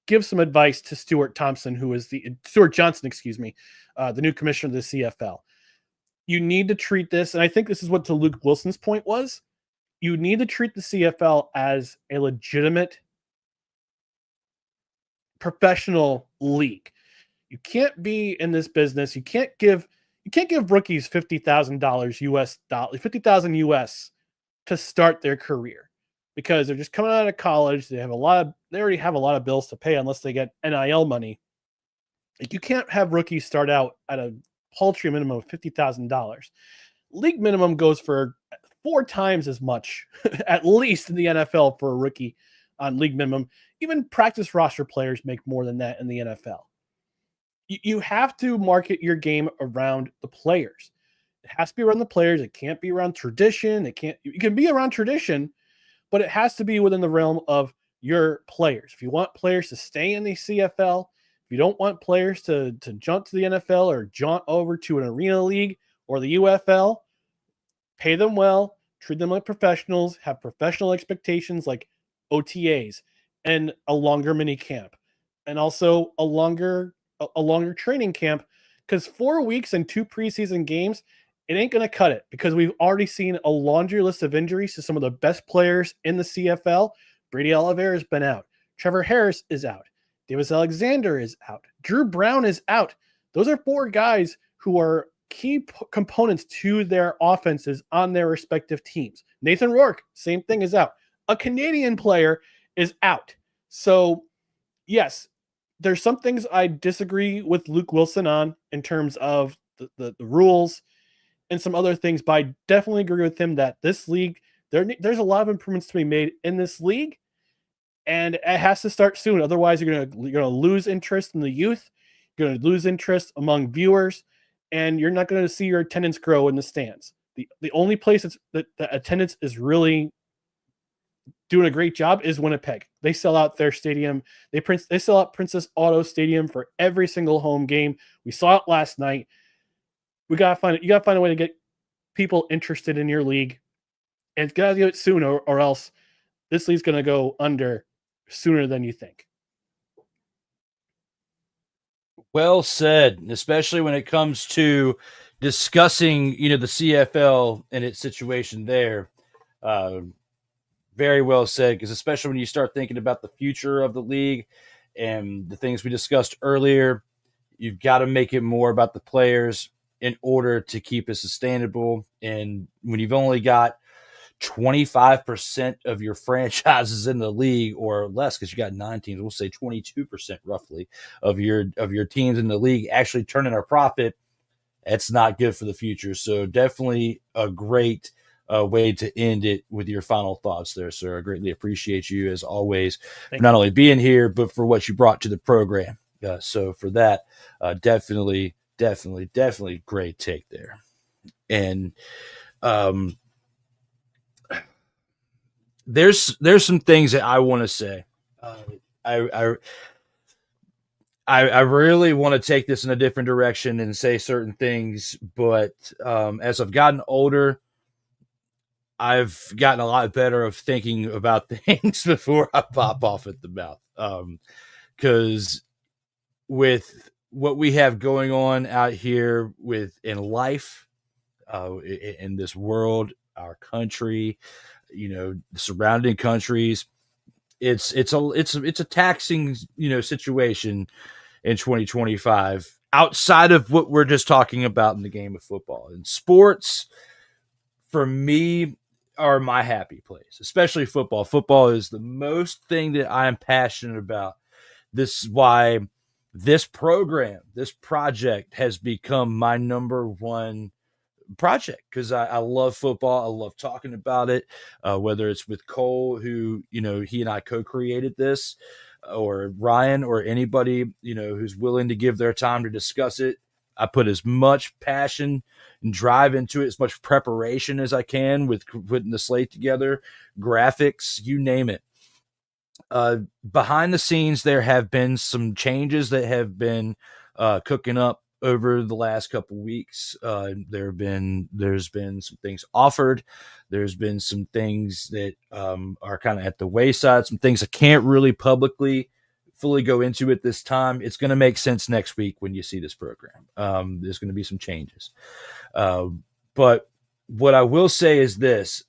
give some advice to Stuart Johnson, the new commissioner of the CFL. You need to treat this, and I think this is what to Luke Wilson's point was. You need to treat the CFL as a legitimate professional league. You can't be in this business. You can't give rookies $50,000 US to start their career because they're just coming out of college. They already have a lot of bills to pay unless they get NIL money. Like, you can't have rookies start out at a paltry minimum of $50,000. League minimum goes for 4 times as much, at least in the NFL, for a rookie on league minimum. Even practice roster players make more than that in the NFL. You have to market your game around the players. It has to be around the players. It can't be around tradition. It can be around tradition, but it has to be within the realm of your players. If you want players to stay in the CFL, if you don't want players to jump to the NFL or jaunt over to an arena league or the UFL, pay them well, treat them like professionals, have professional expectations like OTAs and a longer mini camp, and also a longer training camp, because 4 weeks and 2 preseason games, it ain't going to cut it, because we've already seen a laundry list of injuries to some of the best players in the CFL. Brady Oliveira has been out. Trevor Harris is out. Davis Alexander is out. Drew Brown is out. Those are 4 guys who are key components to their offenses on their respective teams. Nathan Rourke, same thing, is out. A Canadian player is out. So, yes, there's some things I disagree with Luke Wilson on in terms of the rules and some other things, but I definitely agree with him that this league, there's a lot of improvements to be made in this league, and it has to start soon. Otherwise, you're gonna lose interest in the youth. You're gonna lose interest among viewers, and you're not going to see your attendance grow in the stands. The only place that attendance is really doing a great job is Winnipeg. They sell out their stadium. They sell out Princess Auto Stadium for every single home game. We saw it last night. You got to find a way to get people interested in your league, and it's got to do it soon, or else this league's going to go under sooner than you think. Well said, especially when it comes to discussing, the CFL and its situation there. Very well said, because especially when you start thinking about the future of the league and the things we discussed earlier, you've got to make it more about the players in order to keep it sustainable. And when you've only got 25% of your franchises in the league, or less, because you got 9 teams, we'll say 22% roughly of your teams in the league actually turning a profit, it's not good for the future. So definitely a great way to end it with your final thoughts there, sir. I greatly appreciate you, as always, for not only being here, but for what you brought to the program. So for that, definitely great take there. And there's some things that I want to say. I really want to take this in a different direction and say certain things, but as I've gotten older, I've gotten a lot better of thinking about things before I pop off at the mouth. Because with what we have going on out here in life, in this world, our country, the surrounding countries, it's a taxing, situation in 2025. outside of what we're just talking about in the game of football. And sports, for me, are my happy place, especially football. Football is the most thing that I am passionate about. This is why this program, this project has become my number one project, because I love football. I love talking about it, whether it's with Cole, who, he and I co-created this, or Ryan, or anybody, who's willing to give their time to discuss it. I put as much passion and drive into it, as much preparation as I can with putting the slate together, graphics, you name it. Behind the scenes, there have been some changes that have been cooking up over the last couple of weeks. There's been some things offered. There's been some things that are kind of at the wayside, some things I can't really publicly fully go into at this time. It's going to make sense next week when you see this program. There's going to be some changes. But what I will say is this,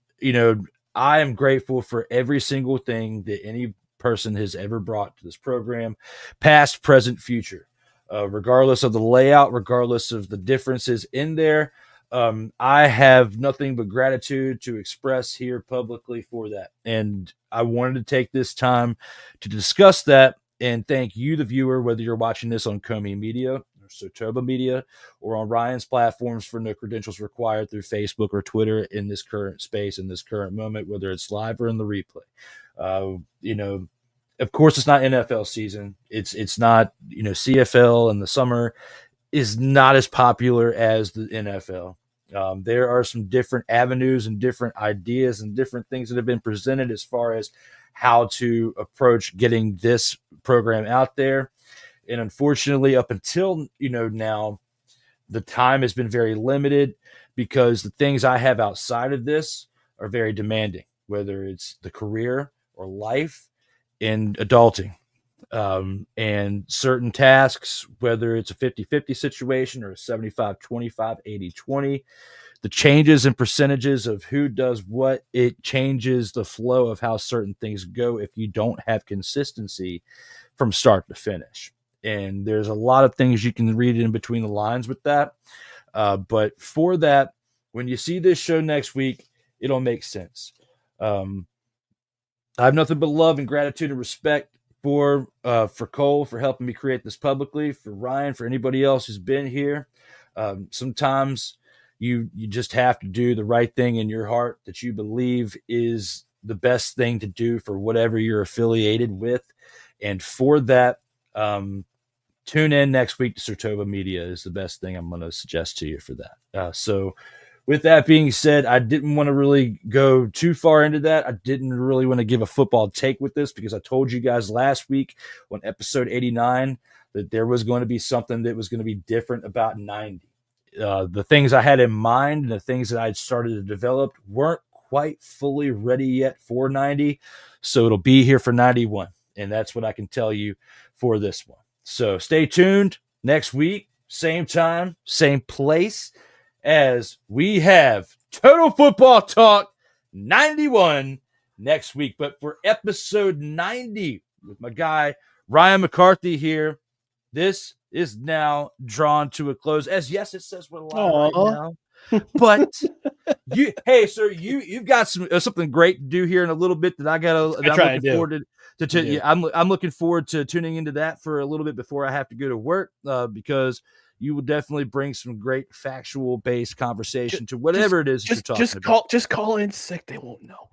I am grateful for every single thing that any person has ever brought to this program, past, present, future. Regardless of the layout, regardless of the differences in there, I have nothing but gratitude to express here publicly for that. And I wanted to take this time to discuss that and thank you, the viewer, whether you're watching this on Comey Media or Sotoba Media or on Ryan's platforms for no credentials required through Facebook or Twitter in this current space, in this current moment, whether it's live or in the replay. Of course, it's not NFL season. It's not, CFL in the summer is not as popular as the NFL. There are some different avenues and different ideas and different things that have been presented as far as how to approach getting this program out there. And unfortunately, up until, now, the time has been very limited because the things I have outside of this are very demanding, whether it's the career or life and adulting. And certain tasks, whether it's a 50-50 situation or a 75-25, 80-20, the changes and percentages of who does what, it changes the flow of how certain things go if you don't have consistency from start to finish. And there's a lot of things you can read in between the lines with that. But for that, when you see this show next week, it'll make sense. I have nothing but love and gratitude and respect for Cole for helping me create this publicly, for Ryan, for anybody else who's been here. Sometimes you just have to do the right thing in your heart that you believe is the best thing to do for whatever you're affiliated with. And for that, tune in next week to Sotoba Media is the best thing I'm going to suggest to you for that. So with that being said, I didn't want to really go too far into that. I didn't really want to give a football take with this because I told you guys last week on episode 89 that there was going to be something that was going to be different about 90. The things I had in mind and the things that I'd started to develop weren't quite fully ready yet for 90. So it'll be here for 91. And that's what I can tell you for this one. So stay tuned next week, same time, same place, as we have Total Football Talk 91 next week. But for episode 90 with my guy Ryan McCarthy here, this is now drawn to a close. As yes, it says we're live right now. But you've got something great to do here in a little bit that I'm looking forward to. Yeah, I'm looking forward to tuning into that for a little bit before I have to go to work, because you will definitely bring some great factual based conversation to whatever it is you're talking about. Just call in sick. They won't know.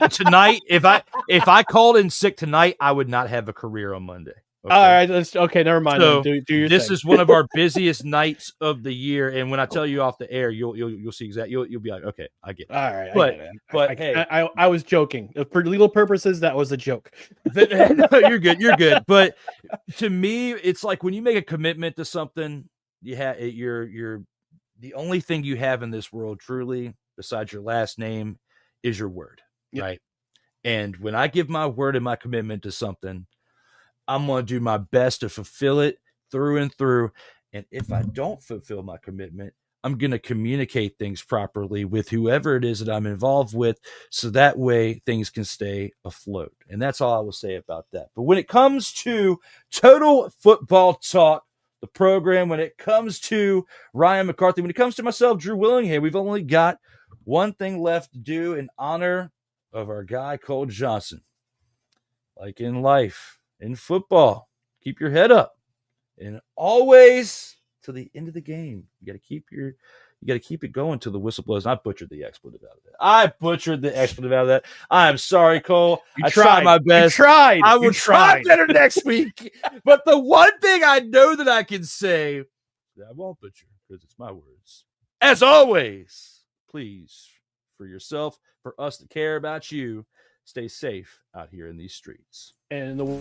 Tonight, if I called in sick tonight, I would not have a career on Monday. Okay. All right, never mind. So do your this thing. is one of our busiest nights of the year, and when I tell you off the air, you'll see exactly. You'll be like, okay, I get it. All right, but hey, I was joking for legal purposes. That was a joke. No, you're good. But to me, it's like when you make a commitment to something, you're the only thing you have in this world, truly, besides your last name, is your word, right? And when I give my word and my commitment to something, I'm going to do my best to fulfill it through and through. And if I don't fulfill my commitment, I'm going to communicate things properly with whoever it is that I'm involved with, so that way things can stay afloat. And that's all I will say about that. But when it comes to Total Football Talk the program, when it comes to Ryan McCarthy, when it comes to myself, Drew Willingham, we've only got one thing left to do in honor of our guy, Cole Johnson. Like in life, in football, keep your head up. And always to the end of the game, you got to keep it going till the whistle blows. And I butchered the expletive out of that. I'm sorry, Cole. I tried my best. I will try better next week. But the one thing I know that I can say that I won't butcher, because it's my words. As always, please, for yourself, for us to care about you, stay safe out here in these streets. And the